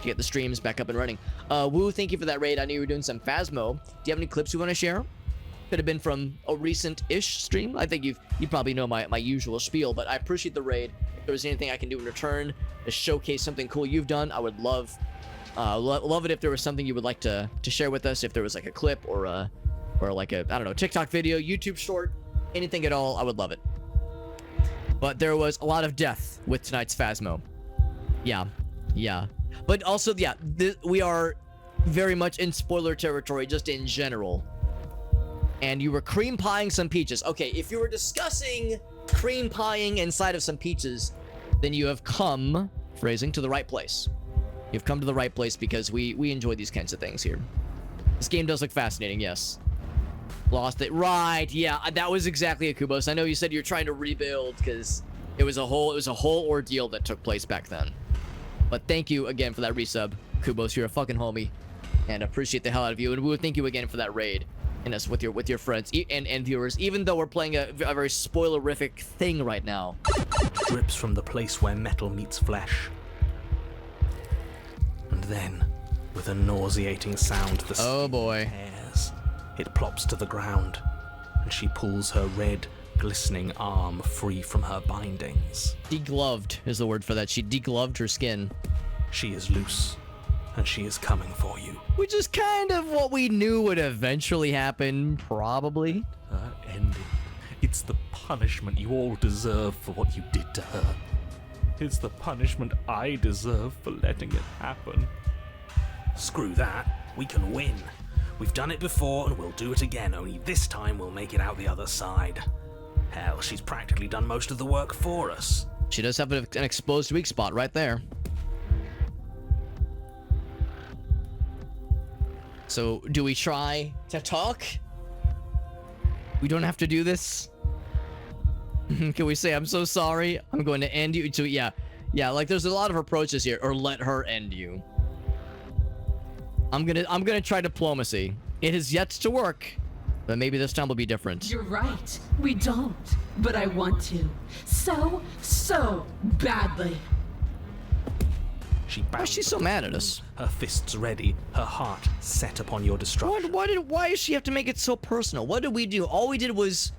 to get the streams back up and running. Woo, thank you for that raid. I knew you were doing some Phasmo. Do you have any clips you want to share? Could have been from a recent-ish stream. I think you probably know my usual spiel, but I appreciate the raid. If there was anything I can do in return to showcase something cool you've done, I would love it if there was something you would like to share with us. If there was like a clip or like a, I don't know, TikTok video, YouTube short, anything at all, I would love it. But there was a lot of death with tonight's Phasmo. Yeah. But also, yeah, we are very much in spoiler territory just in general. And you were cream pieing some peaches. Okay, if you were discussing cream pieing inside of some peaches, then you have come, phrasing, to the right place. You've come to the right place because we enjoy these kinds of things here. This game does look fascinating, yes. Lost it. Right, yeah, that was exactly a Kubos. I know you said you're trying to rebuild because it was a whole ordeal that took place back then. But thank you again for that resub, Kubos. You're a fucking homie, and appreciate the hell out of you. And we would thank you again for that raid and us with your friends and viewers. Even though we're playing a very spoilerific thing right now. Drips from the place where metal meets flesh. And then, with a nauseating sound, the Oh boy. tears. It plops to the ground, and she pulls her red, glistening arm free from her bindings. Degloved is the word for that. She degloved her skin. She is loose, and she is coming for you. Which is kind of what we knew would eventually happen, probably. Ending. It's the punishment you all deserve for what you did to her. It's the punishment I deserve for letting it happen. Screw that, we can win. We've done it before and we'll do it again, only this time we'll make it out the other side. Hell, she's practically done most of the work for us. She does have an exposed weak spot right there. So, do we try to talk? We don't have to do this. Can we say, I'm so sorry, I'm going to end you? To, yeah, like there's a lot of approaches here. Or let her end you. I'm gonna try diplomacy. It has yet to work, but maybe this time will be different. You're right. We don't. But I want to. So badly. She Why is bounds she so mad at us? her fists ready, her heart set upon your destruction. Why does she have to make it so personal? What did we do? All we did was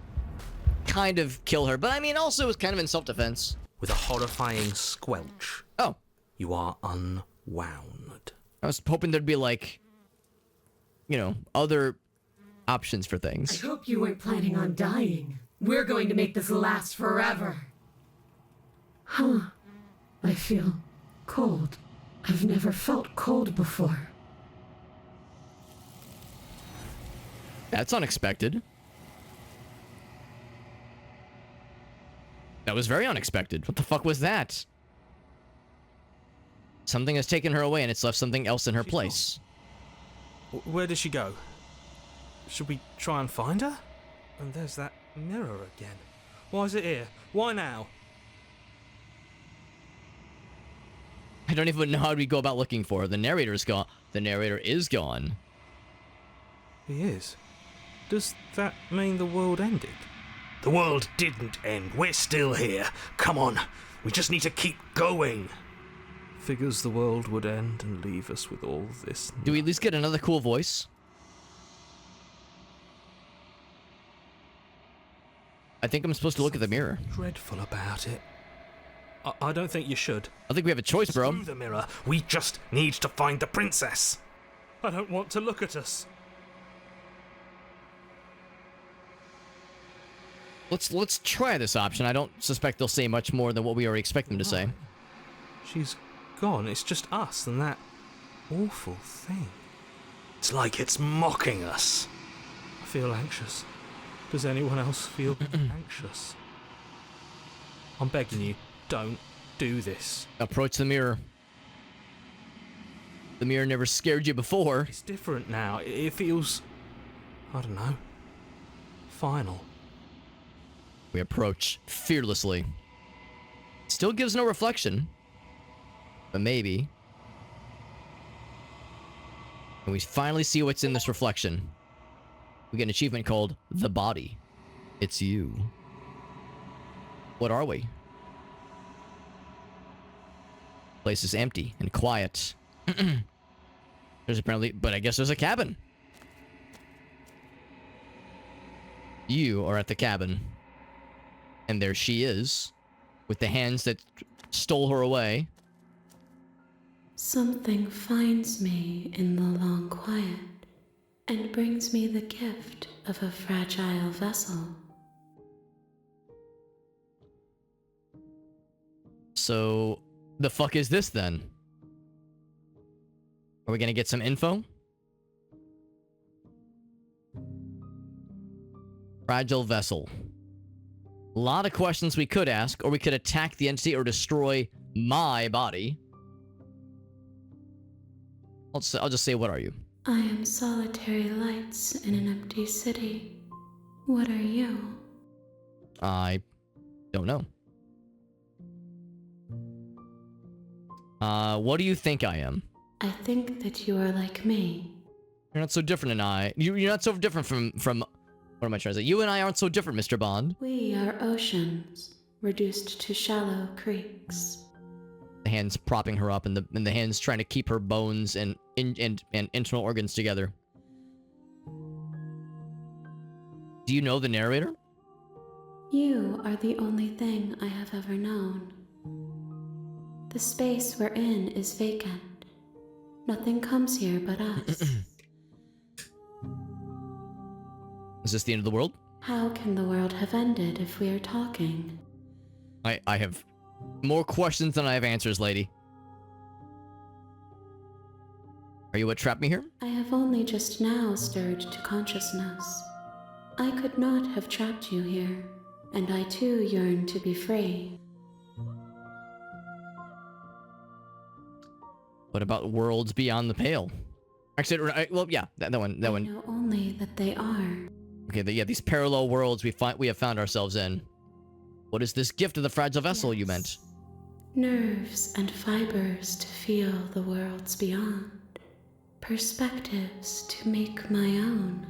kind of kill her, but I mean, also it was kind of in self-defense. With a horrifying squelch, Oh, you are unwound. I was hoping there'd be like, you know, other options for I things. hope you weren't planning on dying. We're going to make this last forever. Huh. I feel cold. I've never felt cold before. That's unexpected. That was very unexpected. What the fuck was that? Something has taken her away and it's left something else in her place. Where did she go? Should we try and find her? And there's that mirror again. Why is it here? Why now? I don't even know how we go about looking for her. The narrator's gone. The narrator is gone. He is. Does that mean the world ended? The world didn't end. We're still here. Come on. We just need to keep going. Figures the world would end and leave us with all this. Do we at least get another cool voice? I think I'm supposed to look at the mirror. Dreadful about it. I don't think you should. I think we have a choice, bro. Through the mirror, we just need to find the princess. I don't want to look at us. Let's try this option. I don't suspect they'll say much more than what we already expect them to say. She's gone. It's just us and that awful thing. It's like it's mocking us. I feel anxious. Does anyone else feel anxious? I'm begging you, don't do this. Approach the mirror. The mirror never scared you before. It's different now. It feels, I don't know, final. We approach fearlessly. Still gives no reflection. But maybe. And we finally see what's in this reflection. We get an achievement called The Body. It's you. What are we? Place is empty and quiet. There's apparently, but I guess there's a cabin. You are at the cabin. And there she is, with the hands that stole her away. Something finds me in the long quiet and brings me the gift of a fragile vessel. So, the fuck is this then? Are we gonna get some info? Fragile vessel. A lot of questions we could ask, or we could attack the entity or destroy my body. I'll just say, what are you? I am solitary lights in an empty city. What are you? I don't know. What do you think I am? I think that you are like me. You're not so different than you're not so different from what am I trying to say? You and I aren't so different, Mr. Bond. We are oceans, reduced to shallow creeks. The hands propping her up and the hands trying to keep her bones and internal organs together. Do you know the narrator? You are the only thing I have ever known. The space we're in is vacant. Nothing comes here but us. Is this the end of the world? How can the world have ended if we are talking? I have more questions than I have answers, lady. Are you what trapped me here? I have only just now stirred to consciousness. I could not have trapped you here, and I too yearn to be free. What about worlds beyond the pale? Actually, well, yeah, that one. I know only that they are. Okay, yeah, these parallel worlds we have found ourselves in. What is this gift of the fragile vessel you meant? Nerves and fibers to feel the worlds beyond. Perspectives to make my own.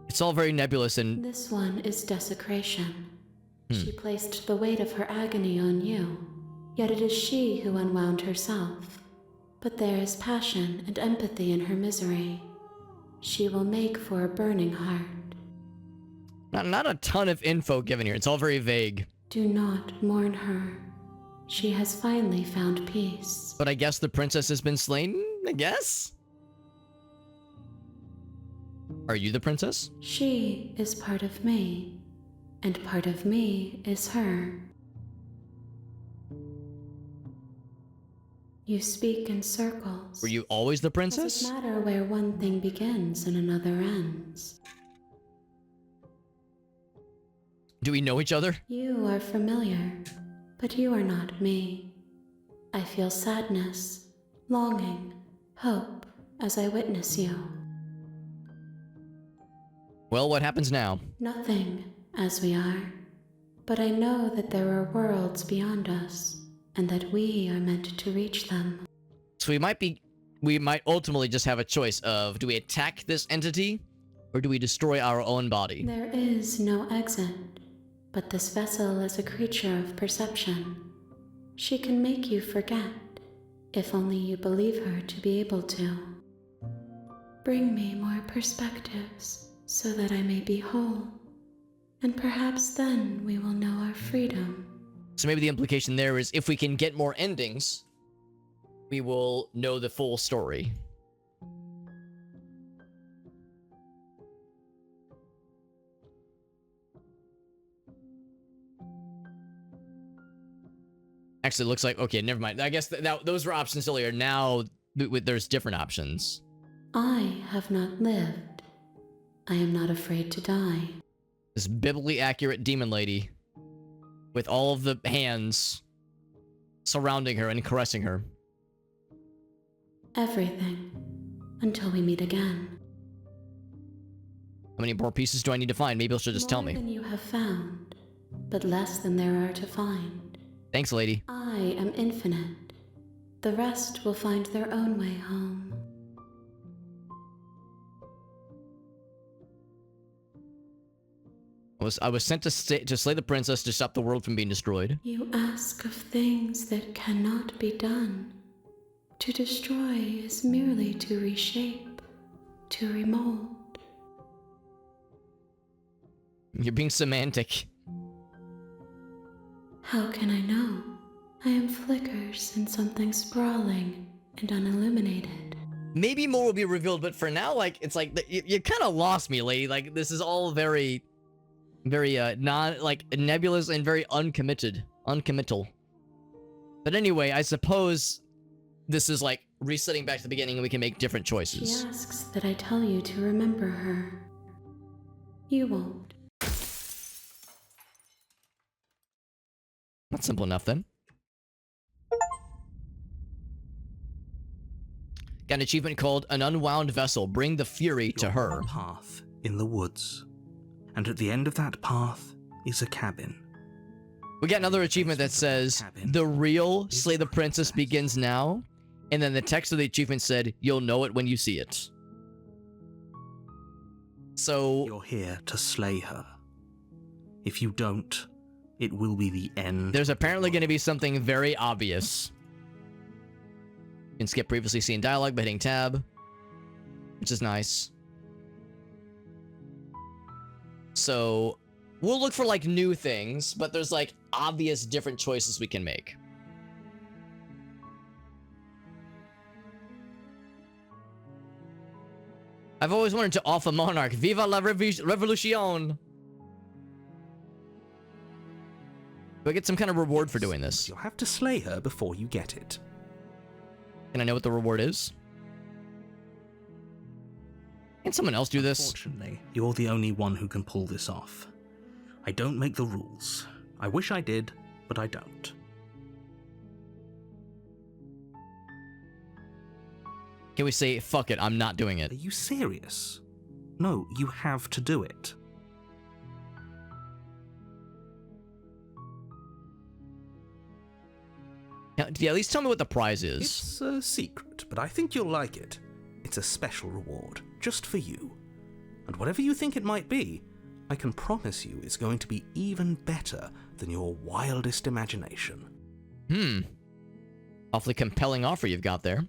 It's all very nebulous and... This one is desecration. She placed the weight of her agony on you, yet it is she who unwound herself. But there is passion and empathy in her misery. She will make for a burning heart. Not a ton of info given here. It's all very vague. Do not mourn her. She has finally found peace. But I guess the princess has been slain, I guess? Are you the princess? She is part of me, and part of me is her. You speak in circles. Were you always the princess? Does it matter where one thing begins and another ends? Do we know each other? You are familiar, but you are not me. I feel sadness, longing, hope as I witness you. Well, what happens now? Nothing, as we are. But I know that there are worlds beyond us, and that we are meant to reach them. So we might ultimately just have a choice of, do we attack this entity, or do we destroy our own body? There is no exit, but this vessel is a creature of perception. She can make you forget, if only you believe her to be able to. Bring me more perspectives, so that I may be whole, and perhaps then we will know our freedom. So maybe the implication there is, if we can get more endings, we will know the full story. Actually, it looks like... Okay, never mind. I guess those were options earlier. Now, there's different options. I have not lived. I am not afraid to die. This biblically accurate demon lady with all of the hands surrounding her and caressing her. Everything. Until we meet again. How many more pieces do I need to find? Maybe she'll just tell me. More than you have found, but less than there are to find. Thanks, lady. I am infinite. The rest will find their own way home. I was sent to slay the princess to stop the world from being destroyed. You ask of things that cannot be done. To destroy is merely to reshape, to remold. You're being semantic. How can I know? I am flickers in something sprawling and unilluminated. Maybe more will be revealed, but for now, like, it's like, you kind of lost me, lady. Like, this is all very, nebulous and very uncommittal. But anyway, I suppose this is like resetting back to the beginning and we can make different choices. She asks that I tell you to remember her. You won't. That's simple enough then. Got an achievement called An Unwound Vessel. Bring the Fury to You're her. on a path in the woods, and at the end of that path is a cabin. We got another achievement that says, the real Slay the Princess begins now. And then the text of the achievement said, you'll know it when you see it. So, You're here to slay her. If you don't, it will be the end. there's apparently going to be something very obvious. You can skip previously seen dialogue by hitting tab, which is nice. So, we'll look for like new things, but there's like obvious different choices we can make. I've always wanted to off a monarch. Viva la revolution! Do I get some kind of reward for doing this? You'll have to slay her before you get it. Can I know what the reward is? Can someone else do this? Fortunately, you're the only one who can pull this off. I don't make the rules. I wish I did, but I don't. Can we say, fuck it, I'm not doing it? Are you serious? No, you have to do it. Yeah, at least tell me what the prize is. It's a secret, but I think you'll like it. It's a special reward, just for you. And whatever you think it might be, I can promise you it's going to be even better than your wildest imagination. Awfully compelling offer you've got there.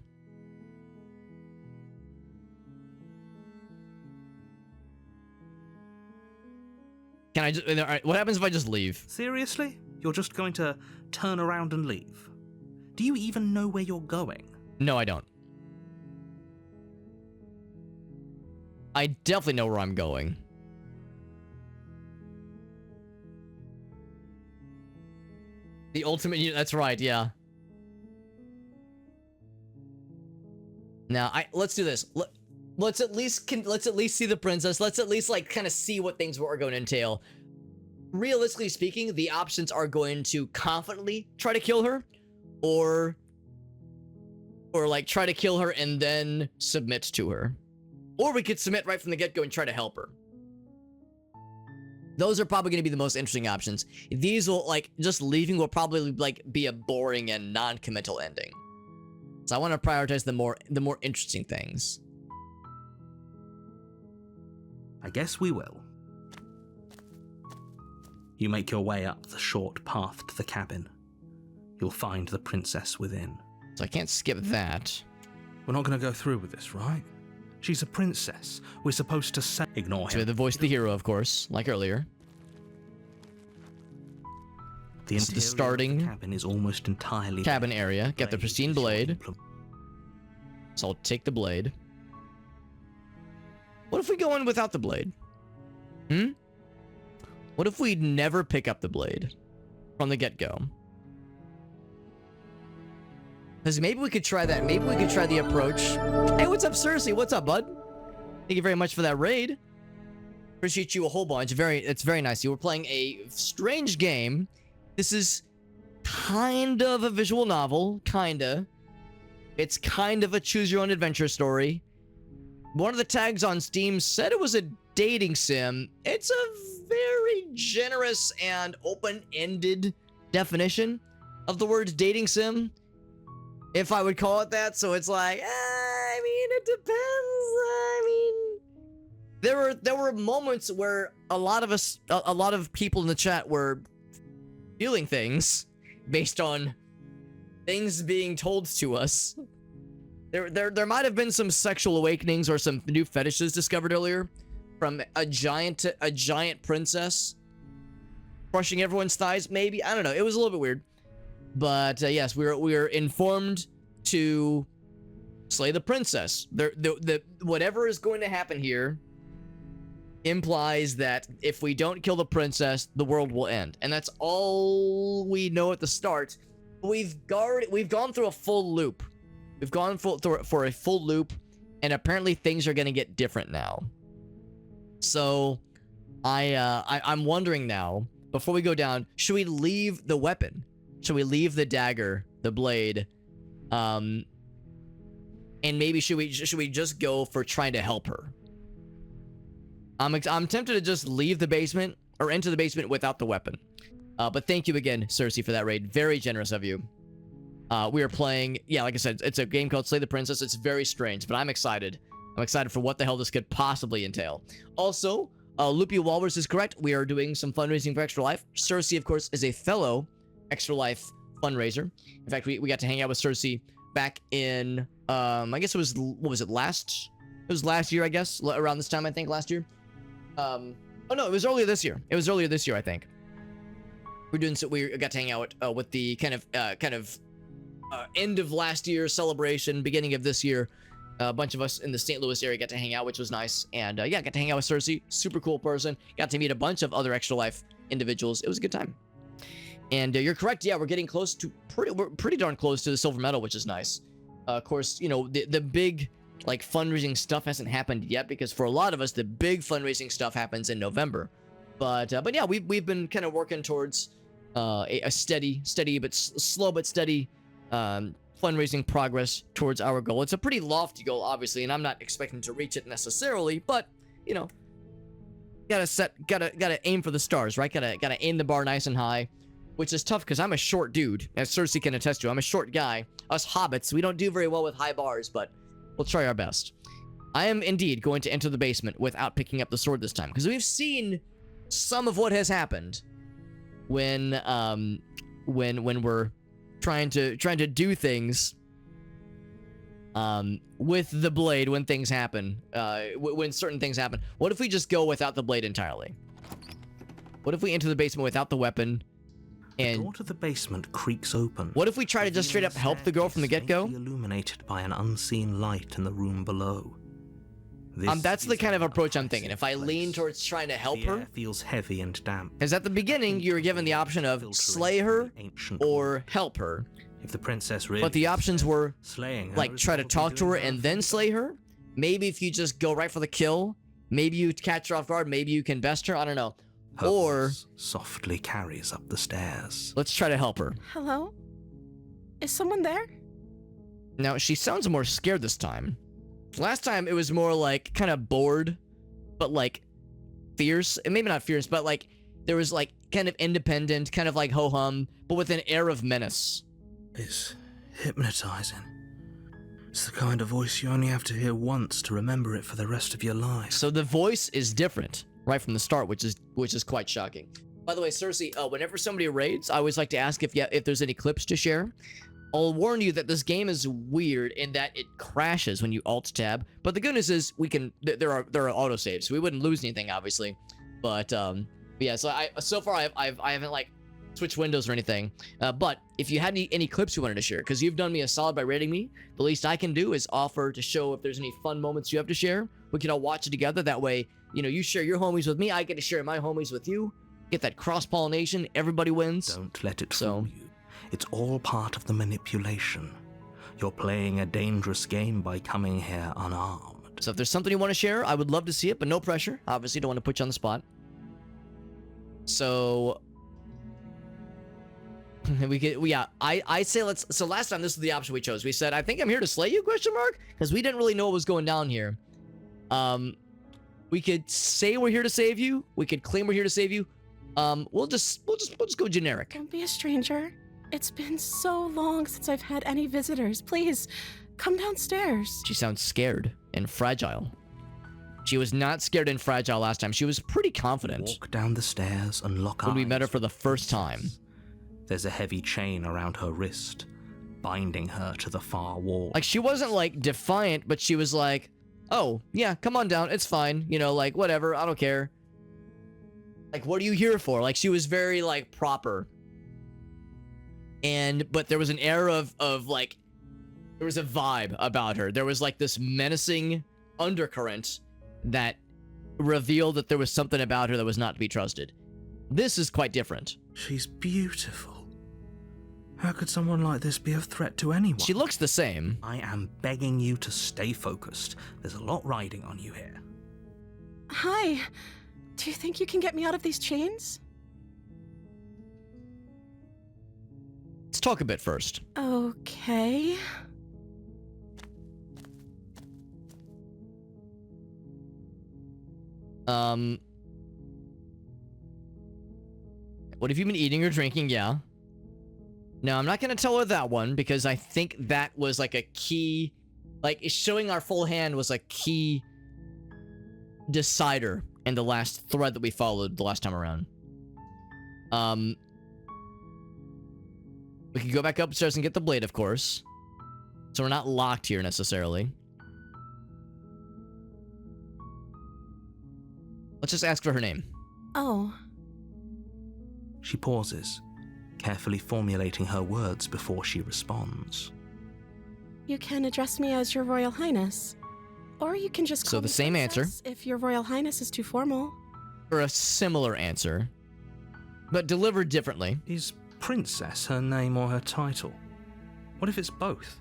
Can I just... Alright, what happens if I just leave? Seriously? You're just going to turn around and leave? Do you even know where you're going? No, I don't. I definitely know where I'm going. The ultimate... That's right, yeah. Now, let's do this. Let's at least see the princess. Let's at least like kind of see what things are going to entail. Realistically speaking, the options are going to confidently try to kill her, or like try to kill her and then submit to her, or we could submit right from the get-go and try to help her. Those are probably going to be the most interesting options. These will like just leaving will probably like be a boring and non-committal ending. So I want to prioritize the more interesting things. I guess we will. You make your way up the short path to the cabin. You'll find the princess within. So I can't skip that. We're not going to go through with this, right? She's a princess. We're supposed to say... Ignore So we have him. the voice of the hero, of course, like earlier. The This is the interior of starting the cabin is almost entirely cabin area. Get the blazed pristine as your blade. implement- So I'll take the blade. What if we go in without the blade? What if we never pick up the blade from the get-go? Because maybe we could try that. Maybe we could try the approach. Hey, what's up, Cersei? What's up, bud? Thank you very much for that raid. Appreciate you a whole bunch. It's very nice. You were playing a strange game. This is kind of a visual novel. Kinda. It's kind of a choose-your-own-adventure story. One of the tags on Steam said it was a dating sim. It's a very generous and open-ended definition of the word dating sim, if I would call it that. So it's like, I mean, it depends. I mean, there were moments where a lot of people in the chat were feeling things based on things being told to us. There might have been some sexual awakenings or some new fetishes discovered earlier from a giant princess crushing everyone's thighs. Maybe, I don't know. It was a little bit weird, but yes, we were informed to slay the princess. The whatever is going to happen here implies that if we don't kill the princess, the world will end, and that's all we know at the start. We've gone through a full loop. We've gone for a full loop, and apparently things are going to get different now. So, I'm wondering now, before we go down, should we leave the weapon? Should we leave the dagger, the blade, And maybe should we just go for trying to help her? I'm tempted to just leave the basement or enter the basement without the weapon. But thank you again, Cersei, for that raid. Very generous of you. We are playing, yeah, like I said, it's a game called Slay the Princess. It's very strange, but I'm excited. I'm excited for what the hell this could possibly entail. Also, Loopy Walrus is correct. We are doing some fundraising for Extra Life. Cersei, of course, is a fellow Extra Life fundraiser. In fact, we got to hang out with Cersei back in, I guess it was, what was it, it was last year, I guess, around this time, I think, last year. Oh no, it was earlier this year. It was earlier this year, I think. We got to hang out with the kind of end of last year celebration, beginning of this year. A bunch of us in the St. Louis area got to hang out, which was nice. And yeah, got to hang out with Cersei, super cool person. Got to meet a bunch of other Extra Life individuals. It was a good time. And you're correct. Yeah, we're getting close to we're pretty darn close to the silver medal, which is nice. Of course, you know, the big like fundraising stuff hasn't happened yet because for a lot of us, the big fundraising stuff happens in November. But yeah, we've been kind of working towards a steady but slow but steady fundraising progress towards our goal. It's a pretty lofty goal, obviously, and I'm not expecting to reach it necessarily, but you know, gotta aim for the stars, right? Gotta aim the bar nice and high, which is tough because I'm a short dude, as Cersei can attest to. I'm a short guy. Us hobbits, we don't do very well with high bars, but we'll try our best. I am indeed going to enter the basement without picking up the sword this time, because we've seen some of what has happened when we're trying to do things with the blade when things happen, when certain things happen. What if we just go without the blade entirely? What if we enter the basement without the weapon? And the door to the basement creaks open. What if we try to just straight up help the girl from the get-go? Illuminated by an unseen light in the room below. That's the kind of approach I'm thinking. If I lean towards trying to help her, feels heavy and damp. Because at the beginning you were given the option of slay her or help her. If the princess really, but the options were slaying her, like try to talk to her and then slay her. Maybe if you just go right for the kill, maybe you catch her off guard, maybe you can best her. I don't know. Her or voice softly carries up the stairs. Let's try to help her. Hello? Is someone there? Now she sounds more scared this time. Last time it was more like kind of bored, but like fierce. And maybe not fierce, but like there was like kind of independent, kind of like ho-hum, but with an air of menace. It's hypnotizing. It's the kind of voice you only have to hear once to remember it for the rest of your life. So the voice is different right from the start, which is quite shocking. By the way, Cersei, whenever somebody raids, I always like to ask if there's any clips to share. I'll warn you that this game is weird in that it crashes when you alt tab, but the good news is there are autosaves. We wouldn't lose anything, obviously, but yeah. So I haven't like switched windows or anything. But if you had any clips you wanted to share, because you've done me a solid by rating me, the least I can do is offer to show if there's any fun moments you have to share. We can all watch it together. That way, you know, you share your homies with me, I get to share my homies with you. Get that cross-pollination. Everybody wins. Don't let it fool you. It's all part of the manipulation. You're playing a dangerous game by coming here unarmed. So if there's something you want to share, I would love to see it, but no pressure. Obviously, don't want to put you on the spot. So I say let's. So last time this was the option we chose. We said, I think I'm here to slay you? ? Because we didn't really know what was going down here. We could say we're here to save you. We could claim we're here to save you. We'll just go generic. Don't be a stranger. It's been so long since I've had any visitors. Please, come downstairs. She sounds scared and fragile. She was not scared and fragile last time. She was pretty confident. Walk down the stairs and lock eyes. When we met her for the first time. There's a heavy chain around her wrist, binding her to the far wall. Like, she wasn't, like, defiant, but she was like, oh, yeah, come on down. It's fine. You know, like, whatever. I don't care. Like, what are you here for? Like, she was very, like, proper. But there was an air of like, there was a vibe about her. There was, like, this menacing undercurrent that revealed that there was something about her that was not to be trusted. This is quite different. She's beautiful. How could someone like this be a threat to anyone? She looks the same. I am begging you to stay focused. There's a lot riding on you here. Hi. Do you think you can get me out of these chains? Let's talk a bit first. Okay. What have you been eating or drinking? Yeah. No, I'm not gonna tell her that one because I think that was like a key, like showing our full hand was a key decider in the last thread that we followed the last time around. We can go back upstairs and get the blade, of course. So we're not locked here necessarily. Let's just ask for her name. Oh, She pauses, carefully formulating her words before she responds. you can address me as Your Royal Highness. Or you can just So call the me same answer. Princess if Your Royal Highness is too formal. Or a similar answer, but delivered differently. Is Princess her name or her title? What if it's both?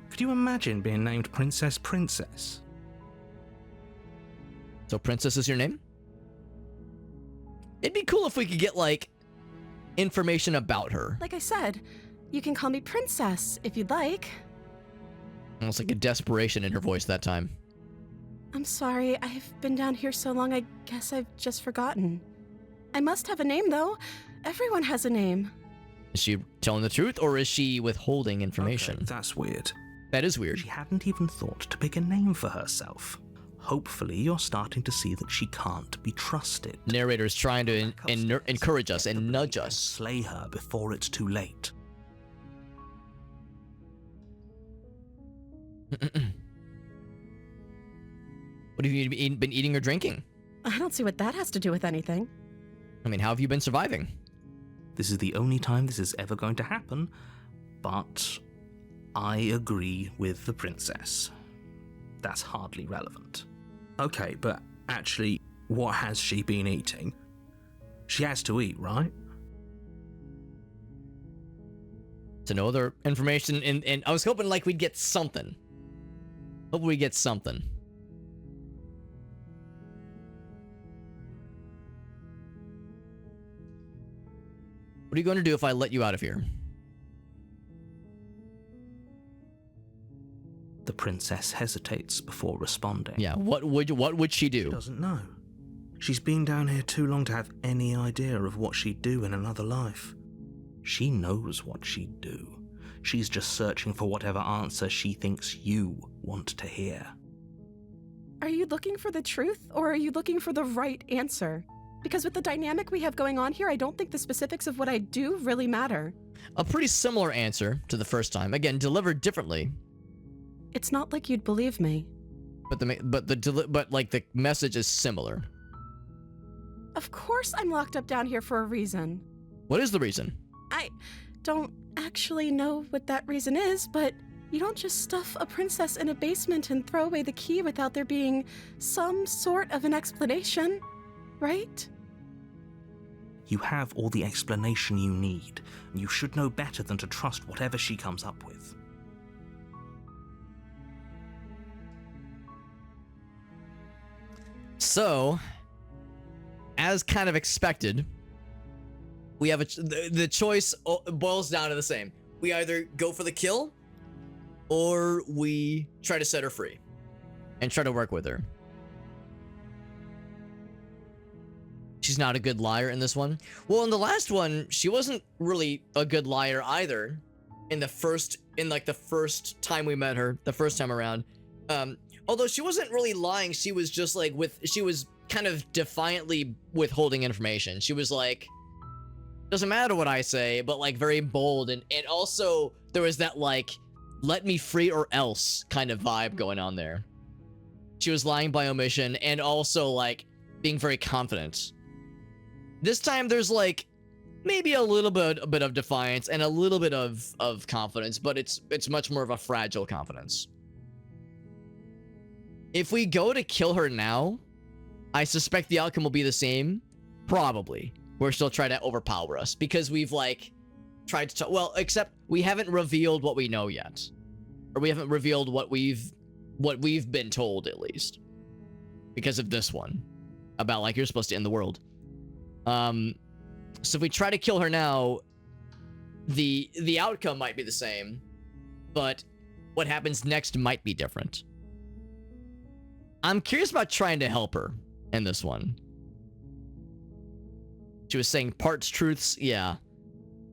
Could you imagine being named Princess Princess? So Princess is your name? It'd be cool if we could get, like, information about her. Like I said, you can call me Princess if you'd like. Almost like a desperation in her voice that time. I'm sorry, I've been down here so long I guess I've just forgotten. I must have a name though. Everyone has a name. Is she telling the truth, or is she withholding information? Okay, that's weird. That is weird. She hadn't even thought to pick a name for herself. Hopefully, you're starting to see that she can't be trusted. Narrator is trying to encourage us and nudge us. Slay her before it's too late. What have you been eating or drinking? I don't see what that has to do with anything. I mean, how have you been surviving? This is the only time this is ever going to happen, but I agree with the princess. That's hardly relevant. Okay, but actually, what has she been eating? She has to eat, right? So no other information, and I was hoping like we'd get something. Hope we get something. What are you going to do if I let you out of here? The princess hesitates before responding. Yeah, what would she She do? doesn't know. She's been down here too long to have any idea of what she'd do in another life. She knows what she'd do. She's just searching for whatever answer she thinks you want to hear. Are you looking for the truth or are you looking for the right answer? Because with the dynamic we have going on here, I don't think the specifics of what I do really matter. A pretty similar answer to the first time. Again, delivered differently. It's not like you'd believe me. But the message is similar. Of course I'm locked up down here for a reason. What is the reason? I don't actually know what that reason is, but you don't just stuff a princess in a basement and throw away the key without there being some sort of an explanation, right? You have all the explanation you need, and you should know better than to trust whatever she comes up with. So, as kind of expected, we have the choice boils down to the same. We either go for the kill, or we try to set her free and try to work with her. She's not a good liar in this one. Well, in the last one, she wasn't really a good liar either. In the first time we met her, the first time around. Although she wasn't really lying, she was just like she was kind of defiantly withholding information. She was like, doesn't matter what I say, but like very bold, and also there was that like, let me free or else kind of vibe going on there. She was lying by omission and also like being very confident. This time there's like maybe a bit of defiance and a little bit of confidence, but it's much more of a fragile confidence. If we go to kill her now, I suspect the outcome will be the same. Probably. Where she'll try to overpower us because we've like tried to well, except we haven't revealed what we know yet. Or we haven't revealed what we've been told, at least. Because of this one. About like you're supposed to end the world. So if we try to kill her now, the outcome might be the same, but what happens next might be different. I'm curious about trying to help her and this one. She was saying parts truths. Yeah.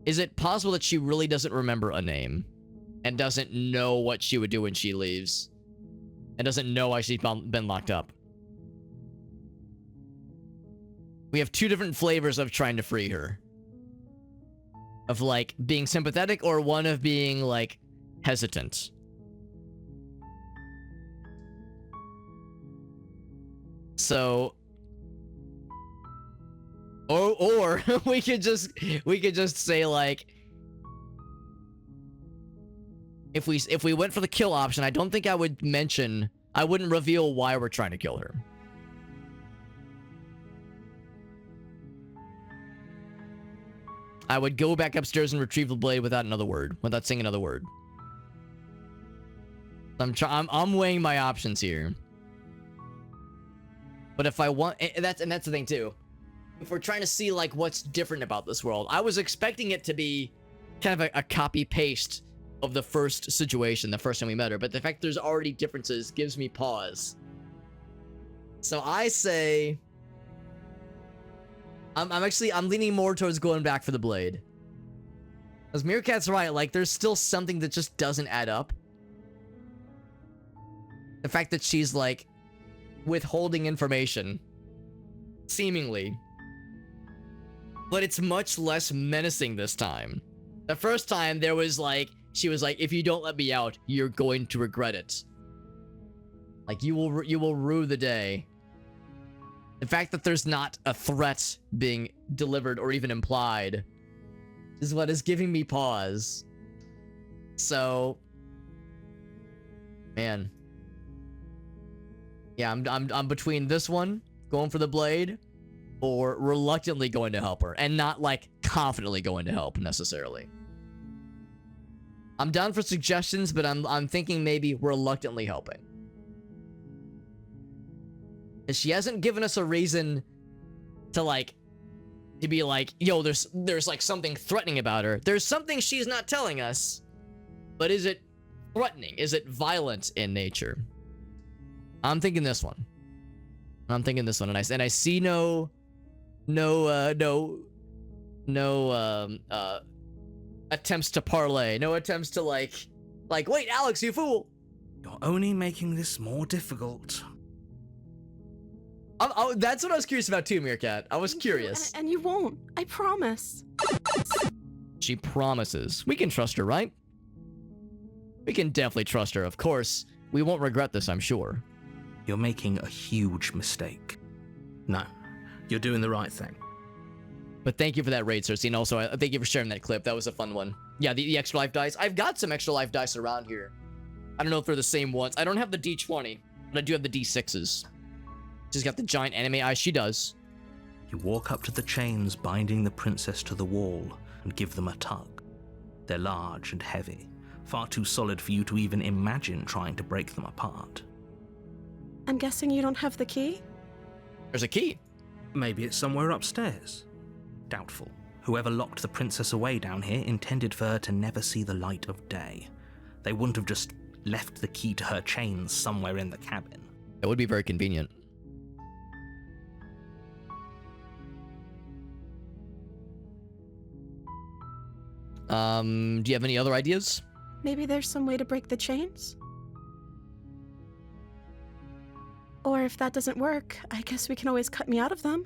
Is it possible that she really doesn't remember a name and doesn't know what she would do when she leaves and doesn't know why she's been locked up? We have two different flavors of trying to free her. Of like being sympathetic or one of being like hesitant. So or we could just say like if we went for the kill option, I don't think I wouldn't reveal why we're trying to kill her. I would go back upstairs and retrieve the blade without saying another word. I'm weighing my options here. But if I want, that's the thing too. If we're trying to see like what's different about this world, I was expecting it to be kind of a copy paste of the first situation, the first time we met her. But the fact there's already differences gives me pause. So I say, I'm leaning more towards going back for the blade. Because Meerkat's right, like there's still something that just doesn't add up. The fact that she's like withholding information, seemingly. But it's much less menacing this time. The first time there was like, she was like, if you don't let me out, you're going to regret it. Like you will rue the day. The fact that there's not a threat being delivered or even implied is what is giving me pause. So, man. Yeah, I'm between this one, going for the blade, or reluctantly going to help her, and not like confidently going to help necessarily. I'm down for suggestions, but I'm thinking maybe reluctantly helping. She hasn't given us a reason to be like, yo, there's like something threatening about her. There's something she's not telling us, but is it threatening? Is it violent in nature? I'm thinking this one. And I see no attempts to parlay, no attempts to like, wait, Alex, you fool. You're only making this more difficult. That's what I was curious about too, Meerkat. I was curious. And you won't. I promise. She promises. We can trust her, right? We can definitely trust her. Of course, we won't regret this, I'm sure. You're making a huge mistake. No, you're doing the right thing. But thank you for that raid, Cersei, and also thank you for sharing that clip. That was a fun one. Yeah, the extra life dice. I've got some extra life dice around here. I don't know if they're the same ones. I don't have the D20, but I do have the D6s. She's got the giant anime eyes. She does. You walk up to the chains binding the princess to the wall and give them a tug. They're large and heavy, far too solid for you to even imagine trying to break them apart. I'm guessing you don't have the key? There's a key. Maybe it's somewhere upstairs. Doubtful. Whoever locked the princess away down here intended for her to never see the light of day. They wouldn't have just left the key to her chains somewhere in the cabin. That would be very convenient. Do you have any other ideas? Maybe there's some way to break the chains? Or if that doesn't work, I guess we can always cut me out of them.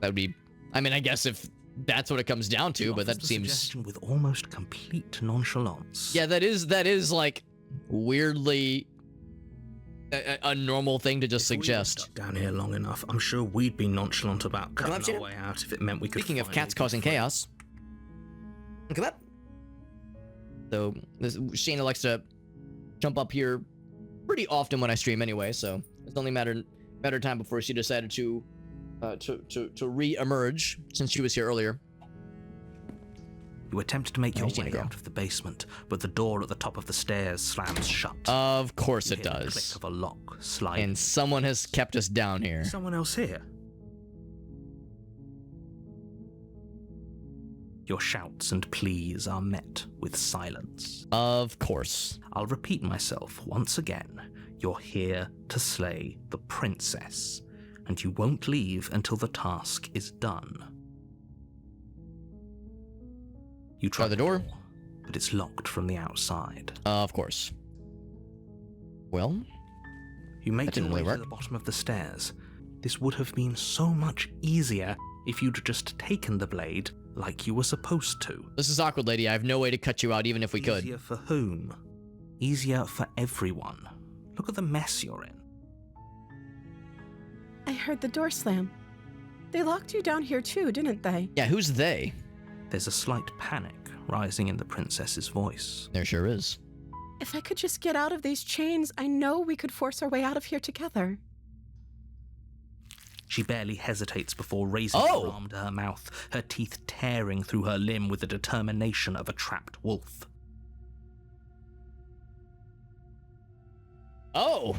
That would be... I mean, I guess if that's what it comes down to, but that seems... suggestion with almost complete nonchalance. Yeah, that is like weirdly a normal thing to just suggest. If we were stuck down here long enough, I'm sure we'd be nonchalant about cutting our way out if it meant we could. Speaking of cats causing chaos, look at that. So Shayna likes to jump up here pretty often when I stream anyway, so it's only matter of time before she decided to re-emerge since she was here earlier. You attempt to make your way out of the basement, but the door at the top of the stairs slams shut. Of course it You hear the does. click of a lock sliding. And someone has kept us down here. Someone else here. Your shouts and pleas are met with silence. Of course. I'll repeat myself once again. You're here to slay the princess. and you won't leave until the task is done. You try the door, but it's locked from the outside. Of course. Well, You make that your didn't way really to work. the bottom of the stairs. This would have been so much easier if you'd just taken the blade like you were supposed to. This is awkward, lady. I have no way to cut you out even if we could. Easier for whom? Easier for everyone. Look at the mess you're in. I heard the door slam. They locked you down here too, didn't they? Yeah, who's they? There's a slight panic rising in the princess's voice. There sure is. If I could just get out of these chains, I know we could force our way out of here together. She barely hesitates before raising her arm to her mouth, her teeth tearing through her limb with the determination of a trapped wolf. Oh!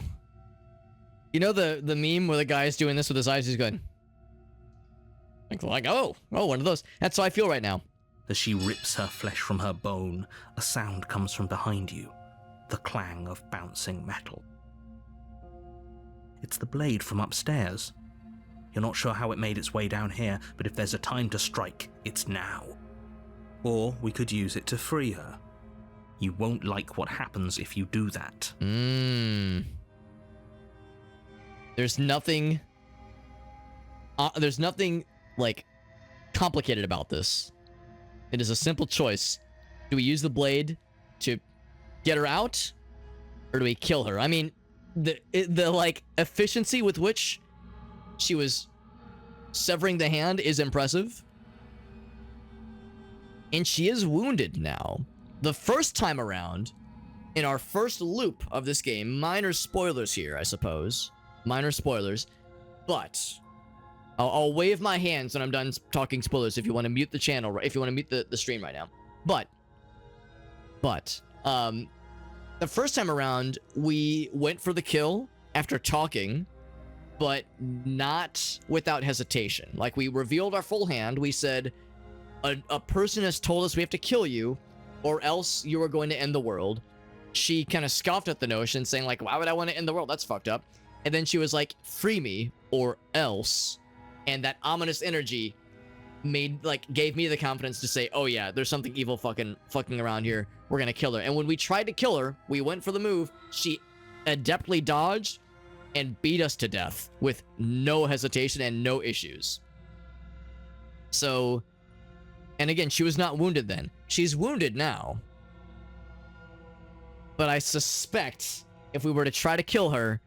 You know the meme where the guy's doing this with his eyes? He's going... Like, oh, one of those. That's how I feel right now. As she rips her flesh from her bone, a sound comes from behind you, the clang of bouncing metal. It's the blade from upstairs. You're not sure how it made its way down here, but if there's a time to strike, it's now. Or we could use it to free her. You won't like what happens if you do that. There's nothing... like, complicated about this. It is a simple choice. Do we use the blade to get her out? Or do we kill her? I mean, the like, efficiency with which she was severing the hand is impressive. And she is wounded now. The first time around, in our first loop of this game, minor spoilers here, I suppose. Minor spoilers. But I'll wave my hands when I'm done talking spoilers if you want to mute the channel, if you want to mute the stream right now. But, the first time around, we went for the kill after talking, but not without hesitation. Like, we revealed our full hand. We said, a person has told us we have to kill you, or else you are going to end the world. She kind of scoffed at the notion, saying, like, why would I want to end the world? That's fucked up. And then she was like, free me, or else. And that ominous energy gave me the confidence to say, oh yeah, there's something evil fucking around here. We're gonna kill her. And when we tried to kill her, we went for the move. She adeptly dodged and beat us to death with no hesitation and no issues. So, and again, she was not wounded then. She's wounded now. But I suspect if we were to try to kill her,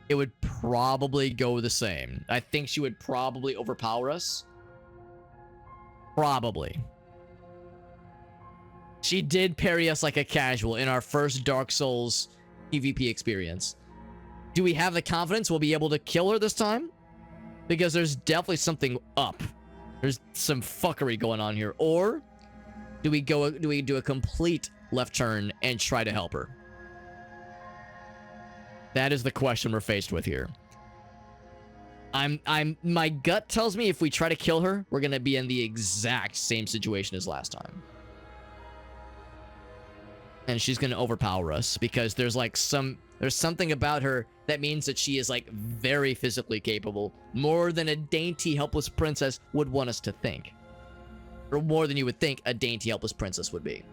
it would probably go the same. I think she would probably overpower us. Probably. She did parry us like a casual in our first Dark Souls PvP experience. Do we have the confidence we'll be able to kill her this time? Because there's definitely something up. There's some fuckery going on here. Or do we do a complete left turn and try to help her? That is the question we're faced with here. My gut tells me if we try to kill her, we're gonna be in the exact same situation as last time. And she's gonna overpower us because there's something about her that means that she is like very physically capable, more than a dainty, helpless princess would want us to think. Or more than you would think a dainty, helpless princess would be.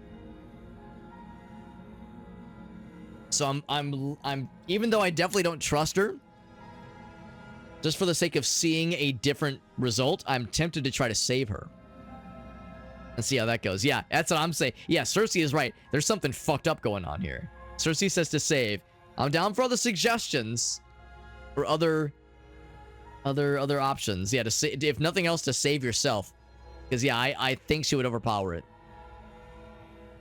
So I'm even though I definitely don't trust her, just for the sake of seeing a different result, I'm tempted to try to save her. And see how that goes. Yeah, that's what I'm saying. Yeah, Cersei is right. There's something fucked up going on here. Cersei says to save. I'm down for other suggestions or other options. Yeah, to save, if nothing else, to save yourself. Because yeah, I think she would overpower it.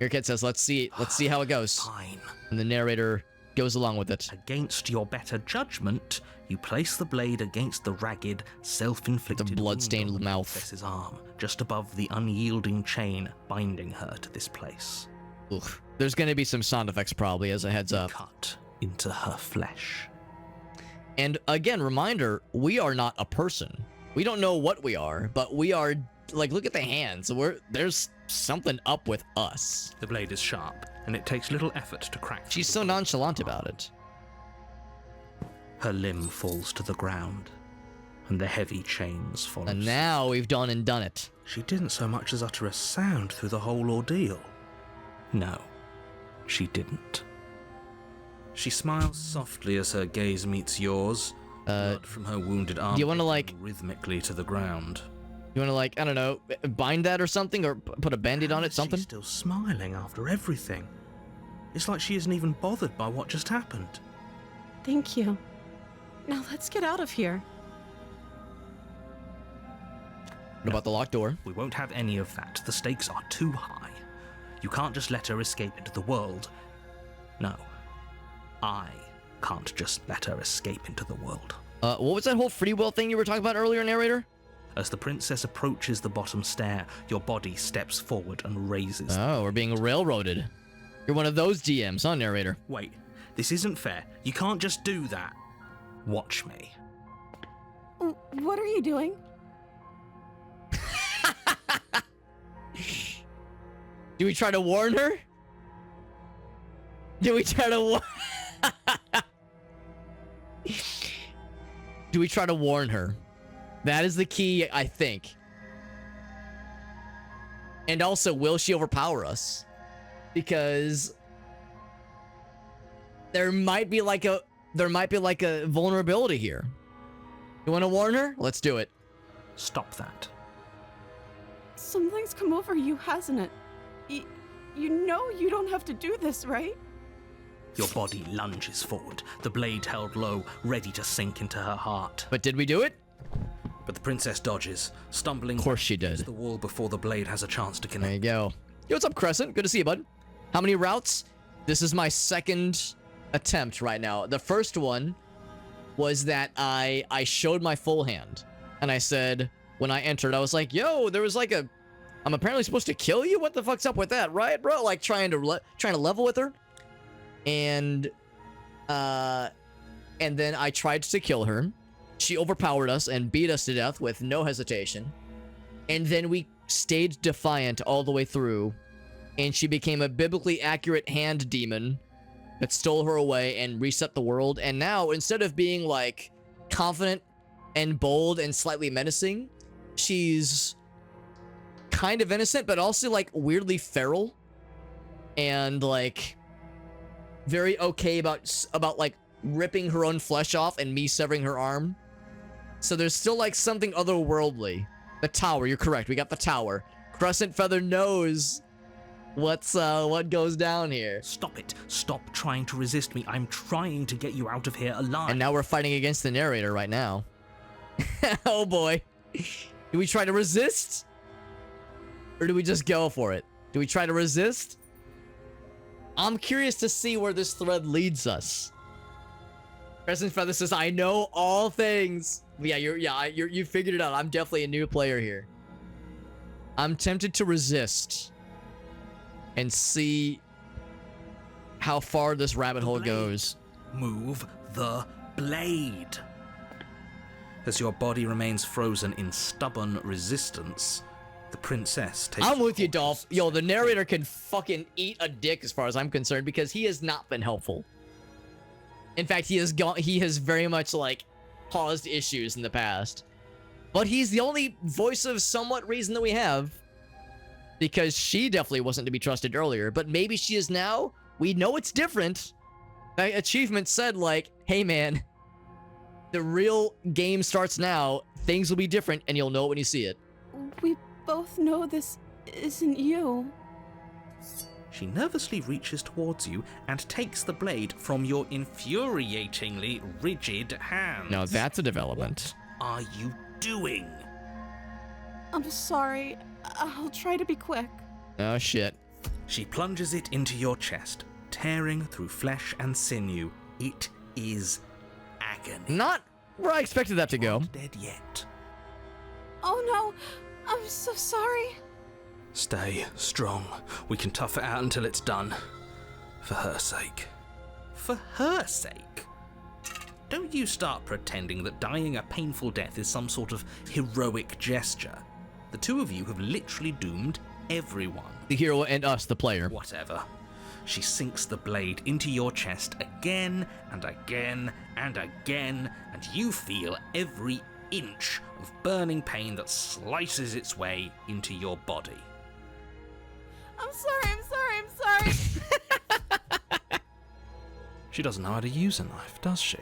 Your kid says, let's see how it goes. Fine. And the narrator goes along with it. Against your better judgment, you place the blade against the ragged, self-inflicted The blood-stained wound on mouth. the princess's arm, just above the unyielding chain binding her to this place. Ugh. There's going to be some sound effects probably as a heads up. Cut into her flesh. And again, reminder, we are not a person. We don't know what we are, but we are, like, look at the hands. There's something up with us. The blade is sharp, and it takes little effort to crack. She's so nonchalant about it. Her limb falls to the ground. and the heavy chains follow. And now we've done and done it. She didn't so much as utter a sound through the whole ordeal. No, she didn't. She smiles softly as her gaze meets yours. Blood from her wounded arm do you wanna, like- rhythmically to the ground. You want to, like, I don't know, bind that or something, or put a band-aid on it, something? She's still smiling after everything. It's like she isn't even bothered by what just happened. Thank you. Now let's get out of here. What about the locked door? We won't have any of that. The stakes are too high. You can't just let her escape into the world. No. I can't just let her escape into the world. What was that whole free will thing you were talking about earlier, narrator? As the princess approaches the bottom stair, your body steps forward and raises. Oh, we're being railroaded. You're one of those DMs, huh, narrator? Wait, this isn't fair. You can't just do that. Watch me. What are you doing? Do we try to warn her? Do we try to warn... Do we try to warn her? That is the key, I think. And also, will she overpower us? Because there might be like a vulnerability here. You want to warn her? Let's do it. Stop that. Something's come over you, hasn't it? You know you don't have to do this, right? Your body lunges forward, the blade held low, ready to sink into her heart. But did we do it? But the princess dodges, stumbling Of course she against did. the wall before the blade has a chance to There connect. you go. Yo, what's up, Crescent? Good to see you, bud. How many routes? This is my second attempt right now. The first one was that I showed my full hand. And I said, when I entered, I was like, yo, there was like a... I'm apparently supposed to kill you? What the fuck's up with that, right, bro? Like, trying to level with her. And then I tried to kill her. She overpowered us and beat us to death with no hesitation. And then we stayed defiant all the way through. And she became a biblically accurate hand demon that stole her away and reset the world. And now, instead of being, like, confident and bold and slightly menacing, she's kind of innocent, but also, like, weirdly feral. And, like, very okay about, like, ripping her own flesh off and me severing her arm. So there's still, like, something otherworldly. The tower, you're correct. We got the tower. Crescent Feather knows what goes down here. Stop it. Stop trying to resist me. I'm trying to get you out of here alive. And now we're fighting against the narrator right now. Oh boy. Do we try to resist? Or do we just go for it? Do we try to resist? I'm curious to see where this thread leads us. Crescent Feather says, I know all things. Yeah, you figured it out. I'm definitely a new player here. I'm tempted to resist and see how far this rabbit hole goes. Move the blade. As your body remains frozen in stubborn resistance, the princess takes... I'm with you, Dolph. Yo, the narrator can fucking eat a dick as far as I'm concerned, because he has not been helpful. In fact, he has very much, like, caused issues in the past. But he's the only voice of somewhat reason that we have. Because she definitely wasn't to be trusted earlier, but maybe she is now. We know it's different. That achievement said, like, hey man, the real game starts now. Things will be different, and you'll know it when you see it. We both know this isn't you. She nervously reaches towards you and takes the blade from your infuriatingly rigid hand. Now that's a development. What are you doing? I'm sorry. I'll try to be quick. Oh shit. She plunges it into your chest, tearing through flesh and sinew. It is agony. Not where I expected that to go. Not dead yet. Oh no, I'm so sorry. Stay strong. We can tough it out until it's done. For her sake. For her sake? Don't you start pretending that dying a painful death is some sort of heroic gesture. The two of you have literally doomed everyone. The hero and us, the player. Whatever. She sinks the blade into your chest again and again and again, and you feel every inch of burning pain that slices its way into your body. I'm sorry. She doesn't know how to use a knife, does she?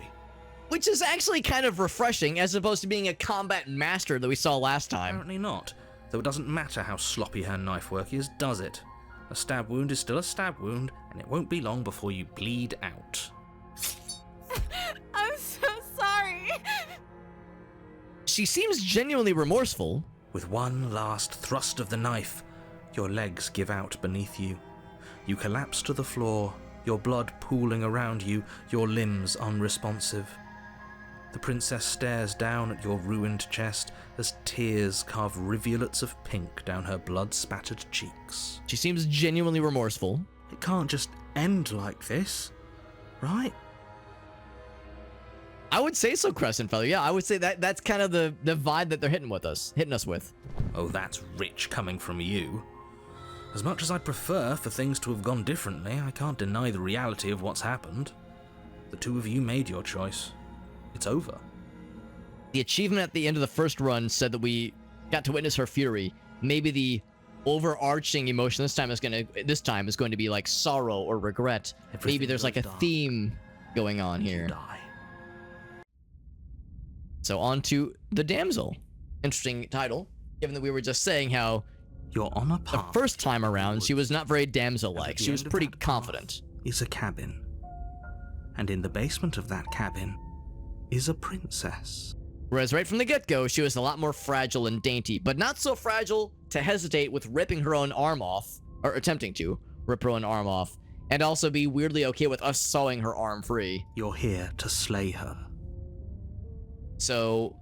Which is actually kind of refreshing as opposed to being a combat master that we saw last time. Apparently not, though it doesn't matter how sloppy her knife work is, does it? A stab wound is still a stab wound, and it won't be long before you bleed out. I'm so sorry. She seems genuinely remorseful. With one last thrust of the knife, your legs give out beneath you. You collapse to the floor, your blood pooling around you, your limbs unresponsive. The princess stares down at your ruined chest as tears carve rivulets of pink down her blood-spattered cheeks. She seems genuinely remorseful. It can't just end like this, right? I would say so, Crescent Feather. Yeah, I would say that's kind of the vibe that they're hitting us with. Oh, that's rich coming from you. As much as I'd prefer for things to have gone differently, I can't deny the reality of what's happened. The two of you made your choice. It's over. The achievement at the end of the first run said that we got to witness her fury. Maybe the overarching emotion this time is going to be like sorrow or regret. Everything Maybe there's like a goes dark. theme going on here. Die. So on to the damsel. Interesting title, given that we were just saying how You're on a the path. first time around she was not very And damsel-like. at the She was end of pretty that confident. path is a cabin. And in the basement of that cabin is a princess. Whereas right from the get-go, she was a lot more fragile and dainty, but not so fragile to hesitate with ripping her own arm off, or attempting to rip her own arm off, and also be weirdly okay with us sawing her arm free. You're here to slay her. So,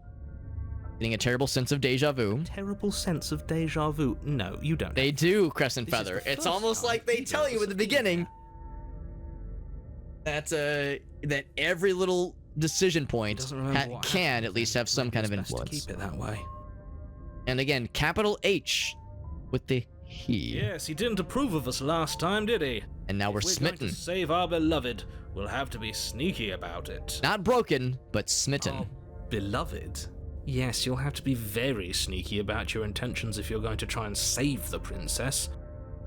getting a terrible sense of deja vu. Terrible sense of deja vu. No, you don't. They do, Crescent This is Feather. the It's first almost time like they either tell of you us at the have been beginning that every decision point Doesn't remember what can happened, at least then have some kind of maybe it's best to influence. keep it that way. And again, capital H with the he. Yes, he didn't approve of us last time, did he? And now we're If we're smitten. going to save our beloved, we'll have to be sneaky about it. Not broken, but smitten. Our beloved? Yes, you'll have to be very sneaky about your intentions if you're going to try and save the princess.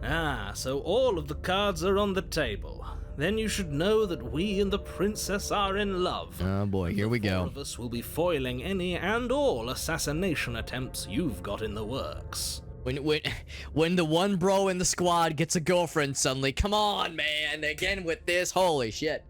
Ah, so all of the cards are on the table. Then you should know that we and the princess are in love. Oh boy, here we The four go. of us will be foiling any and all assassination attempts you've got in the works. When the one bro in the squad gets a girlfriend suddenly, come on, man, again with this, holy shit.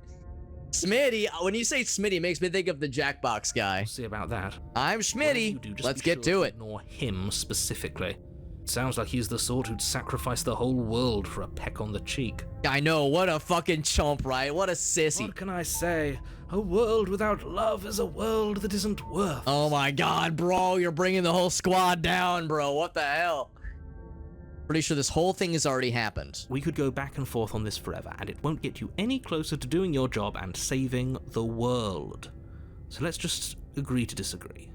Smitty, when you say Smitty, it makes me think of the Jackbox guy. See about that. I'm Whatever you Smitty, do, just let's be get sure to it. Ignore him specifically. It sounds like he's the sort who'd sacrifice the whole world for a peck on the cheek. I know, what a fucking chump, right? What a sissy. What can I say? A world without love is a world that isn't worth. Oh my god, bro, you're bringing the whole squad down, bro. What the hell? Pretty sure this whole thing has already happened. We could go back and forth on this forever, and it won't get you any closer to doing your job and saving the world. So let's just agree to disagree.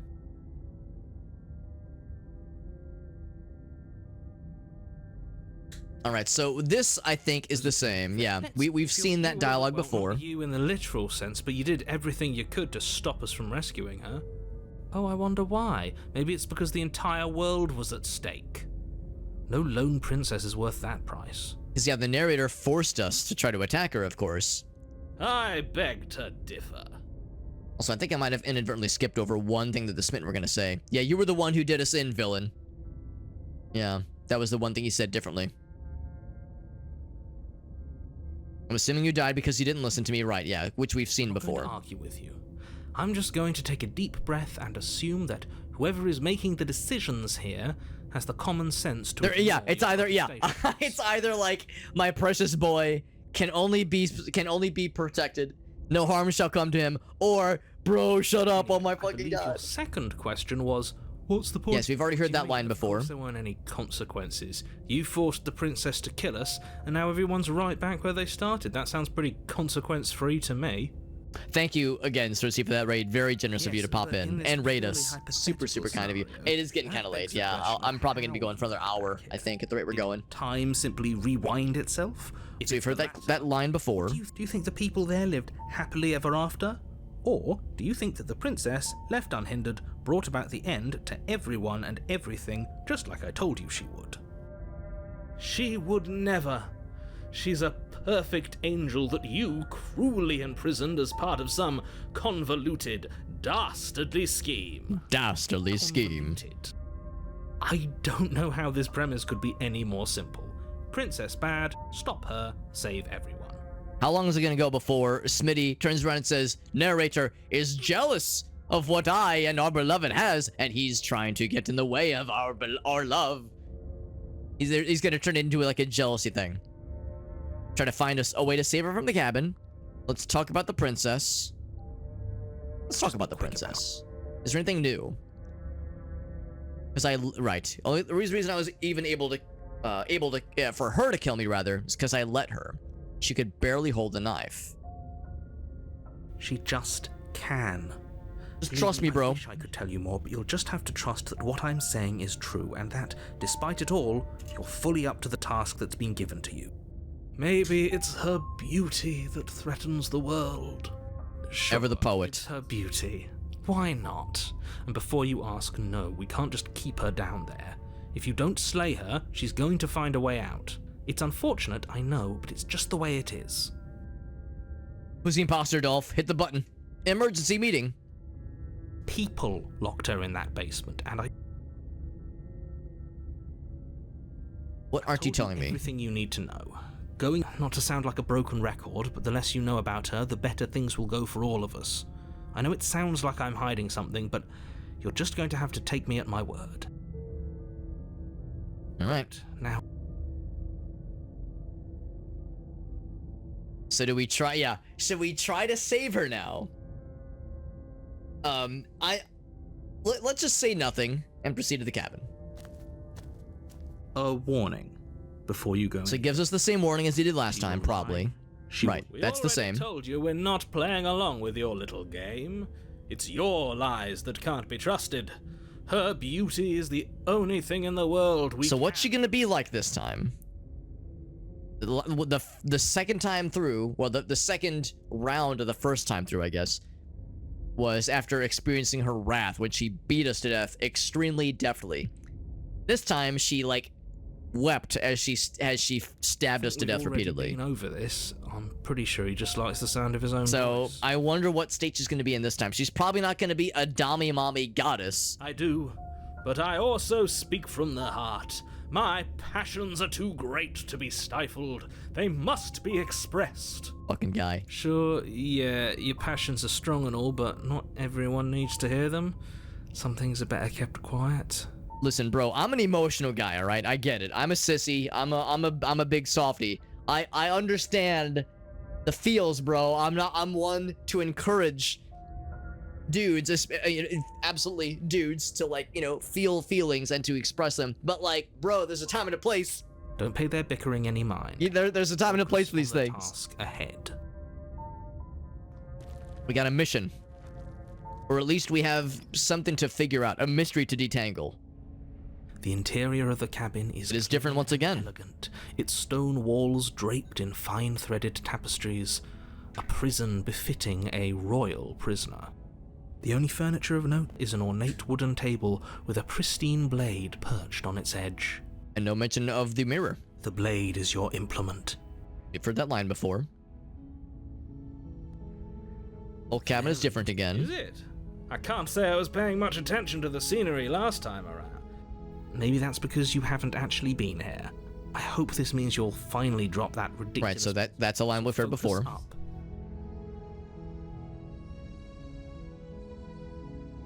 Alright, so this, I think, is the same. Yeah, we've seen that dialogue Well, before. not you in the literal sense, but you did everything you could to stop us from rescuing her. Oh, I wonder why. Maybe it's because the entire world was at stake. No lone princess is worth that price. Because, yeah, the narrator forced us to try to attack her, of course. I beg to differ. Also, I think I might have inadvertently skipped over one thing that the Smitten were going to say. Yeah, you were the one who did us in, villain. Yeah, that was the one thing he said differently. I'm assuming you died because you didn't listen to me, right? Yeah, which we've seen I'm not going before. to argue with you. I'm just going to take a deep breath and assume that whoever is making the decisions here has the common sense to. Yeah, ignore it's your either statements. it's either like my precious boy can only be protected, no harm shall come to him, or bro, shut up! Oh my I fucking believe Your god! second question was, what's the point? Yes, we've already heard that line before. There weren't any consequences. You forced the princess to kill us, and now everyone's right back where they started. That sounds pretty consequence-free to me. Thank you again, Cersei, for that raid. Very generous of you Yes, to pop but in in this and raid purely us. hypothetical Super kind of you. scenario, It is getting that kind of late. begs the Yeah, question I'm of probably gonna be how going for another hour. I think at the rate we're going. Time simply rewind itself. If So we've it's heard the that latter, line before. Do you think the people there lived happily ever after? Or do you think that the princess, left unhindered, brought about the end to everyone and everything just like I told you she would? She would never. She's a perfect angel that you cruelly imprisoned as part of some convoluted, dastardly scheme. Dastardly scheme. Convoluted. I don't know how this premise could be any more simple. Princess bad, stop her, save everyone. How long is it gonna go before Smitty turns around and says, narrator is jealous of what I and our beloved has, and he's trying to get in the way of our love? He's gonna turn it into like a jealousy thing. Try to find us a way to save her from the cabin. Let's talk about the princess. Let's talk about the princess. Is there anything new? Because the reason I was even able to for her to kill me rather is because I let her. She could barely hold a knife. She just can. Just trust me, bro. I wish I could tell you more, but you'll just have to trust that what I'm saying is true, and that, despite it all, you're fully up to the task that's been given to you. Maybe it's her beauty that threatens the world. Sure, Ever the poet. It's her beauty. Why not? And before you ask, no, we can't just keep her down there. If you don't slay her, she's going to find a way out. It's unfortunate, I know, but it's just the way it is. Who's the imposter, Dolph? Hit the button. Emergency meeting. People locked her in that basement, and I What aren't you telling me? Everything you need to know. Going, not to sound like a broken record, but the less you know about her, the better things will go for all of us. I know it sounds like I'm hiding something, but you're just going to have to take me at my word. Alright. Now, So do we try? Yeah. Should we try to save her now? Let's just say nothing and proceed to the cabin. a warning before you go So in. it gives us the same warning as he did last time, probably. She Right. will- That's the same. Told you we're not playing along with your little game. It's your lies that can't be trusted. Her beauty is the only thing in the world we So what's she gonna be like this time? The second time through, well, the second round of the first time through, I guess, was after experiencing her wrath when she beat us to death extremely deftly. This time, she like wept as she stabbed us to We've death already repeatedly. been over this. I'm pretty sure he just likes the sound of his own So voice. I wonder what state she's gonna be in this time. She's probably not gonna be a Dami Mommy goddess. I do, but I also speak from the heart. My passions are too great to be stifled. They must be expressed. Fucking guy. Sure, yeah, your passions are strong and all, but not everyone needs to hear them. Some things are better kept quiet. Listen, bro, I'm an emotional guy, all right? I get it. I'm a sissy. I'm a big softy. I understand the feels, bro. I'm one to encourage dudes, absolutely dudes, to like, feel feelings and to express them. But like, bro, there's a time and a place. Don't pay their bickering any mind. There's a time and a place for these Focus on the things. task ahead. We got a mission. Or at least we have something to figure out, a mystery to detangle. The interior of the cabin It is different once again. elegant, its stone walls draped in fine threaded tapestries, a prison befitting a royal prisoner. The only furniture of note is an ornate wooden table with a pristine blade perched on its edge. And no mention of the mirror. The blade is your implement. We've heard that line before. Whole cabin is different Is again. it? I can't say I was paying much attention to the scenery last time around. Maybe that's because you haven't actually been here. I hope this means you'll finally drop that ridiculous... Right, so that's a line we've heard focus before. up.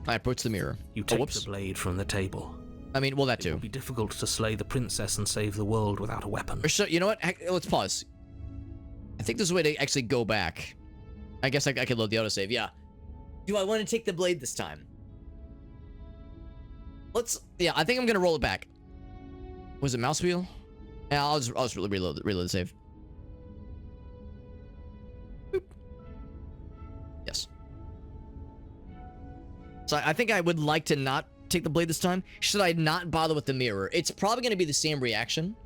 I approach the mirror. You Oh, take whoops. the blade from the table. I mean, well, that It too. will be difficult to slay the princess and save the world without a weapon. Or so, you know what? Let's pause. I think there's a way to actually go back. I guess I could load the autosave, yeah. Do I want to take the blade this time? Yeah, I think I'm gonna roll it back. Was it mouse wheel? Yeah, I'll just reload the save. Boop. Yes. So I think I would like to not take the blade this time. Should I not bother with the mirror? It's probably gonna be the same reaction.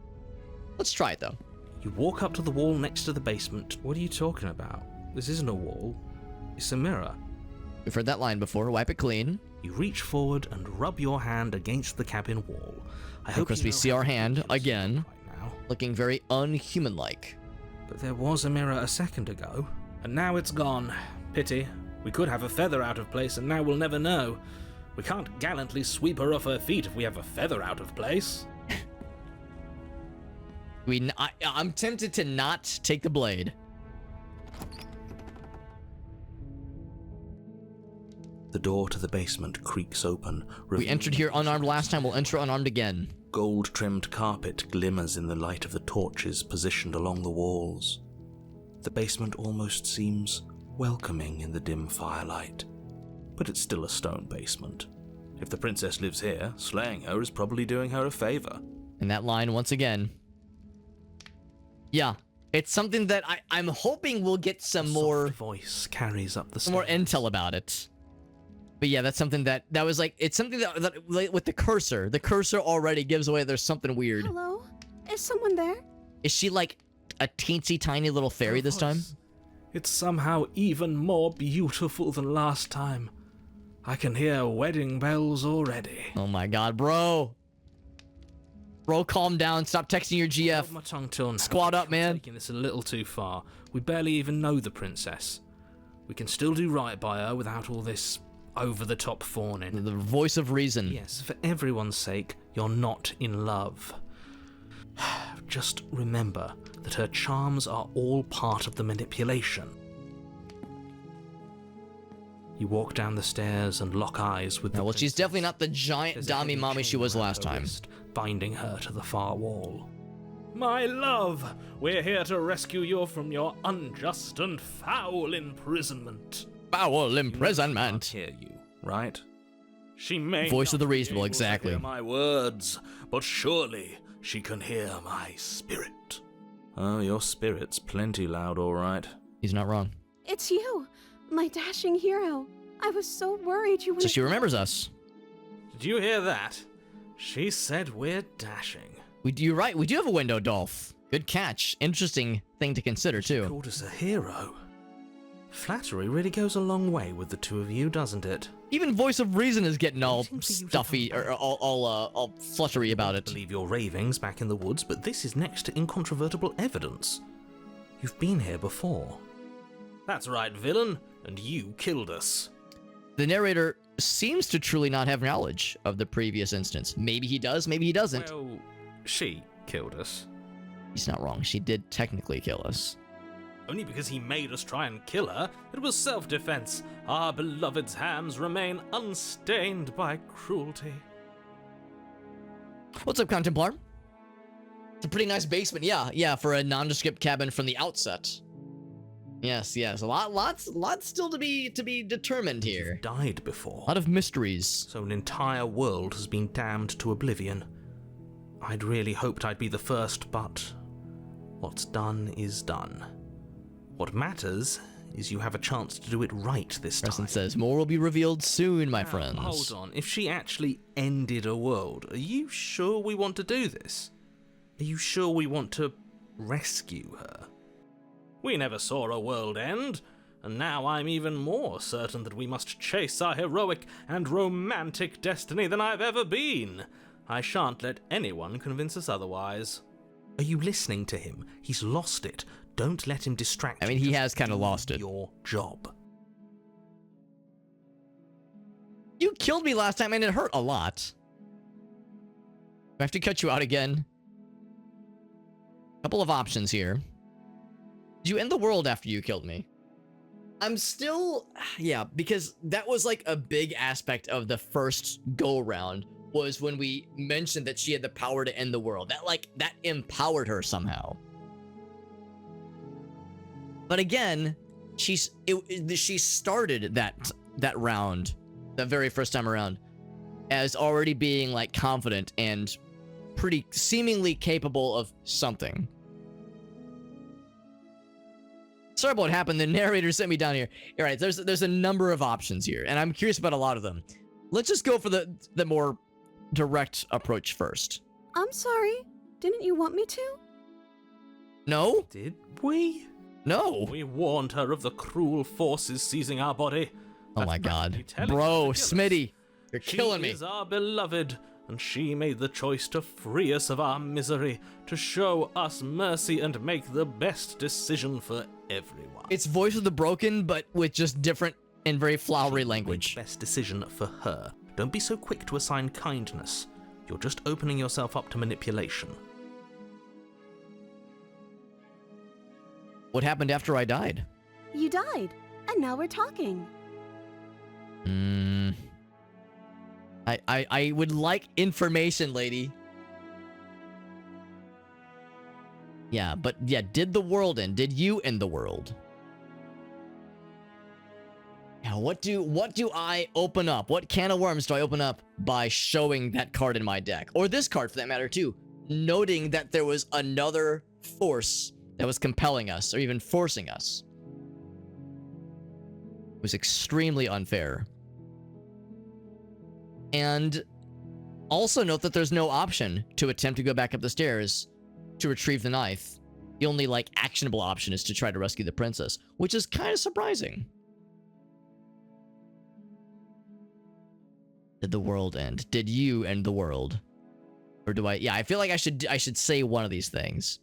Let's try it though. You walk up to the wall next to the basement. What are you talking about? This isn't a wall. It's a mirror. We've heard that line before. Wipe it clean. You reach forward and rub your hand against the cabin wall. I Of hope course, you we know see how our hand ridiculous you again, look right now. looking very unhuman-like. But there was a mirror a second ago, and now it's gone. Pity. We could have a feather out of place, and now we'll never know. We can't gallantly sweep her off her feet if we have a feather out of place. I'm tempted to not take the blade. The door to the basement creaks open. We entered here unarmed last time, we'll enter unarmed again. Gold-trimmed carpet glimmers in the light of the torches positioned along the walls. The basement almost seems welcoming in the dim firelight. But it's still a stone basement. If the princess lives here, slaying her is probably doing her a favor. And that line once again. Yeah, it's something that I'm hoping we'll get some A more soft voice carries up the some more stairs. intel about it. But yeah, that's something that was like, it's something that like, with the cursor already gives away there's something weird. Hello? Is someone there? Is she like a teensy tiny little fairy this time? It's somehow even more beautiful than last time. I can hear wedding bells already. Oh my god, bro. Bro, calm down. Stop texting your GF. Hold my tongue till now. Squad up, man. Taking this a little too far. We barely even know the princess. We can still do right by her without all this over-the-top fawning. The voice of reason. Yes, for everyone's sake, you're not in love. Just remember that her charms are all part of the manipulation. You walk down the stairs and lock eyes with the Well, she's princess. definitely not the giant There's a Dami heavy mommy she chain was around last her time. wrist, binding her to the far wall. My love, we're here to rescue you from your unjust and foul imprisonment. Foul Can't imprisonment. hear you, right? She may Voice of not the be reasonable, able to exactly. hear my words, but surely she can hear my spirit. Oh, your spirit's plenty loud, all right. He's not wrong. It's you, my dashing hero. I was so worried you So wouldn't. she remembers us. Did you hear that? She said we're dashing. You're right. We do have a window, Dolph. Good catch. Interesting thing to consider, too. Called us a hero. Flattery really goes a long way with the two of you, doesn't it? Even voice of reason is getting all Waiting for you to stuffy come or all fluttery about it. Believe your ravings back in the woods, but this is next to incontrovertible evidence. You've been here before. That's right, villain, and you killed us. The narrator seems to truly not have knowledge of the previous instance. Maybe he does, maybe he doesn't. Well, she killed us. He's not wrong. She did technically kill us. Only because he made us try and kill her. It was self-defense. Our beloved's hands remain unstained by cruelty. What's up, Contemplar? It's a pretty nice basement. Yeah, for a nondescript cabin from the outset. Yes. Lots still to be determined here. Died before. A lot of mysteries. So an entire world has been damned to oblivion. I'd really hoped I'd be the first, but what's done is done. What matters is you have a chance to do it right this time. Preston says, more will be revealed soon, my Now, friends. Hold on, if she actually ended a world, are you sure we want to do this? Are you sure we want to rescue her? We never saw a world end, and now I'm even more certain that we must chase our heroic and romantic destiny than I've ever been. I shan't let anyone convince us otherwise. Are you listening to him? He's lost it. Don't let him distract I mean, you. he Just has kinda do lost it. Your job. You killed me last time and it hurt a lot. I have to cut you out again. Couple of options here. Did you end the world after you killed me? I'm still... Yeah, because that was like a big aspect of the first go-around, was when we mentioned that she had the power to end the world. That empowered her somehow. But again, she started that round, the very first time around, as already being like confident and pretty seemingly capable of something. Sorry about what happened. The narrator sent me down here. All right, there's a number of options here, and I'm curious about a lot of them. Let's just go for the more direct approach first. I'm sorry. Didn't you want me to? No? Did we? No. We warned her of the cruel forces seizing our body. Oh my That's god. practically telling Bro, the Gillis. Smitty, you're killing She me. is our beloved, and she made the choice to free us of our misery, to show us mercy and make the best decision for everyone. It's Voice of the Broken, but with just different and very flowery She made language. the best decision for her. Don't be so quick to assign kindness. You're just opening yourself up to manipulation. What happened after I died? You died, and now we're talking. I would like information, lady. Yeah, but yeah, did the world end? Did you end the world? Yeah, what do I open up? What can of worms do I open up by showing that card in my deck? Or this card for that matter too. Noting that there was another force that was compelling us or even forcing us. It was extremely unfair. And also note that there's no option to attempt to go back up the stairs to retrieve the knife. The only, like, actionable option is to try to rescue the princess, which is kind of surprising. Did the world end? Did you end the world? Or do I? Yeah, I feel like I should say one of these things.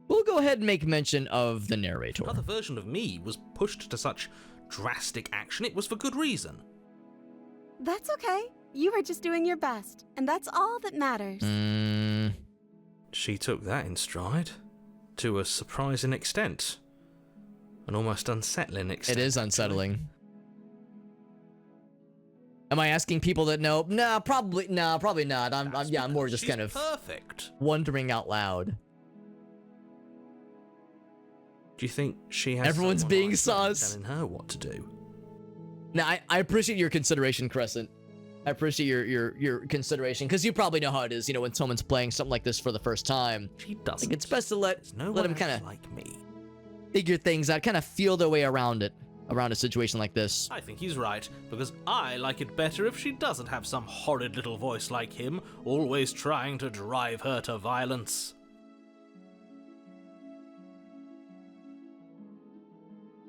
We'll go ahead and make mention of the narrator. Another version of me was pushed to such drastic action. It was for good reason. That's okay. You were just doing your best, and that's all that matters. She took that in stride, to a surprising extent. An almost unsettling extent. It is unsettling. Am I asking people that know? Nah, probably not. I'm more just She's kind of perfect. wondering out loud. Do you think she has Everyone's someone being like me sus. telling her what to do? Now, I appreciate your consideration, Crescent. I appreciate your consideration, because you probably know how it is, you know, when someone's playing something like this for the first time. She doesn't. Like, it's best to let There's no them one kind else of like me. figure things out, kind of feel their way around it, around a situation like this. I think he's right, because I like it better if she doesn't have some horrid little voice like him, always trying to drive her to violence.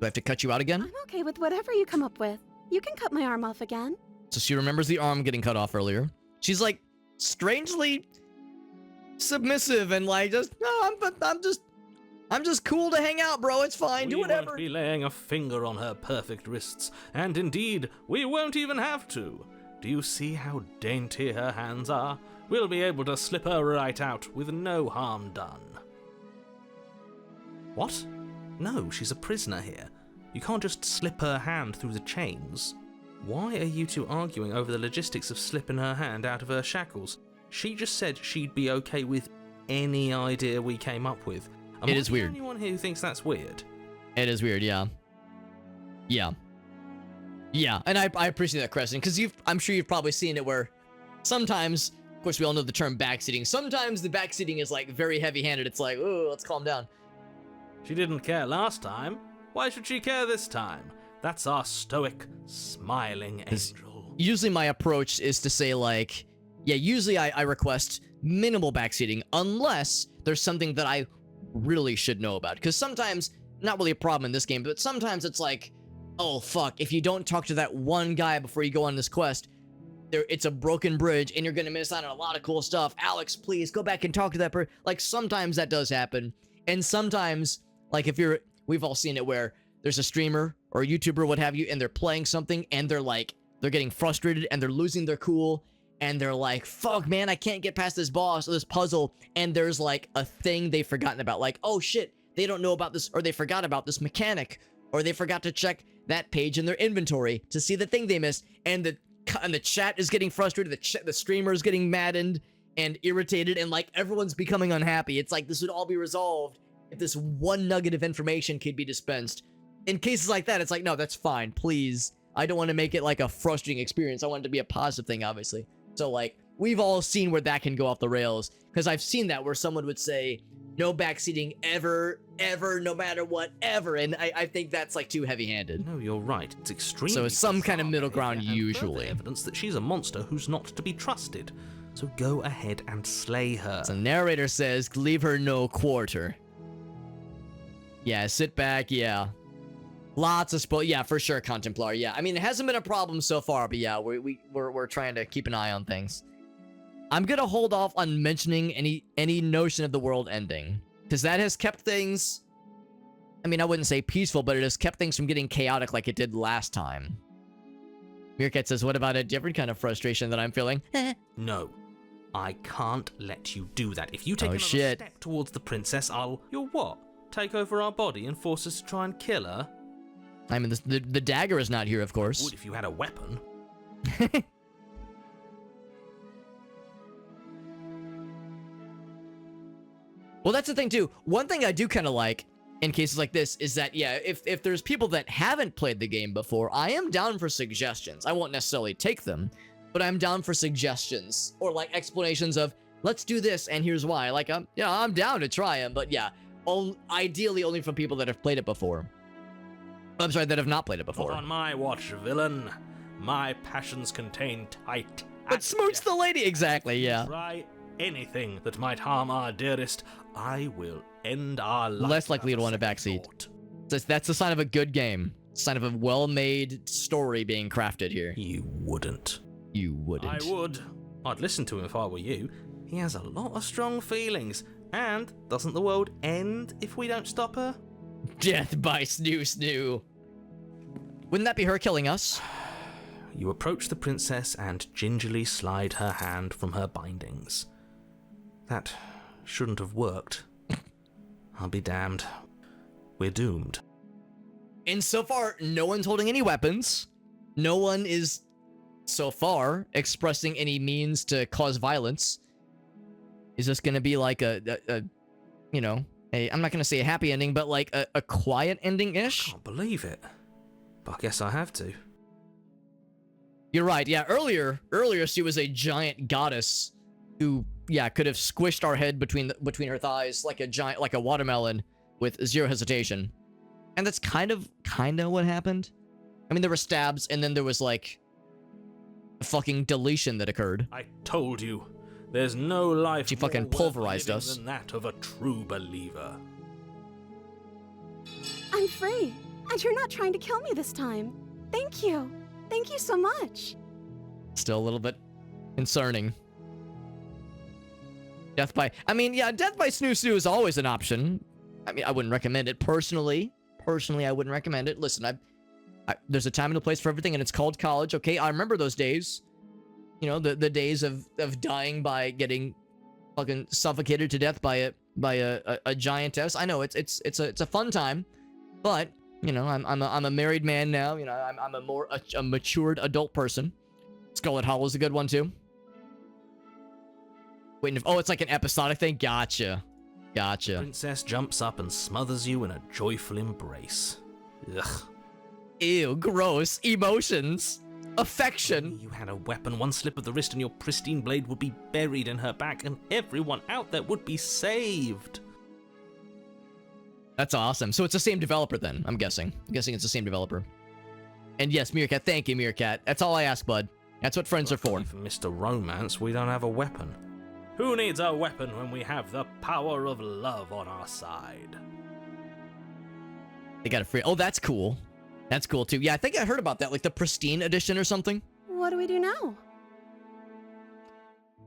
Do I have to cut you out again? I'm okay with whatever you come up with. You can cut my arm off again. So she remembers the arm getting cut off earlier. She's like strangely submissive and like just no, I'm just cool to hang out, bro. It's fine. Do We whatever. won't be laying a finger on her perfect wrists, and indeed, we won't even have to. Do you see how dainty her hands are? We'll be able to slip her right out with no harm done. What? No, she's a prisoner here. You can't just slip her hand through the chains. Why are you two arguing over the logistics of slipping her hand out of her shackles? She just said she'd be okay with any idea we came up with. Am It I is weird. the only one here who thinks that's weird? It is weird, yeah. Yeah. Yeah, and I appreciate that, Crescent, because I'm sure you've probably seen it where sometimes, of course, we all know the term backseating. Sometimes the backseating is like very heavy-handed. It's like, oh, let's calm down. She didn't care last time. Why should she care this time? That's our stoic, smiling angel. Usually my approach is to say like, yeah, usually I request minimal backseating unless there's something that I really should know about. Because sometimes, not really a problem in this game, but sometimes it's like, oh fuck, if you don't talk to that one guy before you go on this quest, it's a broken bridge and you're gonna miss out on a lot of cool stuff. Alex, please go back and talk to that person. Like sometimes that does happen. And sometimes, like we've all seen it where there's a streamer or a YouTuber, what have you, and they're playing something and they're getting frustrated and they're losing their cool and they're like, fuck man, I can't get past this boss or this puzzle, and there's like a thing they've forgotten about, like, oh shit, they don't know about this, or they forgot about this mechanic, or they forgot to check that page in their inventory to see the thing they missed, and the chat is getting frustrated, the streamer is getting maddened and irritated, and like everyone's becoming unhappy. It's like this would all be resolved if this one nugget of information could be dispensed. In cases like that, it's like, no, that's fine, please. I don't want to make it like a frustrating experience. I want it to be a positive thing, obviously. So like, we've all seen where that can go off the rails, because I've seen that where someone would say, no backseating ever, no matter what, ever, and I think that's like too heavy-handed. No, you're right. It's extremely So it's some kind of bizarre middle ground behavior and further usually. evidence that she's a monster who's not to be trusted. So go ahead and slay her. So narrator says, leave her no quarter. Yeah, sit back, yeah. Lots of spoil. Yeah, for sure, Contemplar. Yeah, I mean, it hasn't been a problem so far, but yeah, we're trying to keep an eye on things. I'm gonna hold off on mentioning any notion of the world ending, because that has kept things. I mean, I wouldn't say peaceful, but it has kept things from getting chaotic like it did last time. Meerkat says, "What about a different kind of frustration that I'm feeling?" No, I can't let you do that. If you take Oh, another shit. step towards the princess, I'll... You'll what? Take over our body and force us to try and kill her? I mean, the dagger is not here, of course. Would if you had a weapon. Well, that's the thing too. One thing I do kind of like in cases like this is that, yeah, if there's people that haven't played the game before, I am down for suggestions. I won't necessarily take them, but I'm down for suggestions or like explanations of, let's do this and here's why. Like, I'm down to try them, but yeah, ideally only from people that have played it before. I'm sorry, that have not played it before. Not on my watch, villain. My passions contain tight. But smooch the lady, exactly, yeah. Try anything that might harm our dearest. I will end our life. Less likely to want a backseat. That's a sign of a good game. Sign of a well-made story being crafted here. You wouldn't. You wouldn't. I would. I'd listen to him if I were you. He has a lot of strong feelings. And doesn't the world end if we don't stop her? Death by Snoo Snoo. Wouldn't that be her killing us? You approach the princess and gingerly slide her hand from her bindings. That shouldn't have worked. I'll be damned. We're doomed. And so far, no one's holding any weapons. No one is, so far, expressing any means to cause violence. Is this gonna be like I'm not gonna say a happy ending, but like a quiet ending-ish? Can't believe it. But I guess I have to. You're right, yeah, earlier she was a giant goddess who, yeah, could have squished our head between her thighs like a watermelon with zero hesitation. And that's kind of what happened. I mean, there were stabs, and then there was like a fucking deletion that occurred. I told you, there's no life She fucking more worth pulverized living us. than that of a true believer. I'm free, and you're not trying to kill me this time. Thank you. Thank you so much. Still a little bit concerning. Death by Snoo Snoo is always an option. I mean, I wouldn't recommend it personally. Personally, I wouldn't recommend it. Listen, there's a time and a place for everything, and it's called college. Okay, I remember those days. You know, the days of dying by getting fucking suffocated to death by a giantess. I know it's a fun time, but you know, I'm a married man now. You know, I'm a matured adult person. Scarlet Hollow's a good one too. Wait, it's like an episodic thing. Gotcha. Princess jumps up and smothers you in a joyful embrace. Ugh. Ew, gross. Emotions. Affection. You had a weapon, one slip of the wrist and your pristine blade would be buried in her back and everyone out there would be saved. That's awesome. So it's the same developer then, I'm guessing. It's the same developer. And yes, Meerkat, thank you, Meerkat. That's all I ask, bud. That's what friends are for. For Mr. Romance, we don't have a weapon. Who needs a weapon when we have the power of love on our side? They got a free... Oh, that's cool. That's cool, too. Yeah, I think I heard about that, like the Pristine Edition or something. What do we do now?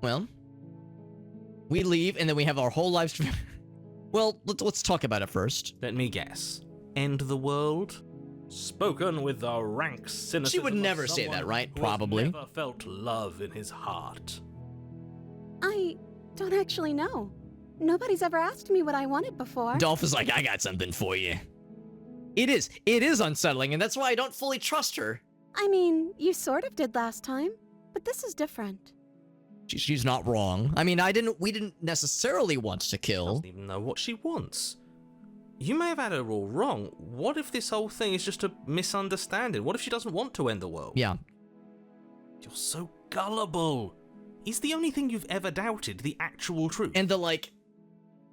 Well, we leave, and then we have our whole lives... Well, let's talk about it first. Let me guess. End the world? Spoken with the rank cynicism. She would never of say someone that, right? who Probably. has never felt love in his heart. I don't actually know. Nobody's ever asked me what I wanted before. Dolph is like, I got something for you. It is unsettling, and that's why I don't fully trust her. I mean, you sort of did last time, but this is different. She's not wrong. I mean, we didn't necessarily want to kill. Doesn't even know what she wants. You may have had her all wrong. What if this whole thing is just a misunderstanding? What if she doesn't want to end the world? Yeah. You're so gullible. Is the only thing you've ever doubted the actual truth? And the, like,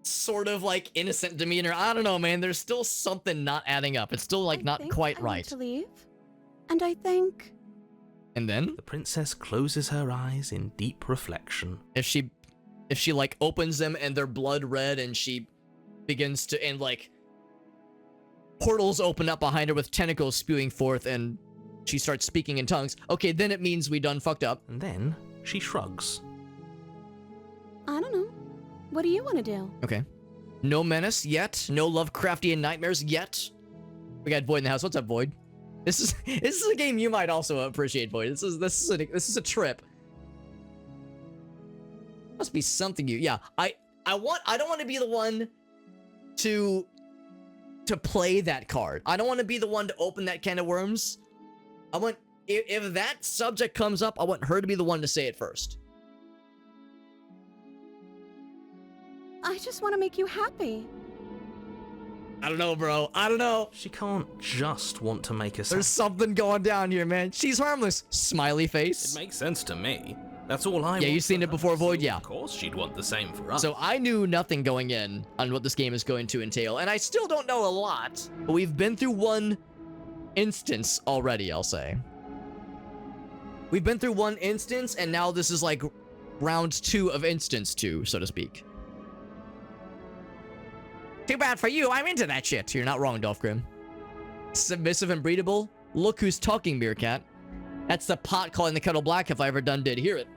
sort of, like, innocent demeanor. I don't know, man. There's still something not adding up. It's still, like, not quite I right. need to leave, and I think And then, The princess closes her eyes in deep reflection. if she, like, opens them and they're blood red and she begins to, and, like, portals open up behind her with tentacles spewing forth and she starts speaking in tongues. Okay, then it means we done fucked up. And then she shrugs. I don't know. What do you want to do? Okay. No menace yet. No Lovecraftian nightmares yet. We got Void in the house. What's up, Void? This is a game you might also appreciate, Void. This is a trip. Must be something you. Yeah. I don't want to be the one to play that card. I don't want to be the one to open that can of worms. I want if that subject comes up, I want her to be the one to say it first. I just want to make you happy. I don't know, bro. I don't know. She can't just want to make us There's something going down here, man. She's harmless. Smiley face. It makes sense to me. That's all I want. Yeah, you've seen for it before, her, Void, so yeah. Of course she'd want the same for us. So I knew nothing going in on what this game is going to entail, and I still don't know a lot, but we've been through one instance already, I'll say. We've been through one instance, and now this is like round 2 of instance 2, so to speak. Too bad for you, I'm into that shit. You're not wrong, Dolphgrim. Submissive and breedable? Look who's talking, Meerkat. That's the pot calling the kettle black if I ever did hear it.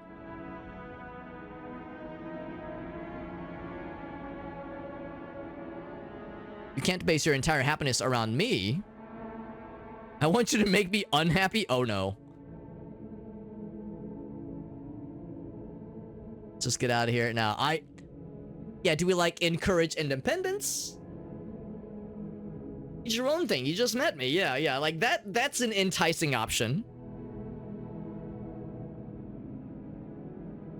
You can't base your entire happiness around me. I want you to make me unhappy? Oh no. Let's just get out of here now. Yeah, do we like encourage independence? It's your own thing. You just met me. Yeah. Like that's an enticing option.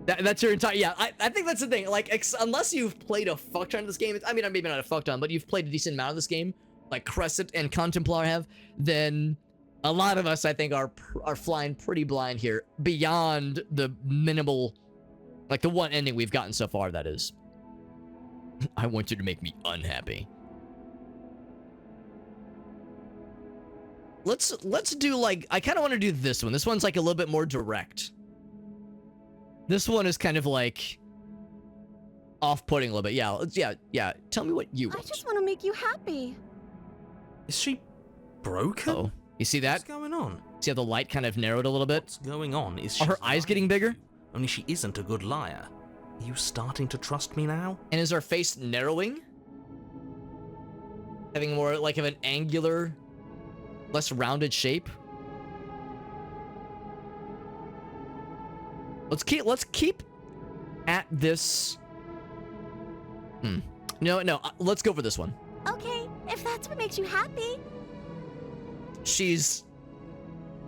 That's your entire, yeah, I think that's the thing. Like, unless you've played a fuck ton of this game, I mean, maybe not a fuck ton, but you've played a decent amount of this game, like Crescent and Contemplar have, then a lot of us, I think, are flying pretty blind here, beyond the minimal, like the one ending we've gotten so far, that is. I want you to make me unhappy. Let's do, like, I kind of want to do this one. This one's, like, a little bit more direct. This one is kind of like off-putting a little bit. Yeah. Tell me what you want. I just want to make you happy. Is she broken? Oh, you see that? What's going on? See how the light kind of narrowed a little bit? What's going on? Is Are her eyes getting bigger? Only she isn't a good liar. Are you starting to trust me now? And is her face narrowing? Having more like of an angular, less rounded shape? Let's keep at this. No, let's go for this one. Okay, if that's what makes you happy. She's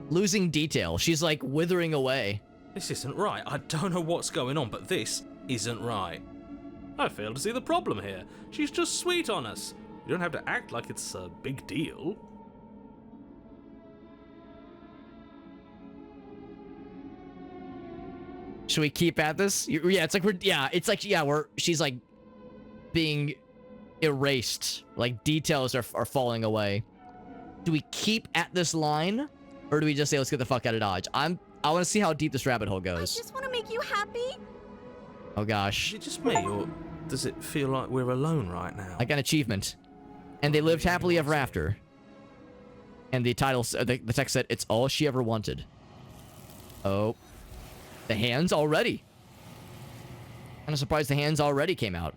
losing detail. She's like withering away. This isn't right. I don't know what's going on, but this isn't right. I fail to see the problem here. She's just sweet on us. You don't have to act like it's a big deal. Should we keep at this? Yeah, she's like being erased. Like details are falling away. Do we keep at this line? Or do we just say, let's get the fuck out of Dodge? I want to see how deep this rabbit hole I goes. just want to make you happy. Oh gosh. Is it just me, or does it feel like we're alone right now? I got an achievement. And they lived happily ever after. And the title, the text said, it's all she ever wanted. Oh. The hands already. Kind of surprised the hands already came out.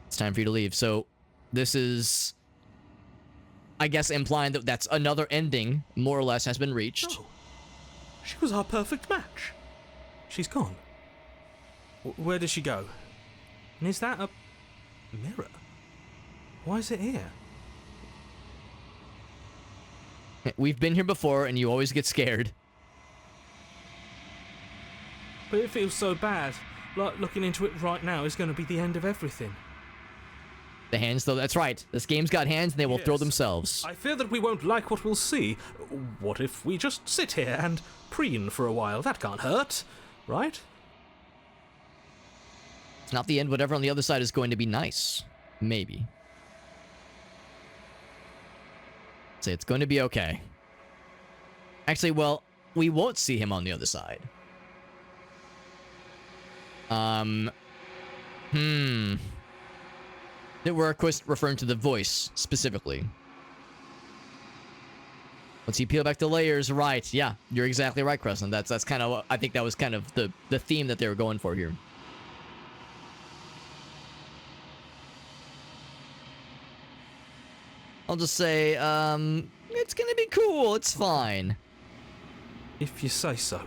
It's time for you to leave. So this is, I guess, implying that that's another ending, more or less, has been reached. No. She was our perfect match. She's gone. Where did she go? And is that a mirror? Why is it here? We've been here before, and you always get scared. But it feels so bad. Like looking into it right now is going to be the end of everything. The hands, though, that's right. This game's got hands, and they will throw Yes. themselves. I fear that we won't like what we'll see. What if we just sit here and preen for a while? That can't hurt, right? It's not the end. Whatever on the other side is going to be nice. Maybe. Say it's going to be okay. Actually, well, we won't see him on the other side. We're of course referring to the voice specifically. Once you peel back the layers, right? Yeah, you're exactly right, Crescent. That's kind of, I think that was kind of the theme that they were going for here. I'll just say, it's gonna be cool. It's fine. If you say so,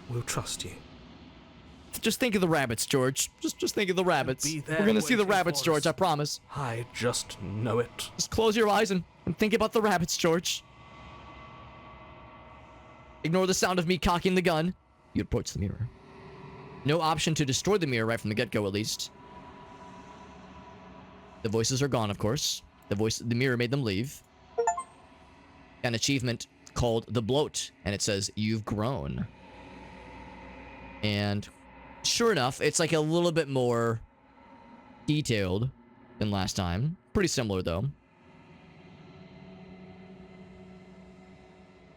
we'll trust you. Just think of the rabbits, George. Just think of the rabbits. be there We're gonna see the waiting rabbits, for George. us. I promise. I just know it. Just close your eyes and think about the rabbits, George. Ignore the sound of me cocking the gun. You approach the mirror. No option to destroy the mirror right from the get-go, at least. The voices are gone, of course. The mirror made them leave. An achievement called the bloat, and it says you've grown. And sure enough, it's like a little bit more detailed than last time. Pretty similar though.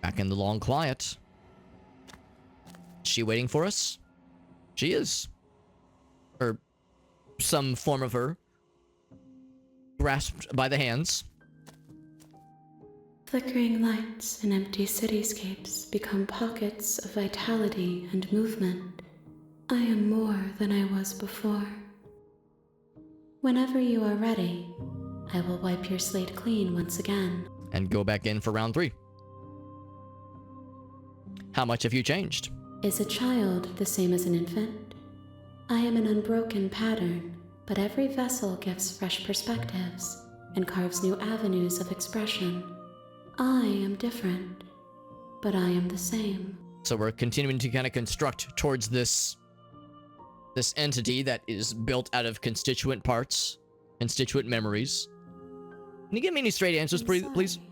Back in the long quiet. Is she waiting for us? She is. Or some form of her. Grasped by the hands. Flickering lights in empty cityscapes become pockets of vitality and movement. I am more than I was before. Whenever you are ready, I will wipe your slate clean once again. And go back in for round 3. How much have you changed? Is a child the same as an infant? I am an unbroken pattern, but every vessel gives fresh perspectives and carves new avenues of expression. I am different, but I am the same. So we're continuing to kind of construct towards this entity that is built out of constituent parts, constituent memories. Can you give me any straight answers, I'm please? sorry.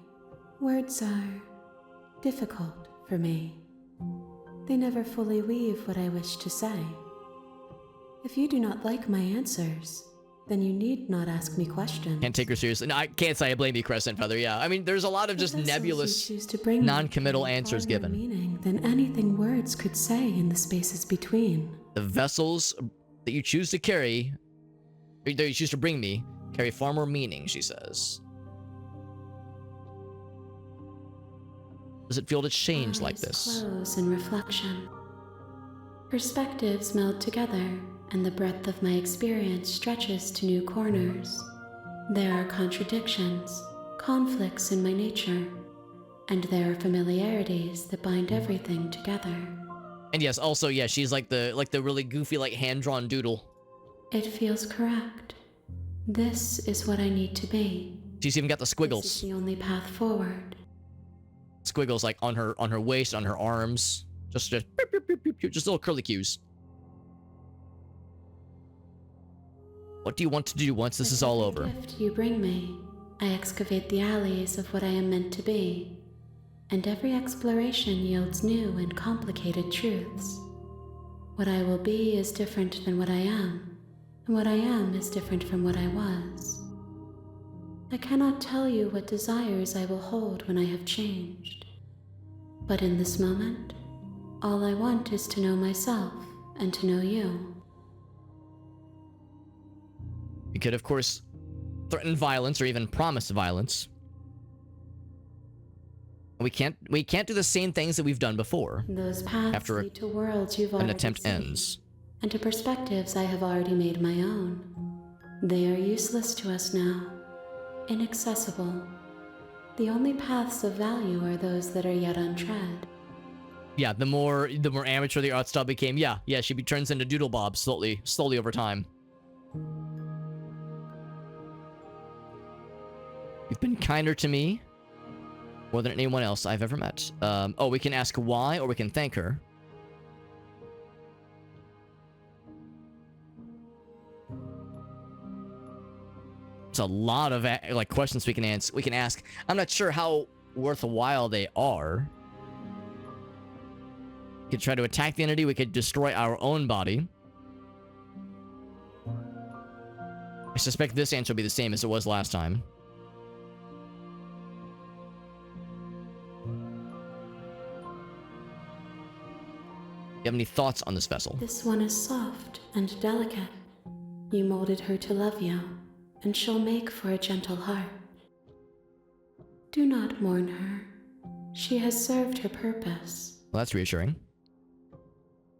Words are difficult for me. They never fully weave what I wish to say. If you do not like my answers, then you need not ask me questions. Can't take her seriously. No, I can't say I blame you, Crescent Feather. Yeah, I mean, there's a lot of just nebulous, non-committal answers given. Meaning than anything words could say in the spaces between. The vessels that you choose to carry, or that you choose to bring me, carry far more meaning, she says. Does it feel to change like this? Close in reflection. Perspectives meld together, and the breadth of my experience stretches to new corners. There are contradictions, conflicts in my nature, and there are familiarities that bind everything together. And yes, also, yeah, she's like the really goofy, like hand-drawn doodle. It feels correct. This is what I need to be. She's even got the squiggles. This is the only path forward. Squiggles like on her waist, on her arms, just beep, beep, beep, beep, beep, just little curly cues. What do you want to do once this is all over? Gift you bring me, I excavate the alleys of what I am meant to be, and every exploration yields new and complicated truths. What I will be is different than what I am, and what I am is different from what I was. I cannot tell you what desires I will hold when I have changed. But in this moment, all I want is to know myself and to know you. You could, of course, threaten violence or even promise violence. We can't do the same things that we've done before. Those paths After lead to worlds you've an already attempt seen, ends. and to perspectives I have already made my own. They are useless to us now, inaccessible. The only paths of value are those that are yet untread. Yeah, the more amateur the art style became, yeah, she turns into Doodle Bob slowly over time. You've been kinder to me more than anyone else I've ever met. Oh, we can ask why, or we can thank her. There's a lot of like questions we can ask. I'm not sure how worthwhile they are. We could try to attack the entity. We could destroy our own body. I suspect this answer will be the same as it was last time. You have any thoughts on this vessel? This one is soft and delicate. You molded her to love you, and she'll make for a gentle heart. Do not mourn her. She has served her purpose. Well, that's reassuring.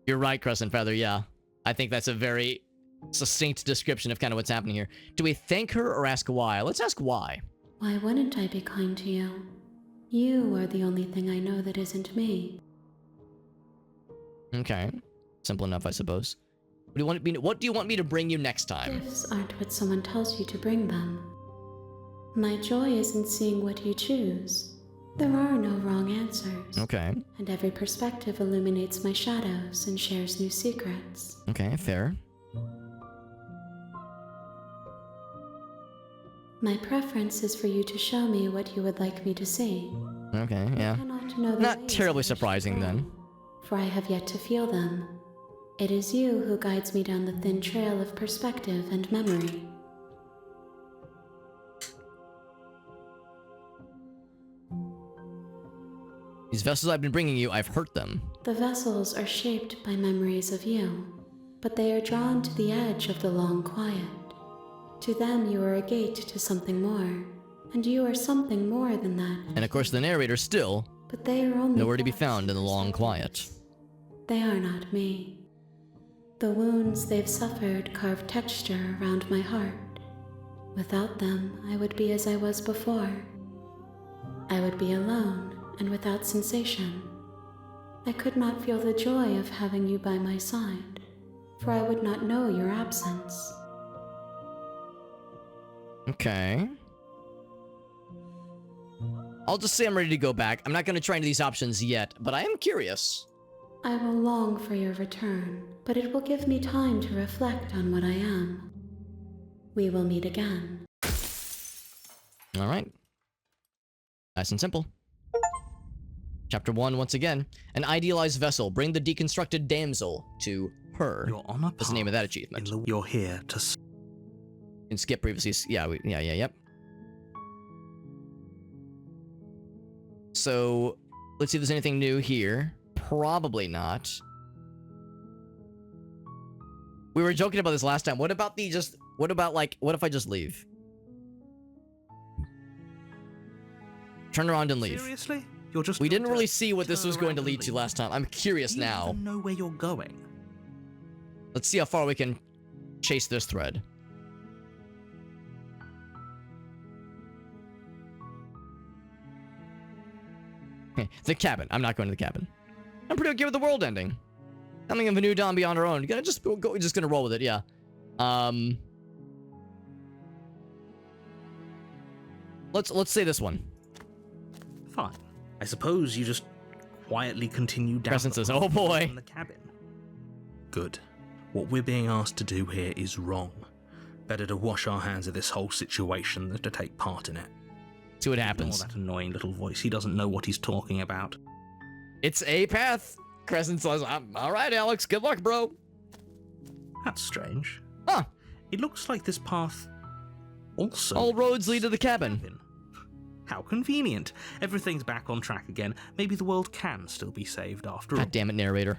You're right, Crescent Feather, yeah. I think that's a very succinct description of kind of what's happening here. Do we thank her or ask why? Let's ask why. Why wouldn't I be kind to you? You are the only thing I know that isn't me. Okay. Simple enough, I suppose. What do you want me to bring you next time? Gifts aren't what someone tells you to bring them. My joy is in seeing what you choose. There are no wrong answers. Okay. And every perspective illuminates my shadows and shares new secrets. Okay, fair. My preference is for you to show me what you would like me to see. Okay, yeah. I cannot know the Not ways terribly in which you surprising, then. grow, for I have yet to feel them. It is you who guides me down the thin trail of perspective and memory. These vessels I've been bringing you, I've hurt them. The vessels are shaped by memories of you, but they are drawn to the edge of the long quiet. To them you are a gate to something more, and you are something more than that. And of course the narrator still But they are only nowhere to be thoughts found in the and long perspectives. quiet. They are not me. The wounds they've suffered carve texture around my heart. Without them, I would be as I was before. I would be alone and without sensation. I could not feel the joy of having you by my side, for I would not know your absence. Okay. I'll just say I'm ready to go back. I'm not going to try into these options yet, but I am curious. I will long for your return, but it will give me time to reflect on what I am. We will meet again. All right. Nice and simple. Chapter 1, once again. An idealized vessel. Bring the deconstructed damsel to her. You're on a That's the name of that achievement. You're here to... And skip previously. Yep. So, let's see if there's anything new here. Probably not. We were joking about this last time. What if I just leave? Turn around and leave. Seriously? You're just We going didn't to really see what this turn was going to around lead and to leave? last time. I'm curious Do you now. even know where you're going? Let's see how far we can chase this thread. The cabin. I'm not going to the cabin. I'm pretty okay with the world ending. Coming of a new dawn beyond our own. You're just gonna roll with it, yeah. Let's say this one. Fine. I suppose you just quietly continue down Crescent the says, path "Oh boy." from the cabin. Good. What we're being asked to do here is wrong. Better to wash our hands of this whole situation than to take part in it. See what Ignore happens. that annoying little voice. He doesn't know what he's talking about. It's a path. Crescent says, all right, Alex. Good luck, bro. That's strange. Huh. It looks like this path also... All roads lead to the cabin. How convenient. Everything's back on track again. Maybe the world can still be saved after all. God damn it, narrator.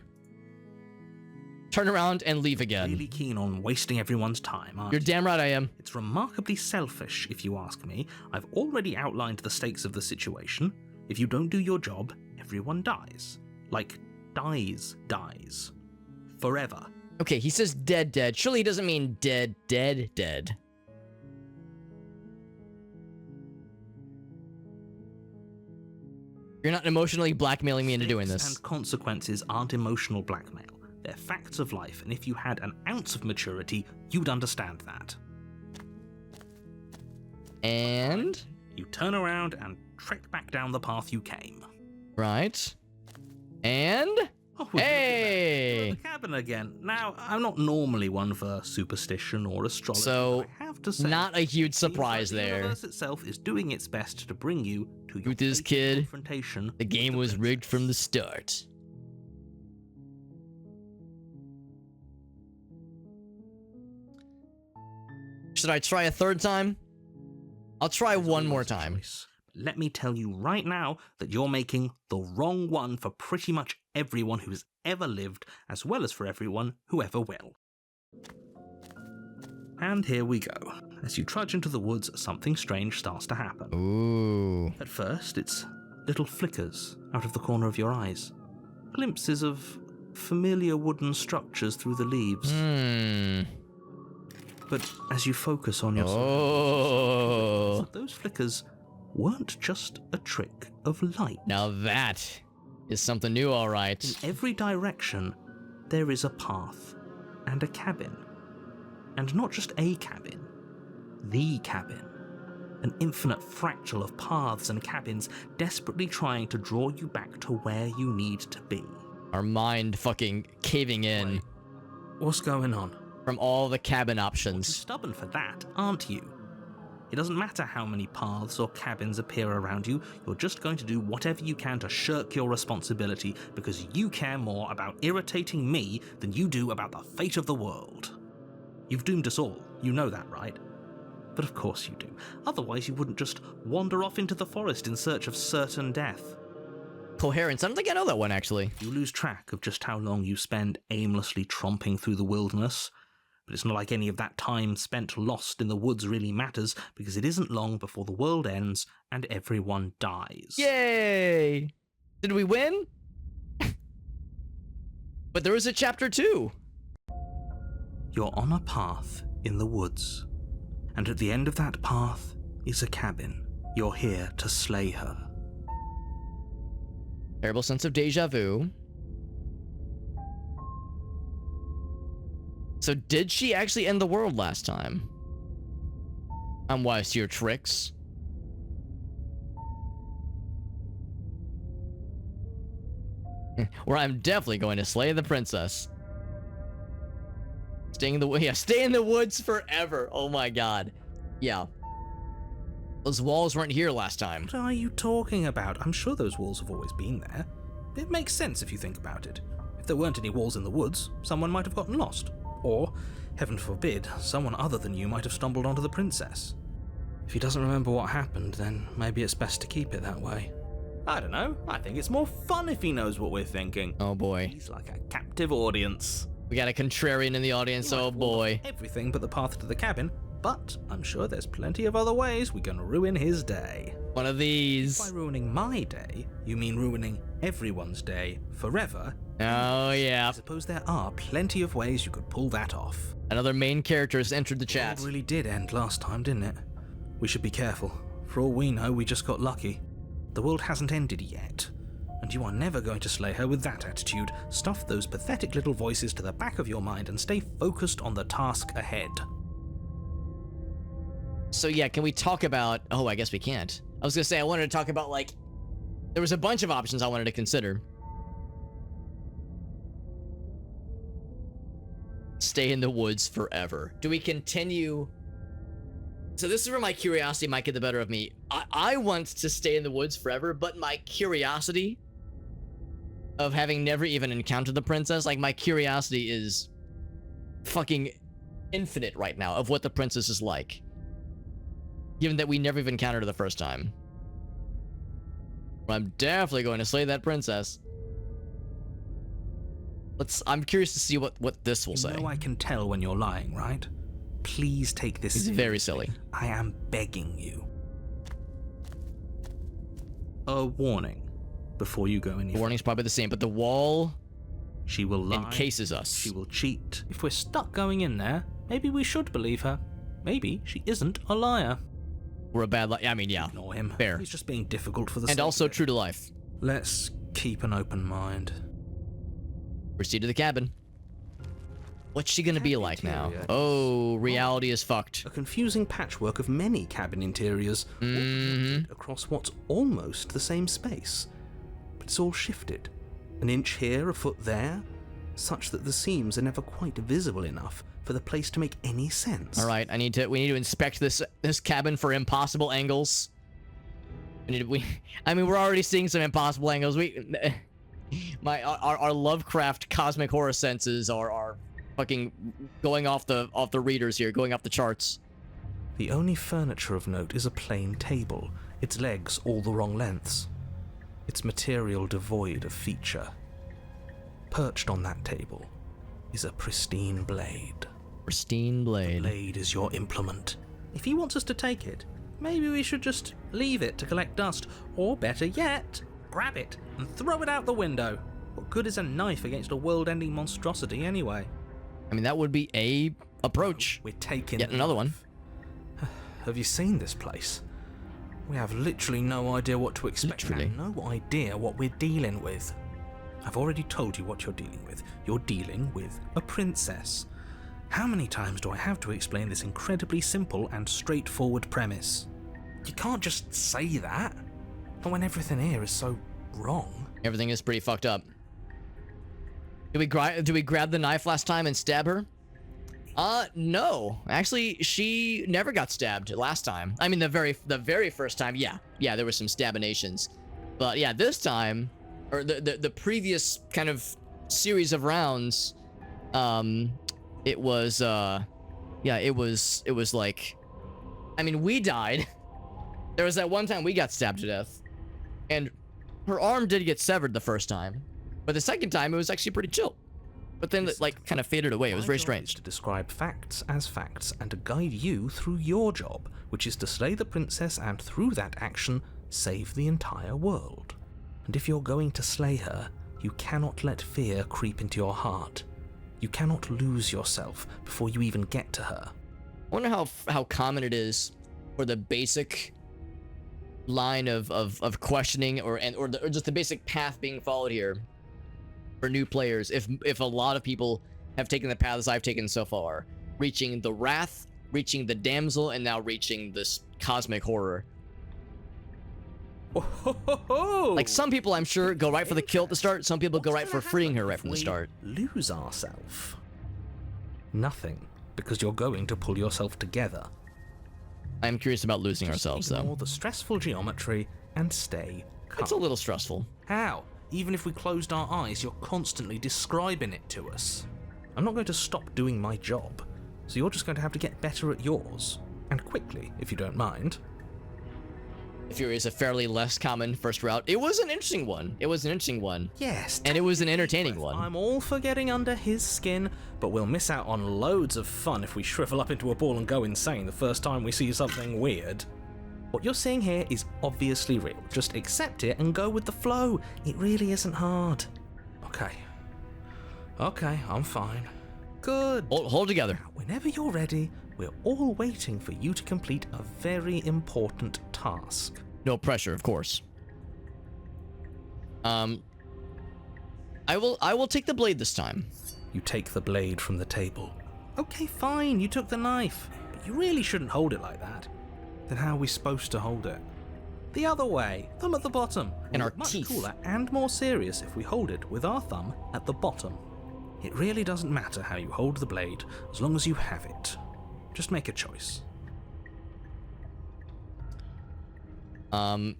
Turn around and leave again. Really keen on wasting everyone's time, aren't You're you? damn right I am. It's remarkably selfish, if you ask me. I've already outlined the stakes of the situation. If you don't do your job, everyone dies. Like, dies. Forever. Okay, he says dead. Surely he doesn't mean dead. You're not emotionally blackmailing me into doing Stakes this. and consequences aren't emotional blackmail. They're facts of life, and if you had an ounce of maturity, you'd understand that. And... You turn around and trek back down the path you came. Right. And... Oh, would you look at that? Hey! You're at the cabin again. Now, I'm not normally one for superstition or astrology. So, but I have to say, not a huge it seems surprise like the there. universe itself is doing its best to bring you to your With this fatal kid, confrontation. The game with was the rigged from the princess. start. Should I try a third time? I'll try There's one more always a time. choice. Let me tell you right now that you're making the wrong one for pretty much everyone who's ever lived, as well as for everyone who ever will. And here we go. As you trudge into the woods, something strange starts to happen. Ooh. At first, it's little flickers out of the corner of your eyes. Glimpses of familiar wooden structures through the leaves. But as you focus on your Oh. those flickers weren't just a trick of light. Now that is something new, all right. In every direction, there is a path and a cabin. And not just a cabin, the cabin. An infinite fractal of paths and cabins desperately trying to draw you back to where you need to be. Our mind fucking caving in What's going on? from all the cabin You're options. stubborn for that, aren't you? It doesn't matter how many paths or cabins appear around you, you're just going to do whatever you can to shirk your responsibility because you care more about irritating me than you do about the fate of the world. You've doomed us all, you know that, right? But of course you do. Otherwise you wouldn't just wander off into the forest in search of certain death. Coherence. I don't think I know that one, actually. You lose track of just how long you spend aimlessly tromping through the wilderness. But it's not like any of that time spent lost in the woods really matters, because it isn't long before the world ends and everyone dies. Yay! Did we win? But there is a chapter 2. You're on a path in the woods, and at the end of that path is a cabin. You're here to slay her. Terrible sense of deja vu. So did she actually end the world last time? I'm wise to your tricks. Or I'm definitely going to slay the princess. Stay in the woods forever. Oh my god. Yeah. Those walls weren't here last time. What are you talking about? I'm sure those walls have always been there. It makes sense if you think about it. If there weren't any walls in the woods, someone might have gotten lost. Or, heaven forbid, someone other than you might have stumbled onto the princess. If he doesn't remember what happened, then maybe it's best to keep it that way. I don't know. I think it's more fun if he knows what we're thinking. Oh boy. He's like a captive audience. We got a contrarian in the audience. Oh boy. Everything but the path to the cabin, but I'm sure there's plenty of other ways we can ruin his day. One of these. By ruining my day, you mean ruining everyone's day forever? Oh yeah. I suppose there are plenty of ways you could pull that off. Another main character has entered the chat. It really did end last time, didn't it? We should be careful. For all we know, we just got lucky. The world hasn't ended yet, and you are never going to slay her with that attitude. Stuff those pathetic little voices to the back of your mind and stay focused on the task ahead. So yeah, can we talk about... Oh, I guess we can't. I was gonna say, I wanted to talk about, like... There was a bunch of options I wanted to consider. Stay in the woods forever. Do we continue... So this is where my curiosity might get the better of me. I want to stay in the woods forever, but my curiosity of having never even encountered the princess, like my curiosity is fucking infinite right now of what the princess is like. Given that we never even encountered her the first time. I'm definitely going to slay that princess. I'm curious to see what this will say. You know I can tell when you're lying, right? Please take this seriously. Very silly. I am begging you. A warning before you go any The further. warning's probably the same, but the wall She will lie. encases us. She will cheat. If we're stuck going in there, maybe we should believe her. Maybe she isn't a liar. We're a bad I mean, yeah. Ignore him. Fair. He's just being difficult for the And sake also of it. true to life. Let's keep an open mind. Proceed to the cabin. What's she gonna be like now? interior. Oh, reality is fucked. A confusing patchwork of many cabin interiors, all connected across what's almost the same space. But it's all shifted. An inch here, a foot there, such that the seams are never quite visible enough for the place to make any sense. All right, we need to inspect this cabin for impossible angles. I mean, we're already seeing some impossible angles. Our Lovecraft cosmic horror senses are fucking going off the readers here, going off the charts. The only furniture of note is a plain table, its legs all the wrong lengths, its material devoid of feature. Perched on that table is a pristine blade. Pristine The blade. blade is your implement, If he wants us to take it, maybe we should just leave it to collect dust, or better yet, grab it and throw it out the window. What good is a knife against a world-ending monstrosity anyway? I mean, that would be a approach. We're taking Yet another one. Have you seen this place? We have literally no idea what to expect Literally. and no idea what we're dealing with. I've already told you what you're dealing with. You're dealing with a princess. How many times do I have to explain this incredibly simple and straightforward premise? You can't just say that. Not when everything here is so wrong. Everything is pretty fucked up. Did we grab the knife last time and stab her? No. Actually, she never got stabbed last time. I mean, the very first time, yeah, there were some stabinations. But yeah, this time, or the previous kind of series of rounds, it was like, I mean, we died. There was that one time we got stabbed to death, and her arm did get severed the first time, but the second time it was actually pretty chill. But then it like kind of faded away. It was very strange. To describe facts as facts and to guide you through your job, which is to slay the princess and through that action save the entire world. And if you're going to slay her, you cannot let fear creep into your heart. You cannot lose yourself before you even get to her. I wonder how common it is for the basic line of questioning or just the basic path being followed here for new players, if a lot of people have taken the paths I've taken so far, reaching the wrath, reaching the damsel, and now reaching this cosmic horror. Like, some people, I'm sure, go right for the kill at the start. Some people go right for freeing her right from the start. Lose ourselves. Nothing, because you're going to pull yourself together. I'm curious about losing ourselves, though. Ignore the stressful geometry and stay calm. It's a little stressful. How? Even if we closed our eyes, you're constantly describing it to us. I'm not going to stop doing my job, so you're just going to have to get better at yours. And quickly, if you don't mind. Fury is a fairly less common first route. It was an interesting one. Yes. And it was an entertaining one. I'm all for getting under his skin, but we'll miss out on loads of fun if we shrivel up into a ball and go insane the first time we see something weird. What you're seeing here is obviously real. Just accept it and go with the flow. It really isn't hard. Okay, I'm fine. Good. Hold together. Whenever you're ready, we're all waiting for you to complete a very important task. No pressure, of course. I will take the blade this time. You take the blade from the table. Okay, fine, you took the knife, but you really shouldn't hold it like that. Then how are we supposed to hold it? The other way, thumb at the bottom. And our much teeth. Cooler and more serious if we hold it with our thumb at the bottom. It really doesn't matter how you hold the blade, as long as you have it. Just make a choice. I'll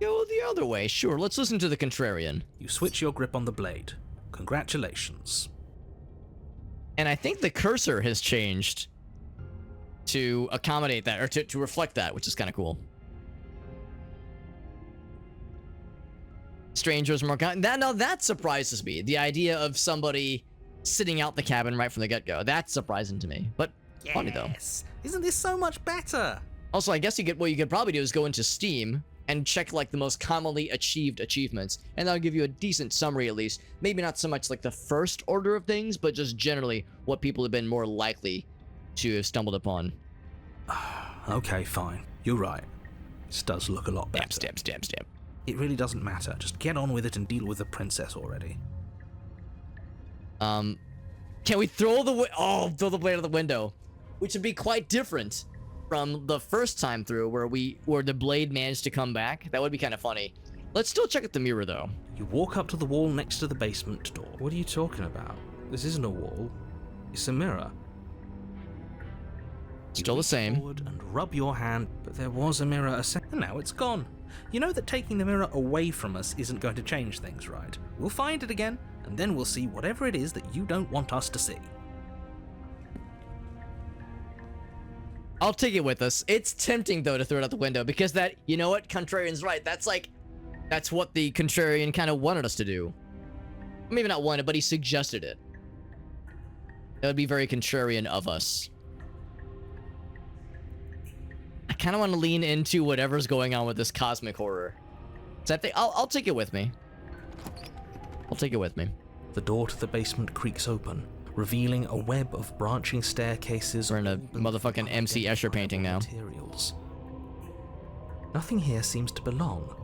go the other way. Sure, let's listen to the contrarian. You switch your grip on the blade. Congratulations. And I think the cursor has changed to accommodate that, or to reflect that, which is kind of cool. Strangers more that surprises me. The idea of somebody sitting out the cabin right from the get-go. That's surprising to me. But funny though. Isn't this so much better? Also, I guess what you could probably do is go into Steam and check like the most commonly achieved achievements, and that'll give you a decent summary at least. Maybe not so much like the first order of things, but just generally what people have been more likely to have stumbled upon. Okay, fine. You're right. This does look a lot better. Stamp. It really doesn't matter. Just get on with it and deal with the princess already. Can we throw the blade out of the window? Which would be quite different from the first time through where the blade managed to come back. That would be kind of funny. Let's still check out the mirror though. You walk up to the wall next to the basement door. What are you talking about? This isn't a wall. It's a mirror. Still the same. Forward and rub your hand, but there was a mirror and now it's gone. You know that taking the mirror away from us isn't going to change things, right? We'll find it again, and then we'll see whatever it is that you don't want us to see. I'll take it with us. It's tempting though to throw it out the window because that, you know what, Contrarian's right. That's what the Contrarian kind of wanted us to do. Maybe not wanted, but he suggested it. That would be very contrarian of us. I kind of want to lean into whatever's going on with this cosmic horror. So I think I'll take it with me. I'll take it with me. The door to the basement creaks open, revealing a web of branching staircases. We're in a motherfucking MC Escher painting now. Materials. Nothing here seems to belong,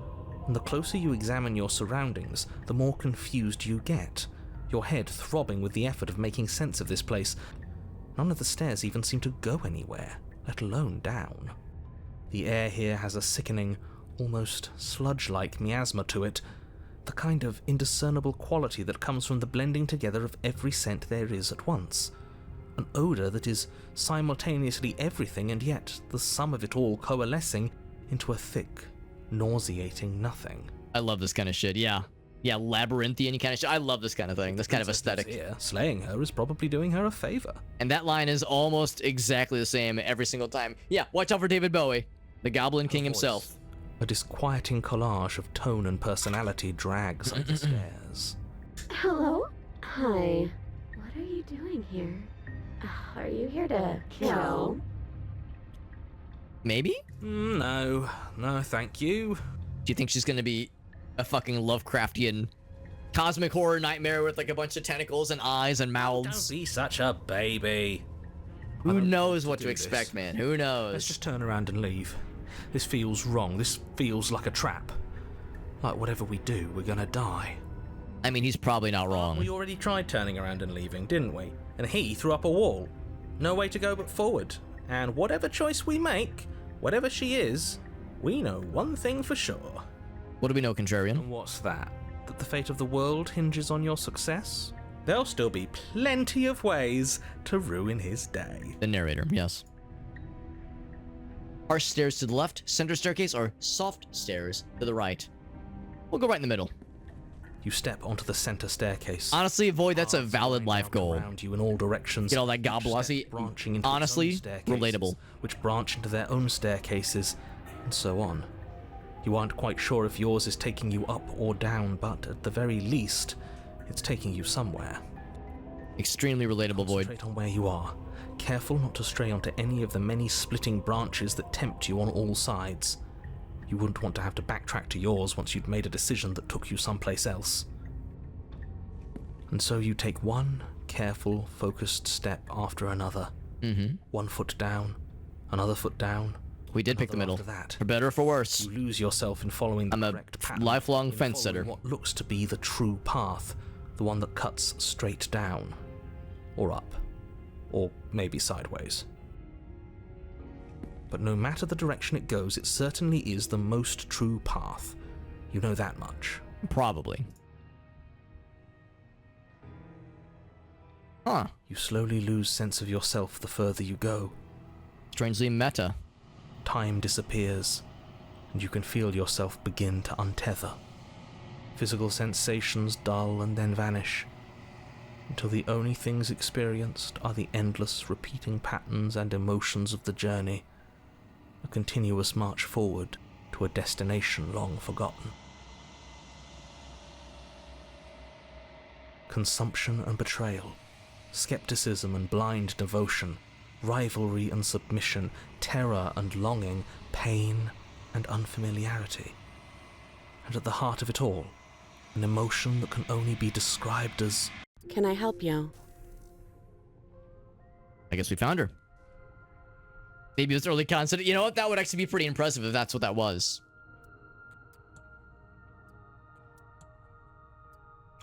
and the closer you examine your surroundings, the more confused you get, your head throbbing with the effort of making sense of this place. None of the stairs even seem to go anywhere, let alone down. The air here has a sickening, almost sludge-like miasma to it, the kind of indiscernible quality that comes from the blending together of every scent there is at once. An odour that is simultaneously everything and yet the sum of it all coalescing into a thick, nauseating nothing. I love this kind of shit, yeah. Yeah, labyrinthian kind of shit. I love this kind of thing, this kind of aesthetic. Here, slaying her is probably doing her a favour. And that line is almost exactly the same every single time. Yeah, watch out for David Bowie, the Goblin King himself. A disquieting collage of tone and personality drags up the stairs. Hello? Hi. What are you doing here? Are you here to kill? Maybe? No, thank you. Do you think she's gonna be a fucking Lovecraftian cosmic horror nightmare with like a bunch of tentacles and eyes and mouths? Don't be such a baby. Who knows what to expect, man? Who knows? Let's just turn around and leave. This feels wrong. This feels like a trap. Like whatever we do, we're gonna die. I mean, he's probably not wrong. We already tried turning around and leaving, didn't we? And he threw up a wall. No way to go but forward. And whatever choice we make, whatever she is, we know one thing for sure. What do we know, Contrarian? And what's that? That the fate of the world hinges on your success? There'll still be plenty of ways to ruin his day. The narrator, yes. Harsh stairs to the left, center staircase, or soft stairs to the right. We'll go right in the middle. You step onto the center staircase. Honestly, Void, that's a valid life goal. Around you in all directions. Get all that gobblosy. Honestly, relatable. Which branch into their own staircases, and so on. You aren't quite sure if yours is taking you up or down, but at the very least, it's taking you somewhere. Extremely relatable, Void. Concentrate on where you are. Careful not to stray onto any of the many splitting branches that tempt you on all sides. You wouldn't want to have to backtrack to yours once you'd made a decision that took you someplace else. And so you take one careful, focused step after another. Mm-hmm. 1 foot down, another foot down. We did pick the middle. That. For better or for worse. You lose yourself in following the I'm correct a pattern. lifelong fence sitter. What looks to be the true path, the one that cuts straight down, or up, or maybe sideways. But no matter the direction it goes, it certainly is the most true path. You know that much. Probably. Huh. You slowly lose sense of yourself the further you go. Strangely meta. Time disappears, and you can feel yourself begin to untether. Physical sensations dull and then vanish, until the only things experienced are the endless repeating patterns and emotions of the journey, a continuous march forward to a destination long forgotten. Consumption and betrayal, skepticism and blind devotion, rivalry and submission, terror and longing, pain and unfamiliarity. And at the heart of it all, an emotion that can only be described as... Can I help you? I guess we found her. Maybe it was early concept. You know what? That would actually be pretty impressive if that's what that was.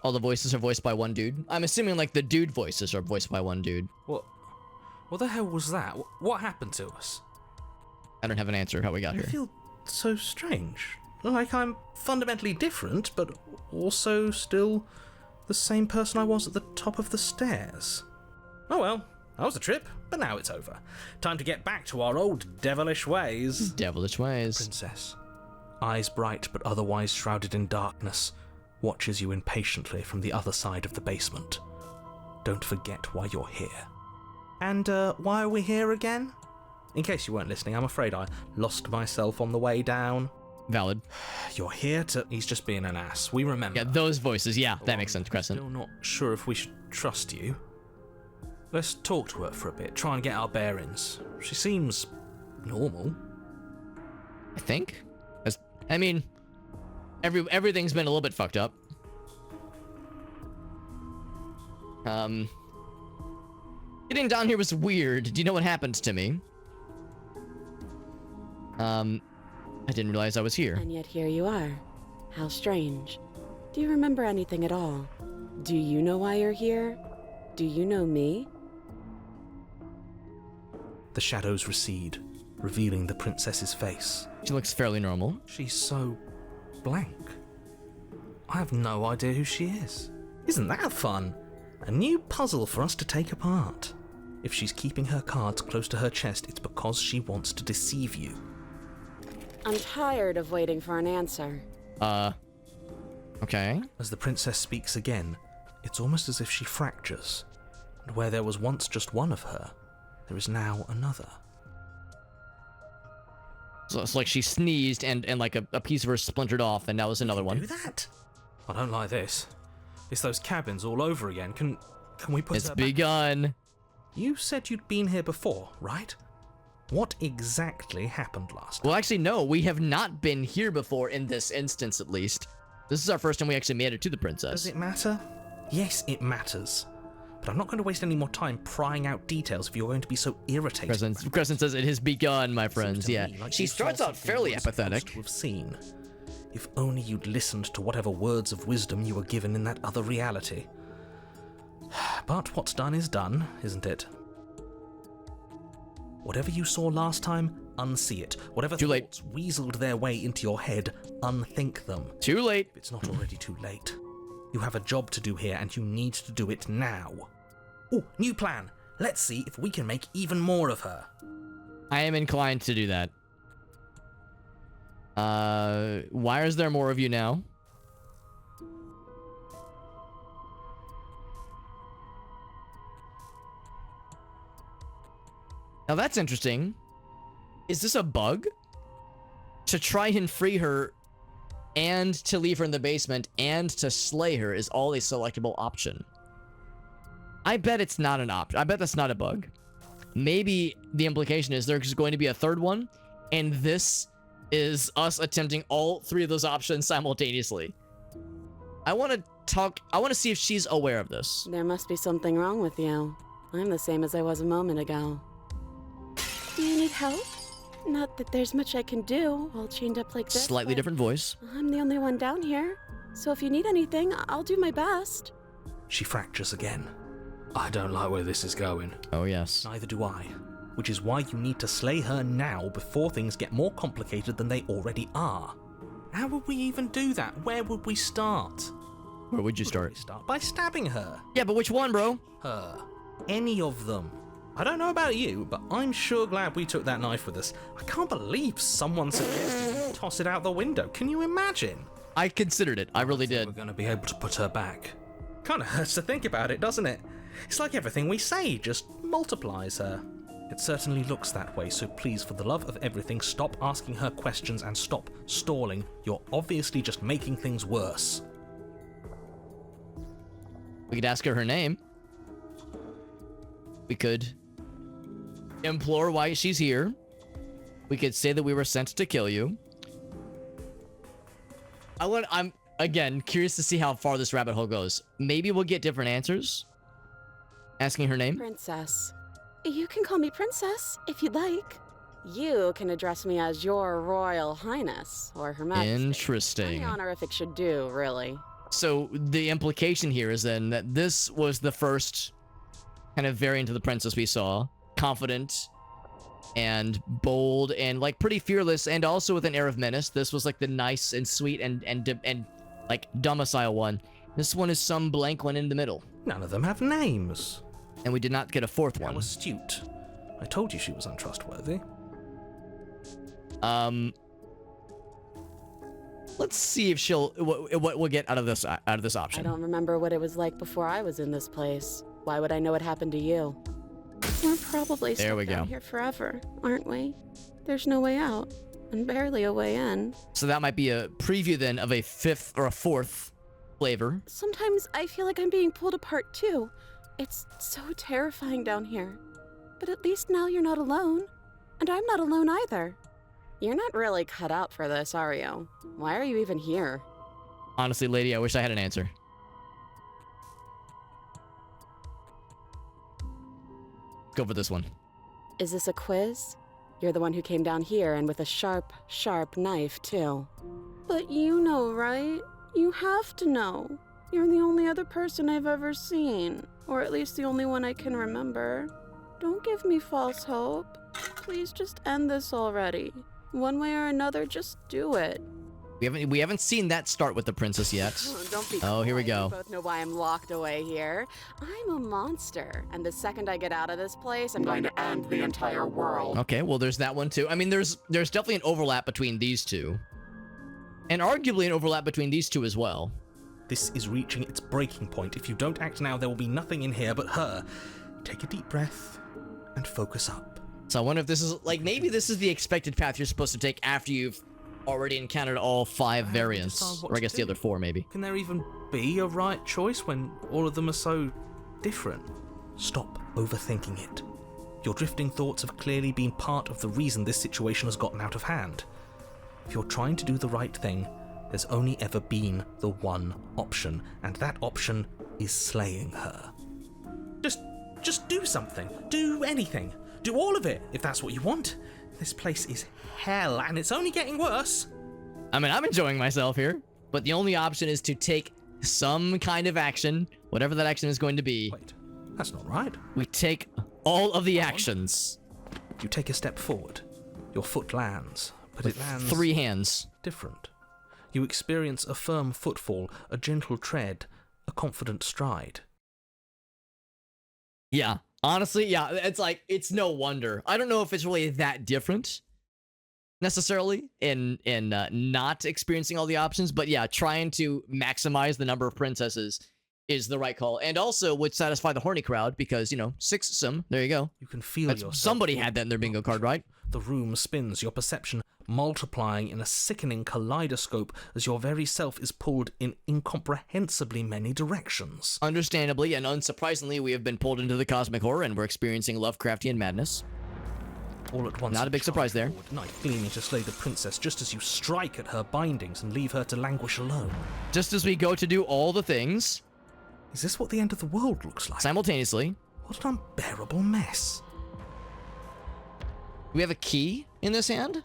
All the voices are voiced by one dude. I'm assuming like the dude voices are voiced by one dude. What the hell was that? What happened to us? I don't have an answer how we got I here. feel so strange. Like I'm fundamentally different, but also still the same person I was at the top of the stairs. Oh well, that was a trip, but now it's over. Time to get back to our old devilish ways. Devilish ways. Princess, eyes bright but otherwise shrouded in darkness, watches you impatiently from the other side of the basement. Don't forget why you're here. And why are we here again? In case you weren't listening, I'm afraid I lost myself on the way down. Valid. You're here to... He's just being an ass. We remember. Yeah, those voices. Yeah, that makes sense, Crescent. Still not sure if we should trust you. Let's talk to her for a bit, try and get our bearings. She seems normal. I think. I mean, everything's been a little bit fucked up. Getting down here was weird. Do you know what happened to me? I didn't realize I was here. And yet here you are. How strange. Do you remember anything at all? Do you know why you're here? Do you know me? The shadows recede, revealing the princess's face. She looks fairly normal. She's so blank. I have no idea who she is. Isn't that fun? A new puzzle for us to take apart. If she's keeping her cards close to her chest, it's because she wants to deceive you. I'm tired of waiting for an answer. Okay. As the princess speaks again, it's almost as if she fractures, and where there was once just one of her, there is now another. So it's like she sneezed and like a piece of her splintered off, and that was another one. Do that? I don't like this. It's those cabins all over again. Can we put It's her back? begun. You said you'd been here before, right? What exactly happened last time? Well, actually, no. We have not been here before in this instance, at least. This is our first time we actually made it to the princess. Does it matter? Yes, it matters. But I'm not going to waste any more time prying out details if you're going to be so irritated. Crescent says it has begun, my Seems friends. to Yeah. me like She you saw starts out something fairly you weren't supposed apathetic. to have seen. If only you'd listened to whatever words of wisdom you were given in that other reality. But what's done is done, isn't it? Whatever you saw last time, unsee it. Whatever Too late. thoughts weaseled their way into your head, unthink them. Too late. If it's not already too late. You have a job to do here, and you need to do it now. Ooh, new plan. Let's see if we can make even more of her. I am inclined to do that. Why is there more of you now? Now that's interesting. Is this a bug? To try and free her and to leave her in the basement and to slay her is all a selectable option. I bet it's not an option. I bet that's not a bug. Maybe the implication is there's going to be a third one, and this is us attempting all three of those options simultaneously. I want to see if she's aware of this. There must be something wrong with you. I'm the same as I was a moment ago. Do you need help? Not that there's much I can do, all chained up like this. Slightly but different voice. I'm the only one down here. So if you need anything, I'll do my best. She fractures again. I don't like where this is going. Oh, yes. Neither do I. Which is why you need to slay her now before things get more complicated than they already are. How would we even do that? Where would we start? Where would you We start? start by stabbing her. Yeah, but which one, bro? Her. Any of them. I don't know about you, but I'm sure glad we took that knife with us. I can't believe someone suggested we toss it out the window. Can you imagine? I considered it. I really We're did. going to be able to put her back. Kinda hurts to think about it, doesn't it? It's like everything we say just multiplies her. It certainly looks that way, so please, for the love of everything, stop asking her questions and stop stalling. You're obviously just making things worse. We could ask her name. We could implore why she's here. We could say that we were sent to kill you. I'm again curious to see how far this rabbit hole goes. Maybe we'll get different answers. Asking her name. Princess. You can call me Princess, if you'd like. You can address me as Your Royal Highness, or Her Majesty. Interesting. Any honorific should do, really. So the implication here is then that this was the first kind of variant of the princess we saw. Confident and bold and like pretty fearless, and also with an air of menace. This was like the nice and sweet and like domicile one. This one is some blank one in the middle. None of them have names. And we did not get a fourth How one. astute. I told you she was untrustworthy. Let's see if she'll what we'll get out of this I option. don't remember what it was like before I was in this place. Why would I know what happened to you? We're probably There stuck we down go. here forever, aren't we? There's no way out, and barely a way in. So that might be a preview then of a fifth or a fourth flavor. Sometimes I feel like I'm being pulled apart too. It's so terrifying down here. But at least now you're not alone. And I'm not alone either. You're not really cut out for this, are you? Why are you even here? Honestly, lady, I wish I had an answer. Go for this one. Is this a quiz? You're the one who came down here, and with a sharp, sharp knife, too. But you know, right? You have to know. You're the only other person I've ever seen. Or at least the only one I can remember. Don't give me false hope. Please just end this already. One way or another, just do it. We haven't seen that start with the princess yet. Don't be Oh, here we coy. go. You both know why I'm locked away here. I'm a monster, and the second I get out of this place, I'm going to end the entire world. Okay, well, there's that one too. I mean, there's definitely an overlap between these two. And arguably an overlap between these two as well. This is reaching its breaking point. If you don't act now, there will be nothing in here but her. Take a deep breath and focus up. So I wonder if this is, like, maybe this is the expected path you're supposed to take after you've already encountered all 5 variants. decide what Or I to guess the do. other 4, maybe. Can there even be a right choice when all of them are so different? Stop overthinking it. Your drifting thoughts have clearly been part of the reason this situation has gotten out of hand. If you're trying to do the right thing, there's only ever been the one option, and that option is slaying her. Just do something. Do anything. Do all of it, if that's what you want. This place is hell, and it's only getting worse. I mean, I'm enjoying myself here, but the only option is to take some kind of action, whatever that action is going to be. Wait, that's not right. We take all of the actions. You take a step forward. Your foot lands, but it lands 3 hands. different. You experience a firm footfall, a gentle tread, a confident stride. Yeah, honestly, yeah, it's like, it's no wonder. I don't know if it's really that different necessarily in not experiencing all the options, but yeah, trying to maximize the number of princesses is the right call, and also would satisfy the horny crowd because, you know, 6 some. There you go. You can feel That's, yourself. somebody had that in their bingo card, right? The room spins, your perception multiplying in a sickening kaleidoscope as your very self is pulled in incomprehensibly many directions. Understandably and unsurprisingly, we have been pulled into the cosmic horror and we're experiencing Lovecraftian madness. All at once, Not a you big surprise charge there. forward, knife gleaming to slay the princess just as you strike at her bindings and leave her to languish alone. Just as we go to do all the things Is this what the end of the world looks like? simultaneously, What an unbearable mess. we have a key in this hand.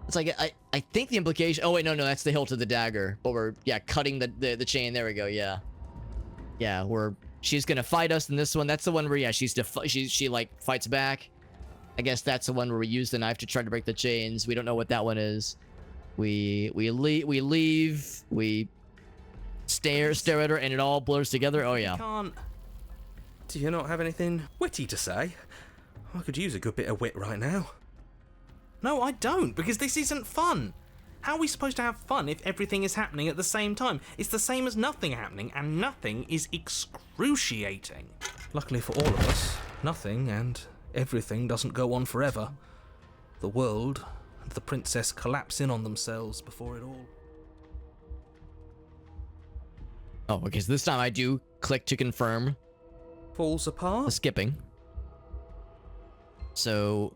It's like, I think the implication, oh wait, no, that's the hilt of the dagger, but we're, yeah, cutting the chain. There we go. Yeah, she's gonna fight us in this one. That's the one where, yeah, she like fights back. I guess that's the one where we use the knife to try to break the chains. We don't know what that one is. We leave, we stare at her, and it all blurs together. Oh yeah. Can't. Do you not have anything witty to say? I could use a good bit of wit right now. No, I don't, because this isn't fun. How are we supposed to have fun if everything is happening at the same time? It's the same as nothing happening, and nothing is excruciating. Luckily for all of us, nothing and everything doesn't go on forever. The world and the princess collapse in on themselves before it all. Oh, okay. So this time I do click to confirm Falls the apart? skipping. So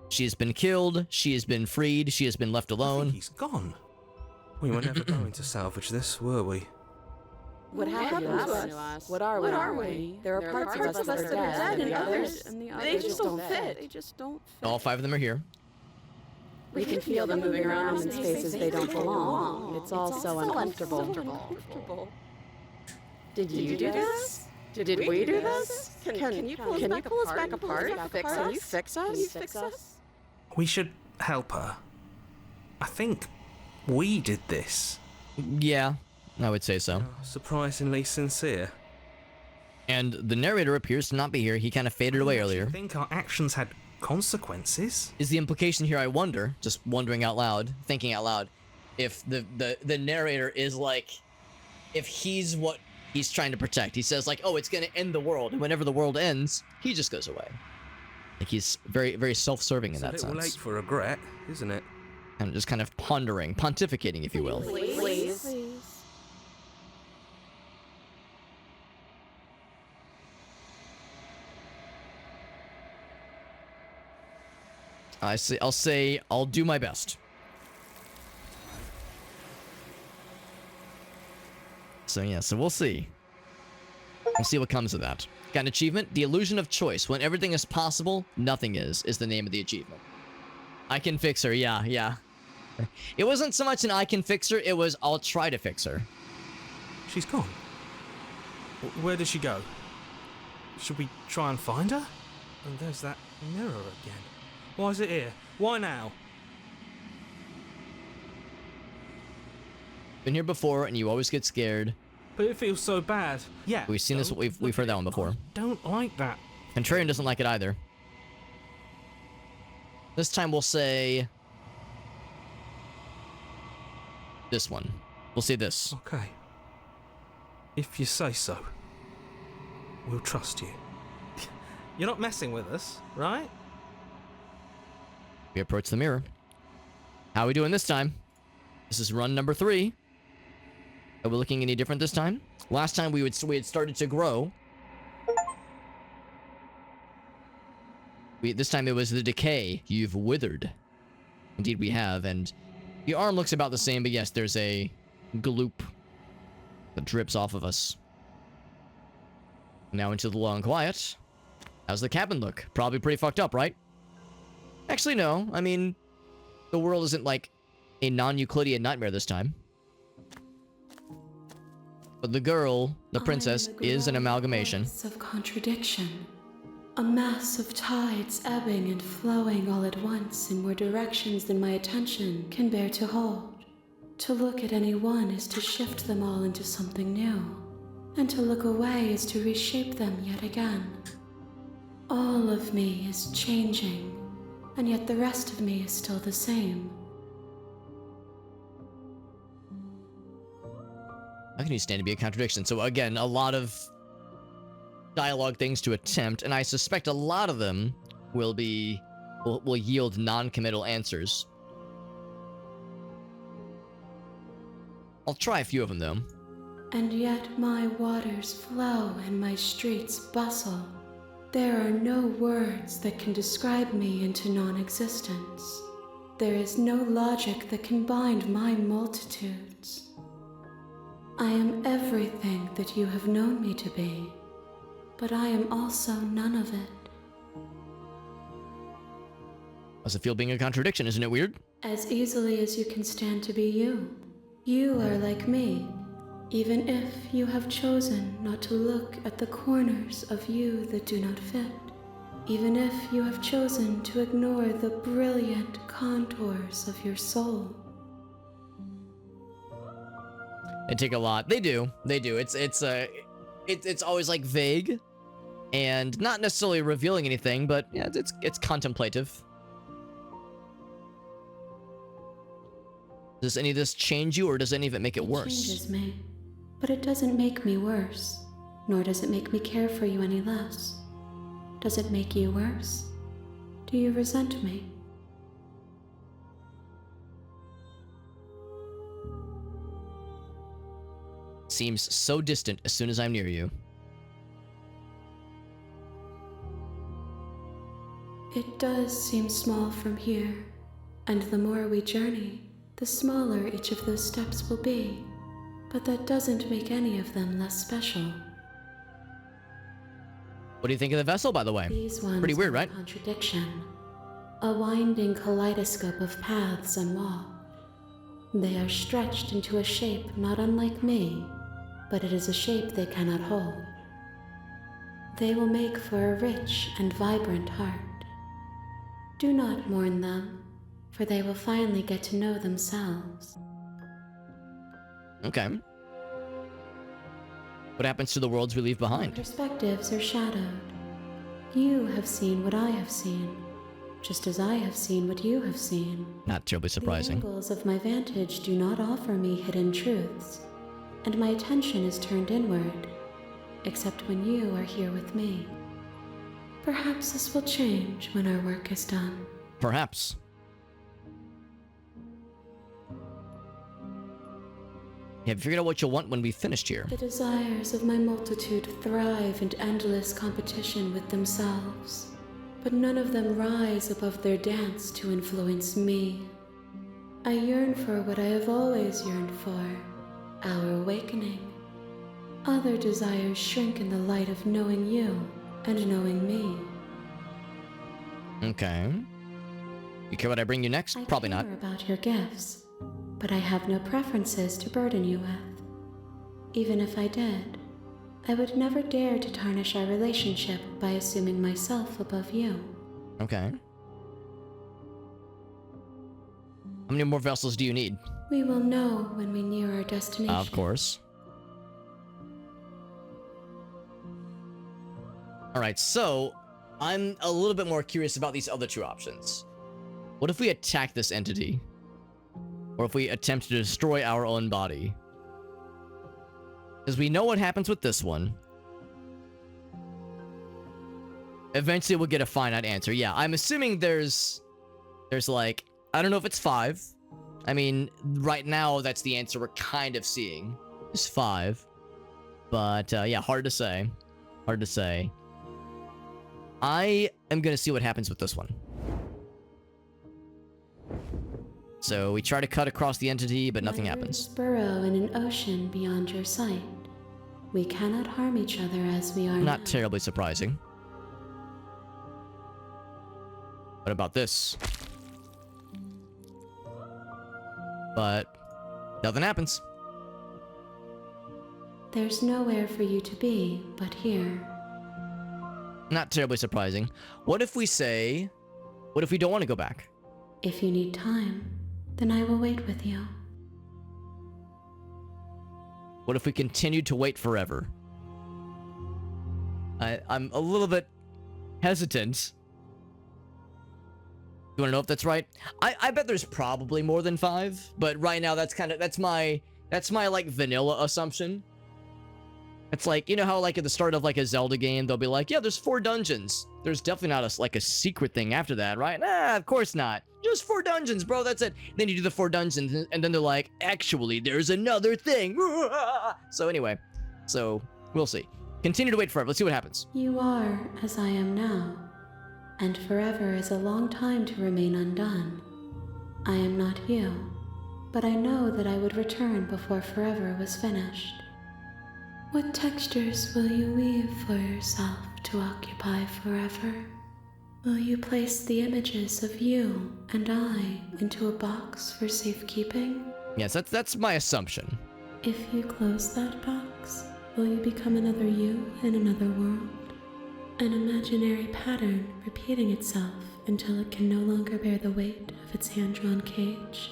she's been killed. She has been freed. She has been left I think alone. he's gone. We were never going to salvage this, were we? What happened to us? What are we? There are parts of us that are dead, and the others They just don't fit. They just don't fit. All 5 of them are here. We can feel them moving around in spaces they don't belong. It's all so uncomfortable. Did you do this? Did we do this? Can you pull us back apart? Can you fix us? We should help her. I think we did this. Yeah, I would say so. Surprisingly sincere. And the narrator appears to not be here. He kind of faded away I earlier. think our actions had consequences. Is the implication here, I wonder, just wondering out loud, thinking out loud, if the narrator is like, if he's what he's trying to protect. He says like, oh, it's going to end the world. And whenever the world ends, he just goes away. Like he's very, very self-serving in that It's a little late sense. for regret, isn't it? And just kind of pondering, pontificating, if you will. Please. I'll do my best. So yeah, so we'll see. We'll see what comes of that. Got an achievement? The illusion of choice. When everything is possible, nothing is the name of the achievement. I can fix her, yeah. It wasn't so much an I can fix her, it was I'll try to fix her. She's gone. Where did she go? Should we try and find her? And there's that mirror again. Why is it here? Why now? Been here before, and you always get scared. But it feels so bad. Yeah. We've seen this. We've heard that one before. I don't like that. Contrarian doesn't like it either. This time we'll say this one. We'll say this. Okay. If you say so, we'll trust you. You're not messing with us, right? We approach the mirror. How are we doing this time? This is run number 3. Are we looking any different this time? Last time we had started to grow. This time it was the decay. You've withered. Indeed we have, and the arm looks about the same, but yes, there's a gloop that drips off of us. Now into the long quiet. How's the cabin look? Probably pretty fucked up, right? Actually, no. I mean, the world isn't like a non-Euclidean nightmare this time. But the girl, the princess, is an amalgamation. Of contradiction. A mass of tides ebbing and flowing all at once in more directions than my attention can bear to hold. To look at any one is to shift them all into something new, and to look away is to reshape them yet again. All of me is changing, and yet the rest of me is still the same. How can you stand to be a contradiction? So again, a lot of dialogue things to attempt, and I suspect a lot of them will yield non-committal answers. I'll try a few of them though. And yet my waters flow and my streets bustle. There are no words that can describe me into non-existence. There is no logic that can bind my multitudes. I am everything that you have known me to be, but I am also none of it. Does it feel being a contradiction? Isn't it weird? As easily as you can stand to be you. You are like me, even if you have chosen not to look at the corners of you that do not fit. Even if you have chosen to ignore the brilliant contours of your soul. They take a lot. They do. It's always like vague, and not necessarily revealing anything, but yeah, it's contemplative. Does any of this change you, or does any of it make it worse? It changes me, but it doesn't make me worse, nor does it make me care for you any less. Does it make you worse? Do you resent me? Seems so distant as soon as I'm near you. It does seem small from here, and the more we journey, the smaller each of those steps will be. But that doesn't make any of them less special. What do you think of the vessel, by the way? These ones pretty weird, are right? A contradiction. A winding kaleidoscope of paths and walls. They are stretched into a shape not unlike me, but it is a shape they cannot hold. They will make for a rich and vibrant heart. Do not mourn them, for they will finally get to know themselves. Okay. What happens to the worlds we leave behind? Perspectives are shadowed. You have seen what I have seen, just as I have seen what you have seen. Not terribly surprising. The angles of my vantage do not offer me hidden truths, and my attention is turned inward, except when you are here with me. Perhaps this will change when our work is done. Perhaps. Have you figured out what you'll want when we've finished here? The desires of my multitude thrive in endless competition with themselves, but none of them rise above their dance to influence me. I yearn for what I have always yearned for, our awakening. Other desires shrink in the light of knowing you and knowing me. Okay. You care what I bring you next? Probably not. I care about your gifts, but I have no preferences to burden you with. Even if I did, I would never dare to tarnish our relationship by assuming myself above you. Okay. How many more vessels do you need? We will know when we near our destination. Of course. Alright, so I'm a little bit more curious about these other two options. What if we attack this entity? Or if we attempt to destroy our own body? Because we know what happens with this one. Eventually we'll get a finite answer. Yeah, I'm assuming there's like, I don't know if it's 5. I mean, right now that's the answer we're kind of seeing. Is 5. But yeah, hard to say. Hard to say. I am gonna see what happens with this one. So we try to cut across the entity, but nothing happens. Burrow in an ocean beyond your sight. We cannot harm each other as we are Not now. terribly surprising. What about this? But nothing happens. There's nowhere for you to be but here. Not terribly surprising. What if we say, what if we don't want to go back? If you need time, then I will wait with you. What if we continue to wait forever? I'm a little bit hesitant. You want to know if that's right? I bet there's probably more than 5, but right now that's my like vanilla assumption. It's like, you know how like at the start of like a Zelda game, they'll be like, yeah, there's 4 dungeons. There's definitely not like a secret thing after that, right? Nah, of course not. Just 4 dungeons, bro, that's it. Then you do the 4 dungeons, and then they're like, actually, there's another thing. So anyway, so we'll see. Continue to wait forever. Let's see what happens. You are as I am now, and forever is a long time to remain undone. I am not you, but I know that I would return before forever was finished. What textures will you weave for yourself to occupy forever? Will you place the images of you and I into a box for safekeeping? Yes, that's my assumption. If you close that box, will you become another you in another world? An imaginary pattern repeating itself until it can no longer bear the weight of its hand-drawn cage.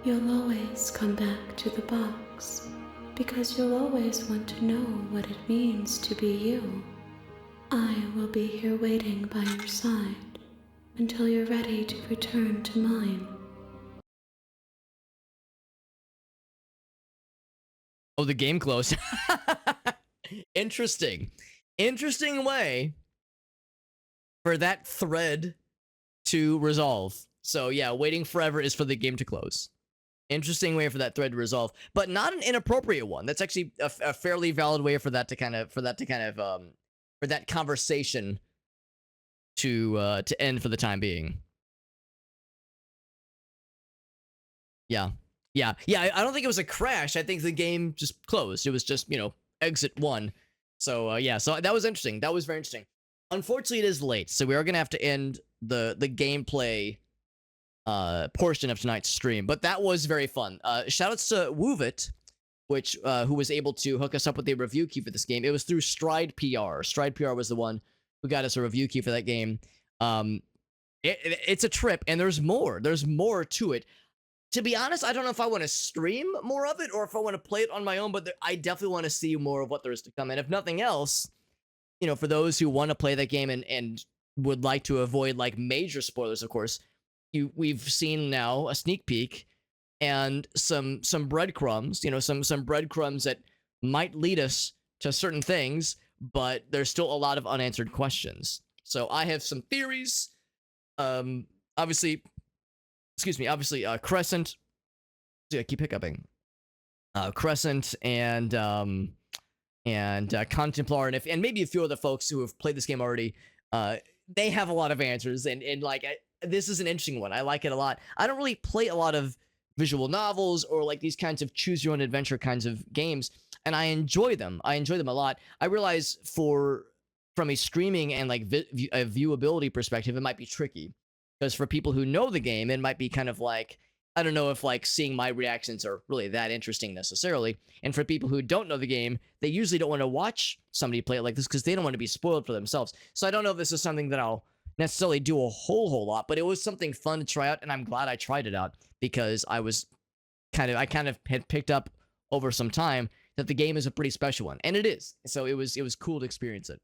You'll always come back to the box, because you'll always want to know what it means to be you. I will be here waiting by your side until you're ready to return to mine. Oh, the game closed. Interesting. Interesting way for that thread to resolve. So yeah, waiting forever is for the game to close. Interesting way for that thread to resolve, but not an inappropriate one. That's actually a fairly valid way for that conversation to end for the time being. Yeah. I don't think it was a crash. I think the game just closed. It was just, exit 1. So yeah, so that was interesting. That was very interesting. Unfortunately, it is late, so we are gonna have to end the gameplay portion of tonight's stream, but that was very fun. Shoutouts to Woovit, who was able to hook us up with a review key for this game. It was through Stride PR. Stride PR was the one who got us a review key for that game. It's a trip, and there's more. There's more to it. To be honest, I don't know if I want to stream more of it or if I want to play it on my own, but I definitely want to see more of what there is to come. And if nothing else, for those who want to play that game and would like to avoid like major spoilers, of course, we've seen now a sneak peek and some breadcrumbs, some breadcrumbs that might lead us to certain things, but there's still a lot of unanswered questions. So I have some theories. Obviously, Crescent. I keep hiccuping. Crescent and Contemplar, and maybe a few other folks who have played this game already. they have a lot of answers, and like this is an interesting one. I like it a lot. I don't really play a lot of visual novels or like these kinds of choose your own adventure kinds of games, and I enjoy them. I enjoy them a lot. I realize from a streaming and like a viewability perspective, it might be tricky because for people who know the game, it might be kind of like, I don't know if like seeing my reactions are really that interesting necessarily. And for people who don't know the game, they usually don't want to watch somebody play it like this because they don't want to be spoiled for themselves. So I don't know if this is something that I'll necessarily do a whole lot, but it was something fun to try out, and I'm glad I tried it out because I kind of had picked up over some time that the game is a pretty special one, and it is. So it was cool to experience it.